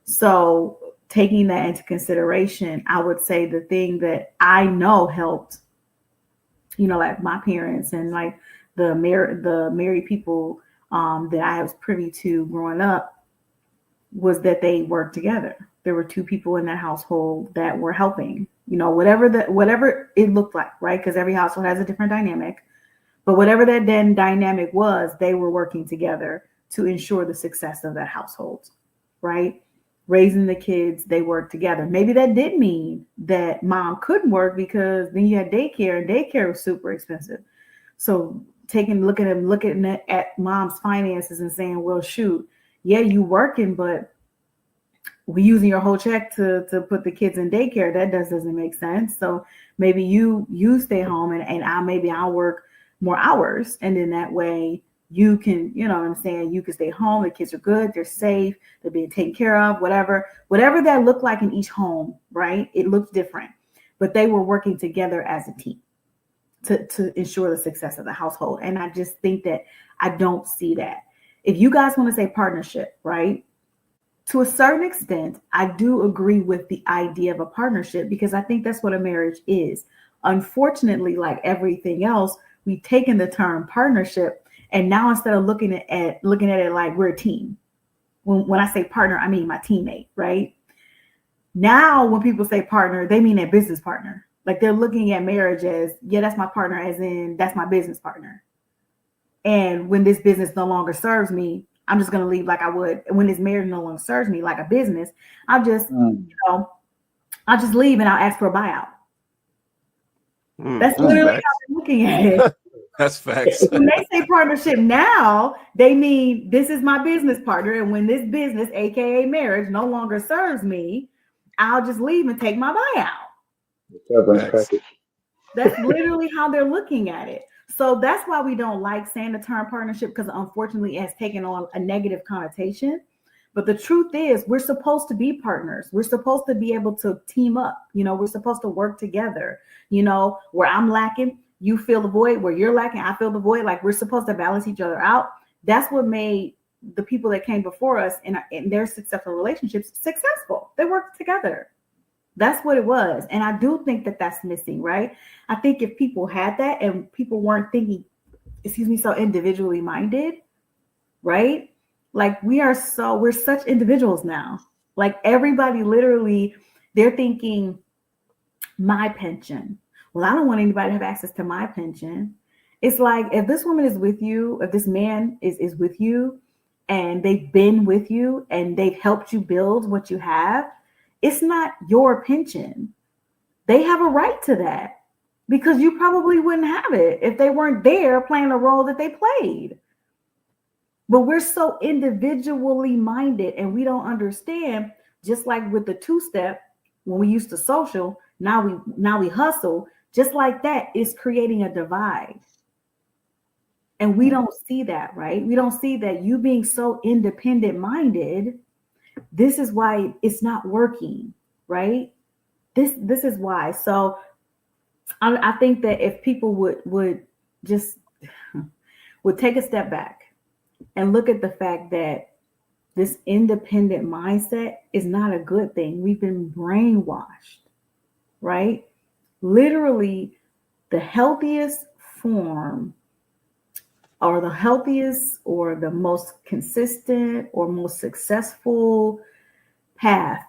So taking that into consideration, I would say the thing that I know helped, like my parents and like the married people that I was privy to growing up, was that they worked together. There were 2 people in that household that were helping, whatever it looked like, right? Because every household has a different dynamic. But whatever that then dynamic was, they were working together to ensure the success of that household, right? Raising the kids, they worked together. Maybe that did mean that mom couldn't work because then you had daycare, and daycare was super expensive. So looking at mom's finances and saying, well, shoot, yeah, you working, but we using your whole check to put the kids in daycare. That doesn't make sense. So maybe you stay home and I'll work more hours, and then that way You can, you know what I'm saying? You can stay home. The kids are good. They're safe. They're being taken care of, whatever that looked like in each home, right? It looked different, but they were working together as a team to ensure the success of the household. And I just think that I don't see that. If you guys want to say partnership, right? To a certain extent, I do agree with the idea of a partnership because I think that's what a marriage is. Unfortunately, like everything else, we've taken the term partnership, and now instead of looking at it like we're a team. When I say partner, I mean my teammate, right? Now, when people say partner, they mean a business partner. Like they're looking at marriage as, yeah, that's my partner, as in that's my business partner. And when this business no longer serves me, I'm just going to leave like I would. When this marriage no longer serves me like a business, I'll just, I'll just leave and I'll ask for a buyout. That's literally how they're looking at it. That's facts. When they say partnership now, they mean this is my business partner. And when this business, AKA marriage, no longer serves me, I'll just leave and take my buyout. That's literally how they're looking at it. So that's why we don't like saying the term partnership, because unfortunately it has taken on a negative connotation. But the truth is, we're supposed to be partners. We're supposed to be able to team up. You know, we're supposed to work together. You know, where I'm lacking, you fill the void. Where you're lacking, I fill the void. Like we're supposed to balance each other out. That's what made the people that came before us in their successful relationships successful. They worked together. That's what it was. And I do think that that's missing, right? I think if people had that and people weren't thinking, so individually minded, right? Like we're such individuals now. Like everybody literally, they're thinking my pension. Well, I don't want anybody to have access to my pension. It's like, if this woman is with you, if this man is with you and they've been with you and they've helped you build what you have, it's not your pension. They have a right to that because you probably wouldn't have it if they weren't there playing the role that they played. But we're so individually minded and we don't understand, just like with the two-step, when we used to social, now we hustle, just like that is creating a divide. And we don't see that, right? We don't see that you being so independent minded, this is why it's not working, right? This is why. So I think that if people would take a step back and look at the fact that this independent mindset is not a good thing. We've been brainwashed, right? Literally, the healthiest form or the healthiest or the most consistent or most successful path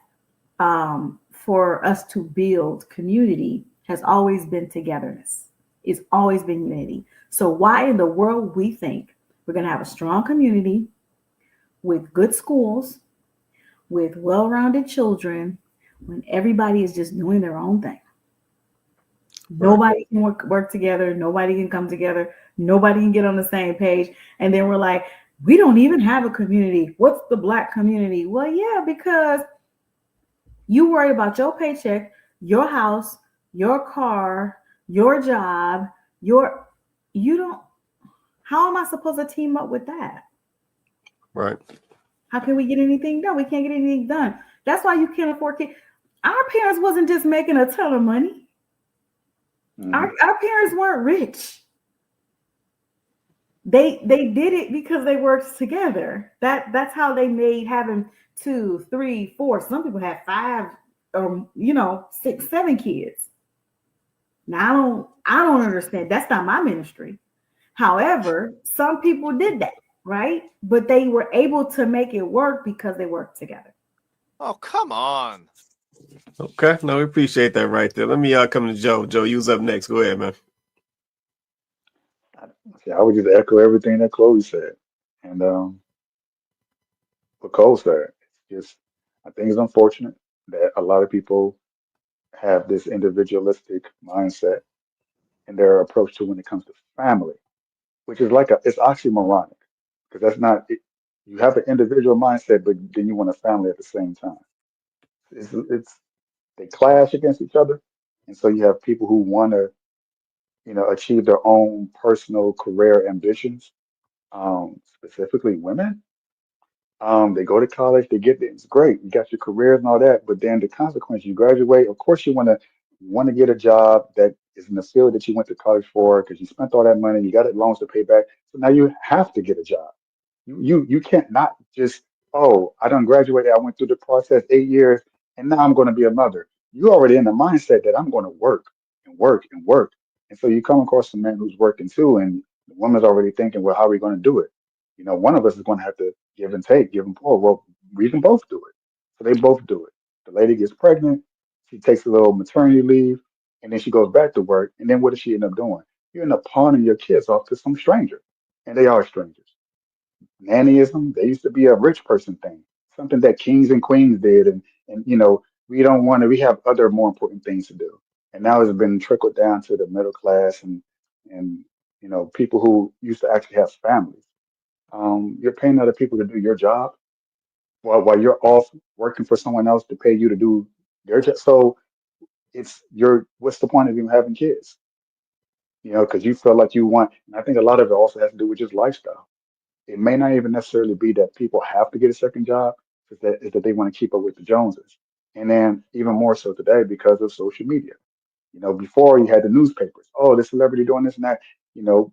for us to build community has always been togetherness. It's always been unity. So why in the world we think we're going to have a strong community with good schools, with well-rounded children, when everybody is just doing their own thing? Nobody can work together. Nobody can come together. Nobody can get on the same page. And then we're like, we don't even have a community. What's the Black community? Well, yeah, because you worry about your paycheck, your house, your car, your job, how am I supposed to team up with that? Right. How can we get anything done? We can't get anything done. That's why you can't afford kids. Our parents wasn't just making a ton of money. Our parents weren't rich. They did it because they worked together. That's how they made having 2, 3, 4. Some people had 5 or 6, 7 kids. Now I don't understand. That's not my ministry. However, some people did that, right? But they were able to make it work because they worked together. Oh, come on. Okay, no, we appreciate that right there. Let me come to Joe. Joe, you was up next. Go ahead, man. I would just echo everything that Chloe said, and what Cole said. It's just, I think it's unfortunate that a lot of people have this individualistic mindset in their approach to when it comes to family, which is it's oxymoronic, because that's not it. You have an individual mindset, but then you want a family at the same time. They clash against each other, and so you have people who want to, achieve their own personal career ambitions, specifically women. They go to college, they get it's great, you got your careers and all that, but then the consequence, you graduate. Of course, you want to get a job that is in the field that you went to college for because you spent all that money, you got loans to pay back. So now you have to get a job. You can't not just, oh, I done graduated, I went through the process 8 years, and now I'm going to be a mother. You already in the mindset that I'm going to work and work and work. And so you come across a man who's working too, and the woman's already thinking, well, how are we going to do it? One of us is going to have to give and take, give and pull. Well, we can both do it. So they both do it. The lady gets pregnant, she takes a little maternity leave, and then she goes back to work. And then what does she end up doing? You end up pawning your kids off to some stranger, and they are strangers. Nannyism, they used to be a rich person thing, something that kings and queens did. And we don't want to, we have other more important things to do. And now it's been trickled down to the middle class and people who used to actually have families. You're paying other people to do your job while you're off working for someone else to pay you to do their job. So what's the point of even having kids? Because you feel like you want, and I think a lot of it also has to do with just lifestyle. It may not even necessarily be that people have to get a second job, is that they want to keep up with the Joneses. And then even more so today because of social media. Before you had the newspapers. Oh, this celebrity doing this and that,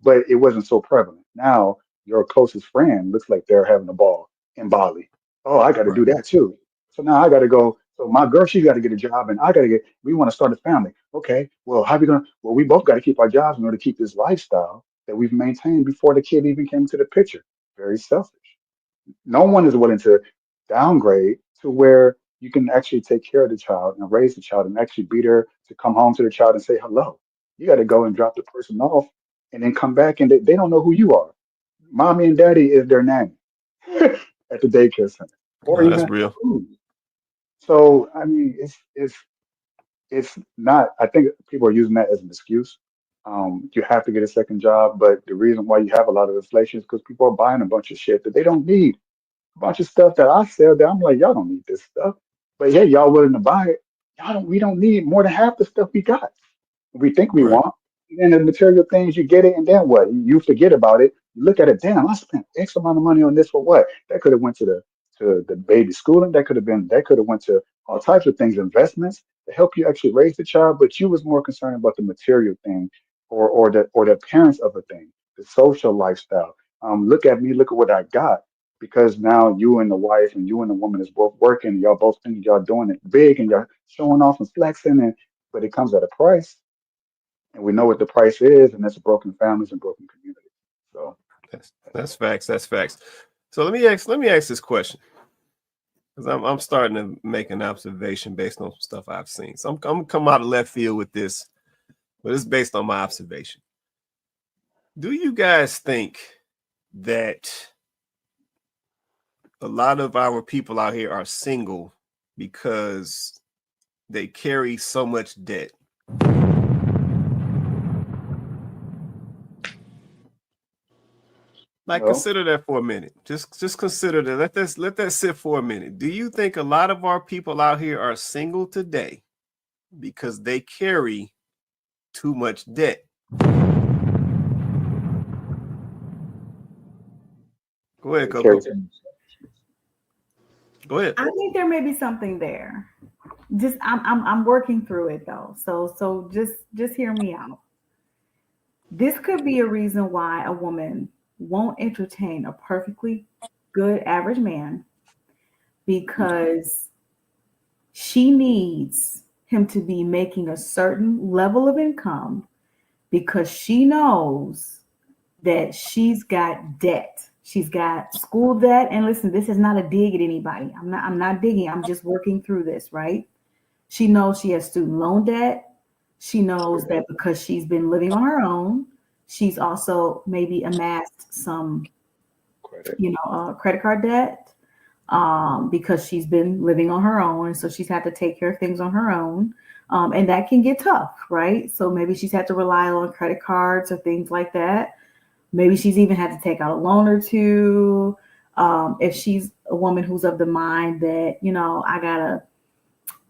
but it wasn't so prevalent. Now your closest friend looks like they're having a ball in Bali. Oh, I got to do that too. So now I got to go. So my girl, she got to get a job, and we want to start a family. Okay, well, how we gonna? Well, we both got to keep our jobs in order to keep this lifestyle that we've maintained before the kid even came into the picture. Very selfish. No one is willing to downgrade to where you can actually take care of the child and raise the child and actually be there to come home to the child and say hello. You got to go and drop the person off and then come back and they don't know who you are. Mommy and daddy is their nanny at the daycare center or No, even that's at real. school. So I mean, it's not. I think people are using that as an excuse. You have to get a second job, but the reason why you have a lot of inflation is because people are buying a bunch of shit that they don't need, bunch of stuff that I sell that I'm like, y'all don't need this stuff. But yeah, y'all willing to buy it. We don't need more than half the stuff we got. We think we Right. want. And then the material things, you get it, and then what? You forget about it. You look at it, damn, I spent X amount of money on this for what? That could have went to the baby schooling. That could have went to all types of things, investments to help you actually raise the child. But you was more concerned about the material thing or the appearance of a thing, the social lifestyle. Look at me, look at what I got. Because now you and the wife and you and the woman is both working, y'all both think y'all doing it big and y'all showing off and flexing, but it comes at a price, and we know what the price is, and that's broken families and broken communities. So That's facts. That's facts. So let me ask this question, because I'm starting to make an observation based on some stuff I've seen. So I'm gonna come out of left field with this, but it's based on my observation. Do you guys think that a lot of our people out here are single because they carry so much debt? Like, no, consider that for a minute. Just consider that. Let that sit for a minute. Do you think a lot of our people out here are single today because they carry too much debt? Go ahead, they carry Coco. too much. Go ahead. I think there may be something there. Just I'm working through it though. So just hear me out. This could be a reason why a woman won't entertain a perfectly good average man because she needs him to be making a certain level of income because she knows that she's got debt. She's got school debt. And listen, this is not a dig at anybody. I'm not digging. I'm just working through this, right? She knows she has student loan debt. She knows that because she's been living on her own, she's also maybe amassed some, credit card debt because she's been living on her own. And so she's had to take care of things on her own. And that can get tough, right? So maybe she's had to rely on credit cards or things like that. Maybe she's even had to take out a loan or two. If she's a woman who's of the mind that,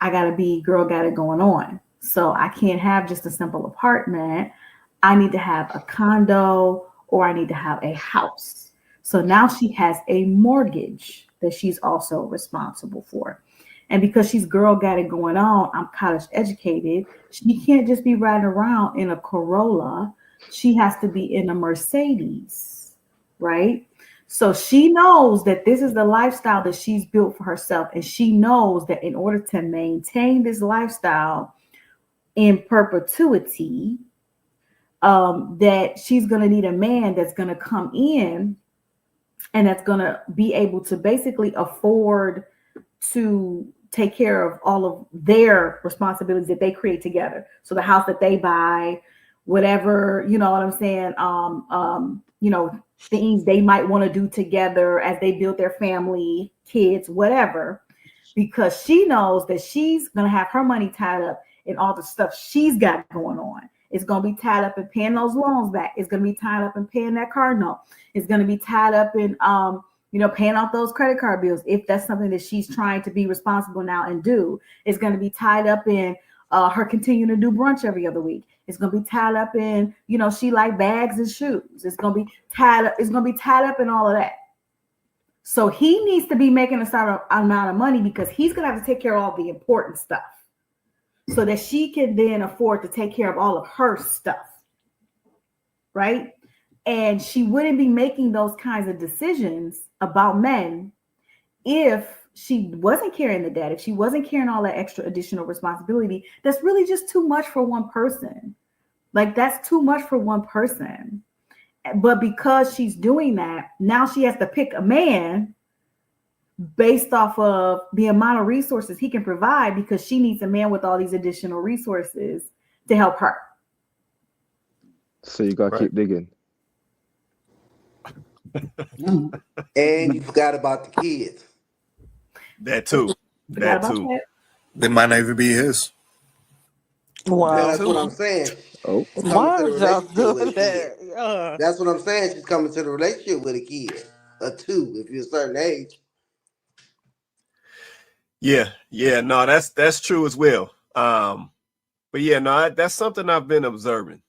I gotta be girl got it going on. So I can't have just a simple apartment. I need to have a condo or I need to have a house. So now she has a mortgage that she's also responsible for. And because she's girl got it going on, I'm college educated, she can't just be riding around in a Corolla. She has to be in a Mercedes, right? So she knows that this is the lifestyle that she's built for herself. And she knows that in order to maintain this lifestyle in perpetuity, that she's going to need a man that's going to come in and that's going to be able to basically afford to take care of all of their responsibilities that they create together. So the house that they buy, whatever, you know what I'm saying? Things they might want to do together as they build their family, kids, whatever, because she knows that she's going to have her money tied up in all the stuff she's got going on. It's going to be tied up in paying those loans back. It's going to be tied up in paying that car note. It's going to be tied up in, paying off those credit card bills. If that's something that she's trying to be responsible now and do, it's going to be tied up in her continuing to do brunch every other week. It's going to be tied up in, she like bags and shoes. It's going to be tied up. It's going to be tied up in all of that. So he needs to be making a certain amount of money because he's going to have to take care of all the important stuff so that she can then afford to take care of all of her stuff. Right? And she wouldn't be making those kinds of decisions about men if she wasn't carrying the debt, if she wasn't carrying all that extra additional responsibility. That's really just too much for one person. Like, that's too much for one person. But because she's doing that, now she has to pick a man based off of the amount of resources he can provide, because she needs a man with all these additional resources to help her. So you gotta keep digging. And you forgot about the kids. That too. That too. They might not even be his. Wow. That's what I'm saying. Oh, She's coming Why to the is y'all relationship with doing a kid. that? That's what I'm saying. She's coming to the relationship with a kid, a 2, if you're a certain age. Yeah, no, that's true as well. But yeah, no, that's something I've been observing,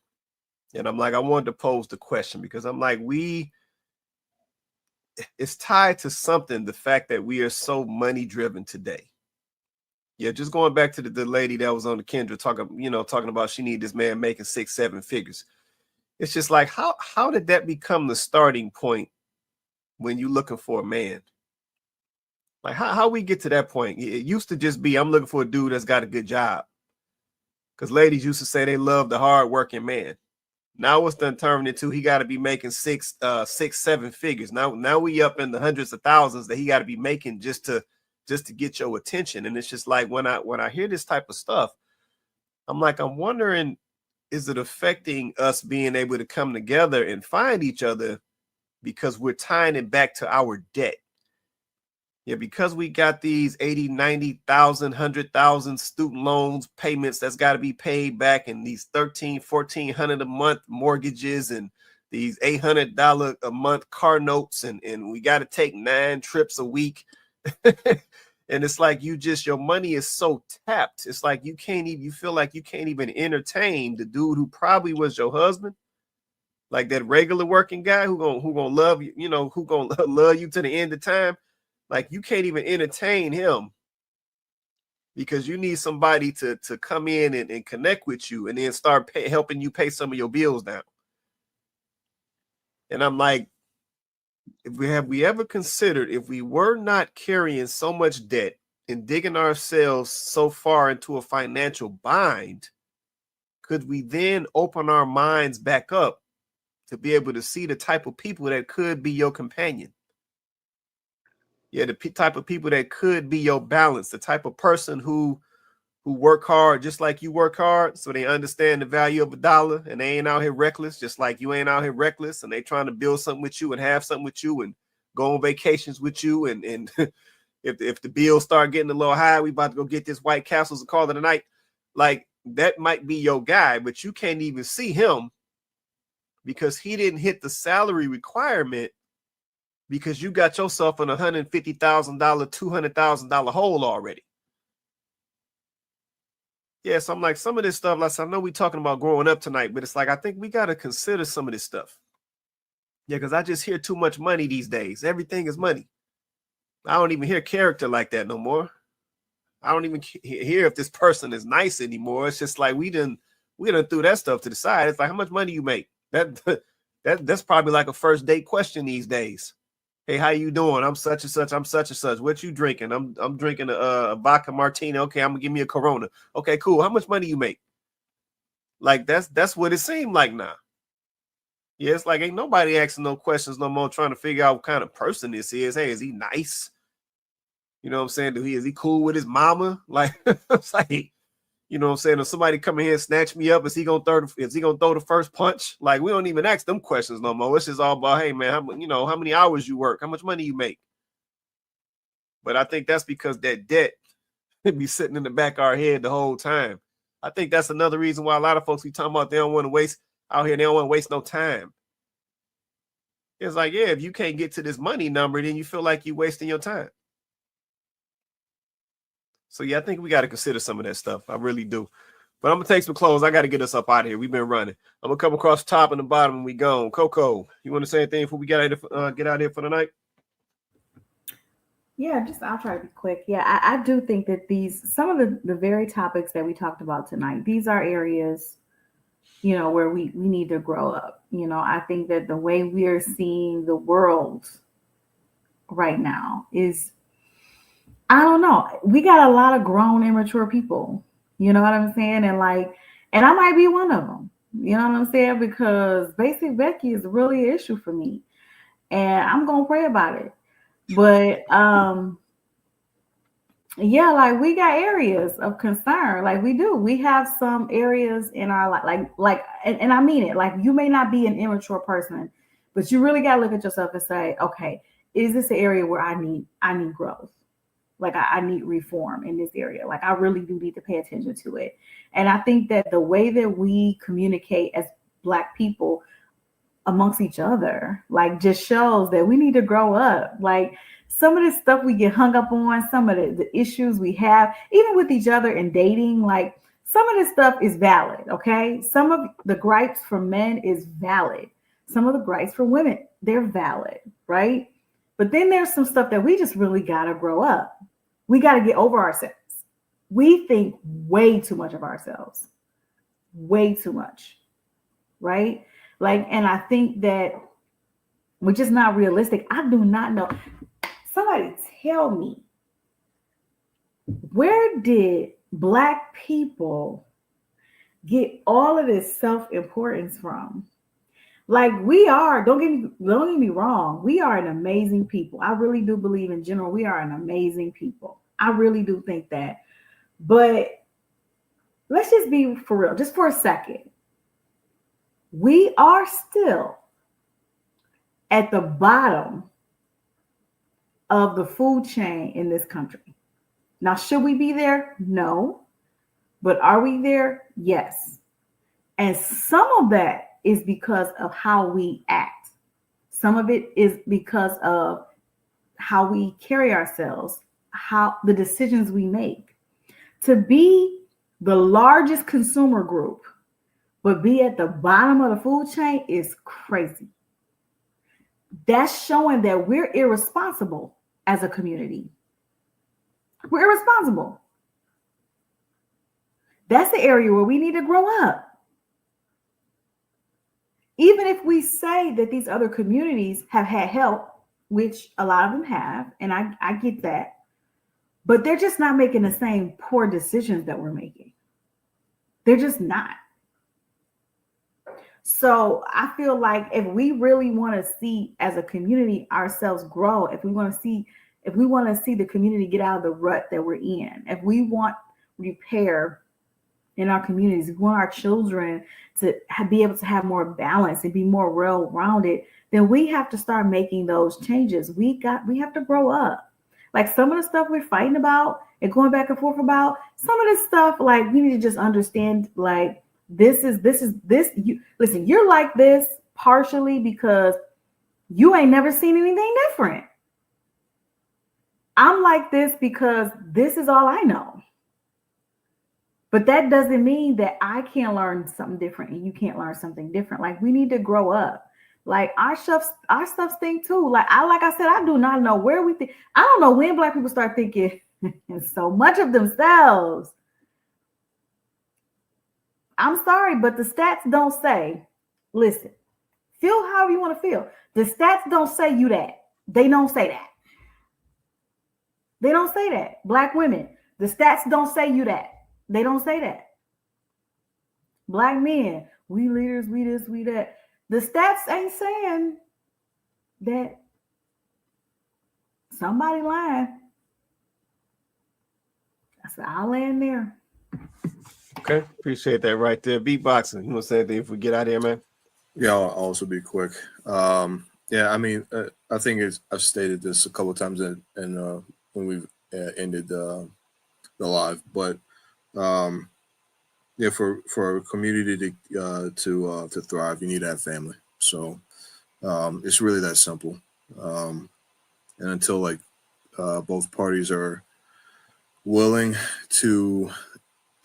and I'm like, I wanted to pose the question because I'm like, it's tied to something. The fact that we are so money driven today. Yeah, just going back to the lady that was on the Kendra talking about she need this man making 6-7 figures. It's just like, how did that become the starting point when you're looking for a man? Like, how we get to that point? It used to just be, I'm looking for a dude that's got a good job. Because ladies used to say they love the hard-working man. Now it's done turned into he got to be making 6-7 figures. Now we up in the hundreds of thousands that he got to be making just to get your attention. And it's just like when I hear this type of stuff, I'm like, I'm wondering, is it affecting us being able to come together and find each other because we're tying it back to our debt? Yeah, because we got these 80, 90,000, 100,000 student loans payments that's got to be paid back, and these $1,400 a month mortgages and these $800 a month car notes, and we got to take 9 trips a week. And it's like your money is so tapped. It's like you feel like you can't even entertain the dude who probably was your husband, like that regular working guy who gonna love you, who gonna love you to the end of time. Like, you can't even entertain him because you need somebody to come in and connect with you and then start helping you pay some of your bills down. And I'm like, have we ever considered, if we were not carrying so much debt and digging ourselves so far into a financial bind, could we then open our minds back up to be able to see the type of people that could be your companion? Yeah, the type of people that could be your balance, the type of person who work hard just like you work hard, so they understand the value of a dollar and they ain't out here reckless, just like you ain't out here reckless, and they trying to build something with you and have something with you and go on vacations with you. And if the bills start getting a little high, we about to go get this White Castles and call it a night. Like, that might be your guy, but you can't even see him because he didn't hit the salary requirement, because you got yourself in $150,000, $200,000 hole already. Yeah, so I'm like, some of this stuff, like, I know we're talking about growing up tonight, but it's like, I think we got to consider some of this stuff. Yeah, because I just hear too much money these days. Everything is money. I don't even hear character like that no more. I don't even hear if this person is nice anymore. It's just like we done threw that stuff to the side. It's like, how much money you make? That's probably like a first date question these days. Hey, how you doing? I'm such and such. I'm such and such. What you drinking? I'm drinking a vodka martini. Okay, I'm gonna give me a Corona. Okay, cool. How much money you make? Like that's what it seemed like now. Yeah, it's like ain't nobody asking no questions no more, trying to figure out what kind of person this is. Hey, is he nice? You know what I'm saying? Is he cool with his mama? Like, it's like, you know what I'm saying? If somebody come in here and snatch me up, is he gonna throw the first punch? Like, we don't even ask them questions no more. It's just all about, hey man, how many hours you work, how much money you make. But I think that's because that debt be sitting in the back of our head the whole time. I think that's another reason why a lot of folks be talking about they don't want to waste out here. They don't want to waste no time. It's like, yeah, if you can't get to this money number, then you feel like you're wasting your time. So yeah, I think we got to consider some of that stuff. I really do. But I'm gonna take some clothes. I got to get us up out of here. We've been running. I'm gonna come across the top and the bottom and we gone. Coco, you want to say anything before we get out of here for the night? Yeah, I'll try to be quick. Yeah, I do think that some of the very topics that we talked about tonight, these are areas, where we need to grow up. I think that the way we are seeing the world right now is, I don't know. We got a lot of grown, immature people. You know what I'm saying? And I might be one of them. You know what I'm saying? Because basic Becky is really an issue for me. And I'm going to pray about it. But, yeah, we got areas of concern. We do. We have some areas in our life, and I mean it. You may not be an immature person, but you really got to look at yourself and say, okay, is this an area where I need growth? I need reform in this area. I really do need to pay attention to it. And I think that the way that we communicate as Black people amongst each other, just shows that we need to grow up. Some of this stuff we get hung up on, some of the issues we have, even with each other and dating, some of this stuff is valid, okay? Some of the gripes from men is valid. Some of the gripes from women, they're valid, right? But then there's some stuff that we just really got to grow up. We got to get over ourselves. We think way too much of ourselves. Way too much, right? And I think that we're just not realistic. I do not know. Somebody tell me, where did Black people get all of this self-importance from? We are, don't get me wrong, we are an amazing people. I really do believe in general, we are an amazing people. I really do think that. But let's just be for real, just for a second. We are still at the bottom of the food chain in this country. Now, should we be there? No. But are we there? Yes. And some of that is because of how we act. Some of it is because of how we carry ourselves, how the decisions we make. To be the largest consumer group, but be at the bottom of the food chain is crazy. That's showing that we're irresponsible as a community. We're irresponsible. That's the area where we need to grow up. Even if we say that these other communities have had help, which a lot of them have, and I get that, but they're just not making the same poor decisions that we're making. They're just not. So I feel like if we really want to see as a community ourselves grow, if we want to see the community get out of the rut that we're in, if we want repair in our communities, we want our children to be able to have more balance and be more well-rounded, then we have to start making those changes. We have to grow up. Some of the stuff we're fighting about and going back and forth about, some of this stuff, we need to just understand, listen, you're like this partially because you ain't never seen anything different. I'm like this because this is all I know. But that doesn't mean that I can't learn something different and you can't learn something different. We need to grow up. Like our stuff stink too. Like I said, I do not know where we think. I don't know when Black people start thinking so much of themselves. I'm sorry, but the stats don't say. Listen, feel however you want to feel. The stats don't say you that. They don't say that. They don't say that. Black women, the stats don't say you that. They don't say that. Black men, we leaders, we this, we that. The stats ain't saying that. Somebody lying. That's I'll land there. Okay, appreciate that right there. Beatboxing. You want to say anything if we get out of here, man? Yeah, I'll also be quick. Yeah, I mean, I think I've stated this a couple of times in when we've ended the live, but yeah, for a community to thrive, you need to have family. So it's really that simple. And until like both parties are willing to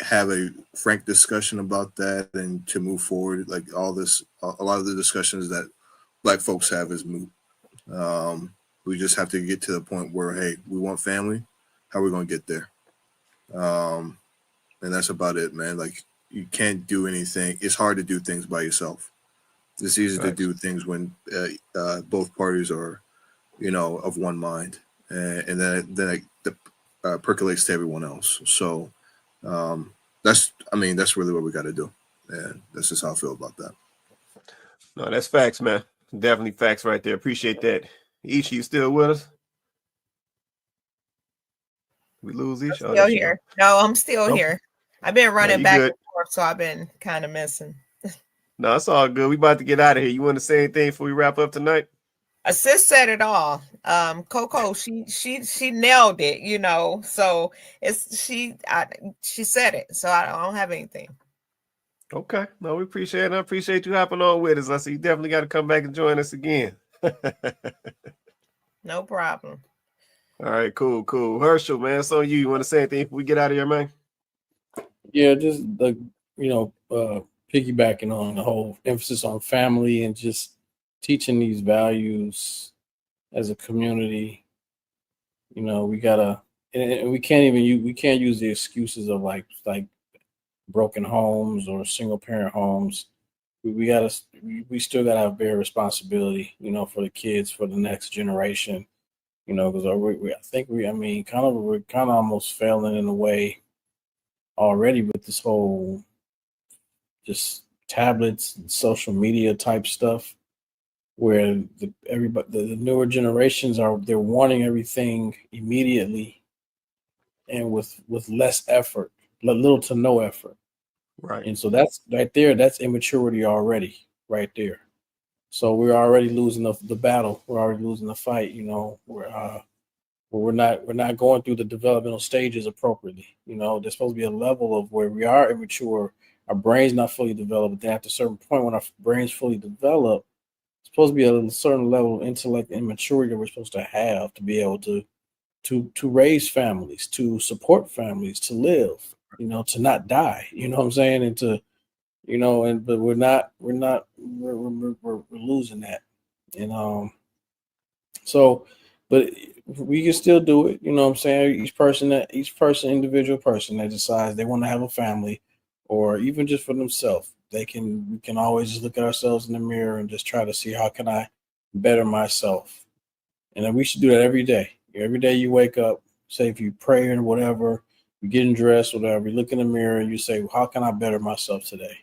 have a frank discussion about that and to move forward, like all this, a lot of the discussions that Black folks have is moot. We just have to get to the point where, hey, we want family. How are we going to get there? And that's about it, man. Like, you can't do anything. It's hard to do things by yourself. It's easy to do things when both parties are, of one mind, and then it percolates to everyone else. So that's really what we got to do, and that's just how I feel about that. No, that's facts, man. Definitely facts right there. Appreciate that. Ishi, you still with us? We lose Ishi? I'm still here. No, I'm still here. I've been running back and forth, so I've been kind of missing. No, it's all good. We about to get out of here. You want to say anything before we wrap up tonight? Sis said it all. Coco, she nailed it, so she said it, so I don't have anything. Okay. No, we appreciate it. I appreciate you hopping on with us. I see you definitely got to come back and join us again. No problem. All right, cool. Herschel, man, so you want to say anything before we get out of here, man? Yeah, just piggybacking on the whole emphasis on family and just teaching these values as a community. We gotta, and we can't use the excuses of like broken homes or single parent homes. We still gotta have bare responsibility, for the kids, for the next generation, because we're kind of almost failing in a way already with this whole just tablets and social media type stuff, where the newer generations they're wanting everything immediately and with less effort, little to no effort. Right. And so that's right there. That's immaturity already, right there. So we're already losing the battle. We're already losing the fight. We're not going through the developmental stages appropriately. There's supposed to be a level of where we are immature. Our brain's not fully developed. But then at a certain point, when our brain's fully developed, it's supposed to be a certain level of intellect and maturity that we're supposed to have to be able to raise families, to support families, to live, to not die. You know what I'm saying? And to, but we're losing that. And so, but we can still do it. You know what I'm saying? Individual person that decides they want to have a family, or even just for themselves, we can always just look at ourselves in the mirror and just try to see, how can I better myself? And then we should do that every day. Every day you wake up, say if you pray or whatever, you getting dressed, whatever, you look in the mirror and you say, well, how can I better myself today?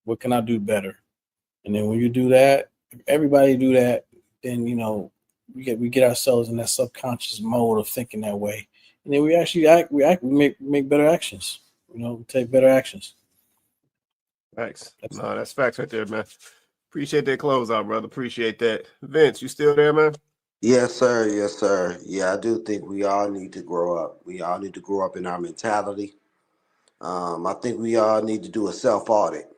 What can I do better? And then when you do that, if everybody do that, then we get ourselves in that subconscious mode of thinking that way, and then we actually make better actions. We take better actions. Thanks. No, that's facts right there, man. Appreciate that closeout, brother. Appreciate that. Vince, you still there, man? Yes, sir. Yes, sir. Yeah, I do think we all need to grow up. We all need to grow up in our mentality. I think we all need to do a self-audit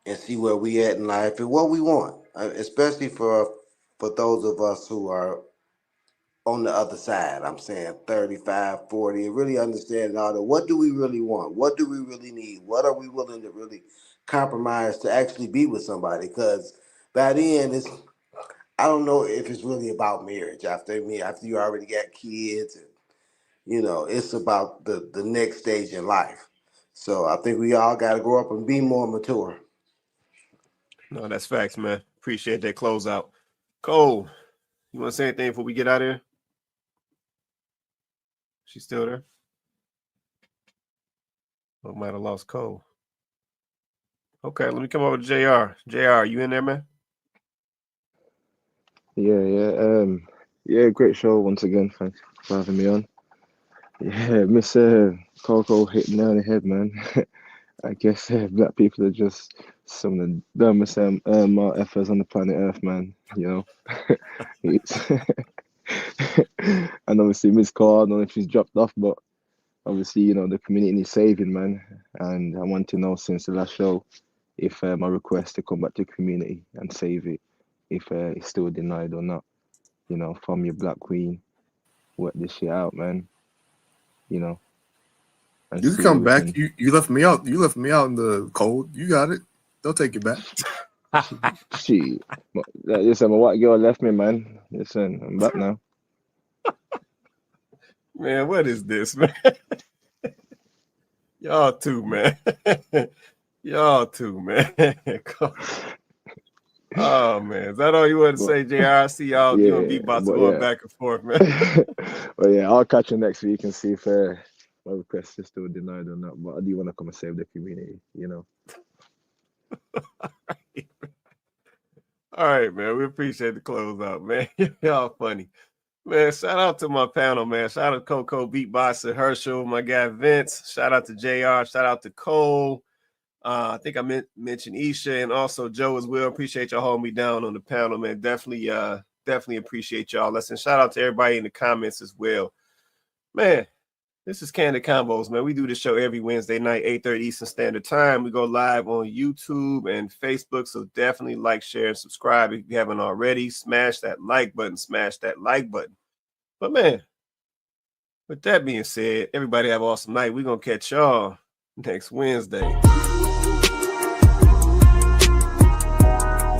and see where we at in life and what we want, especially for those of us who are on the other side. I'm saying 35, 40, and really understanding all that. What do we really want? What do we really need? What are we willing to really compromise to actually be with somebody? Because by then I don't know if it's really about marriage after you already got kids, and it's about the next stage in life. So I think we all got to grow up and be more mature. No, that's facts, man. Appreciate that closeout. Cole, you want to say anything before we get out of here? She's still there? Oh, might have lost Cole. Okay, let me come over to JR. JR, you in there, man? Yeah, great show once again. Thanks for having me on. Yeah, Miss Coco hit the nail on the head, man. I guess black people are just some of the dumbest effers on the planet Earth, man. It's and obviously Miss Cole, I don't know if she's dropped off, but obviously, the community needs saving, man. And I want to know since the last show if my request to come back to the community and save it, if it's still denied or not. From your black queen, work this shit out, man. And you can come back. You left me out. You left me out in the cold. You got it. They'll take it back. Shit. Listen, my white girl left me, man. Listen, I'm back now. Man, what is this, man? Y'all too, man. Y'all too, man. Oh man, is that all you want to say, JR? I see y'all. You and B-Bots going back and forth, man. Well, yeah, I'll catch you next week and see if my request is still denied or not. But I do want to come and save the community, All right, man. We appreciate the closeout, man. Y'all funny. Man, shout out to my panel, man. Shout out to Coco, Beatboxer, Herschel, my guy Vince. Shout out to JR. Shout out to Cole. I think I mentioned Isha and also Joe as well. Appreciate y'all holding me down on the panel, man. Definitely appreciate y'all. Listen, shout out to everybody in the comments as well. Man, this is Kandid Konvos, man. We do this show every Wednesday night, 8:30 Eastern Standard Time. We go live on YouTube and Facebook, so definitely like, share, and subscribe if you haven't already. Smash that like button. Smash that like button. But, man, with that being said, everybody have an awesome night. We're going to catch y'all next Wednesday.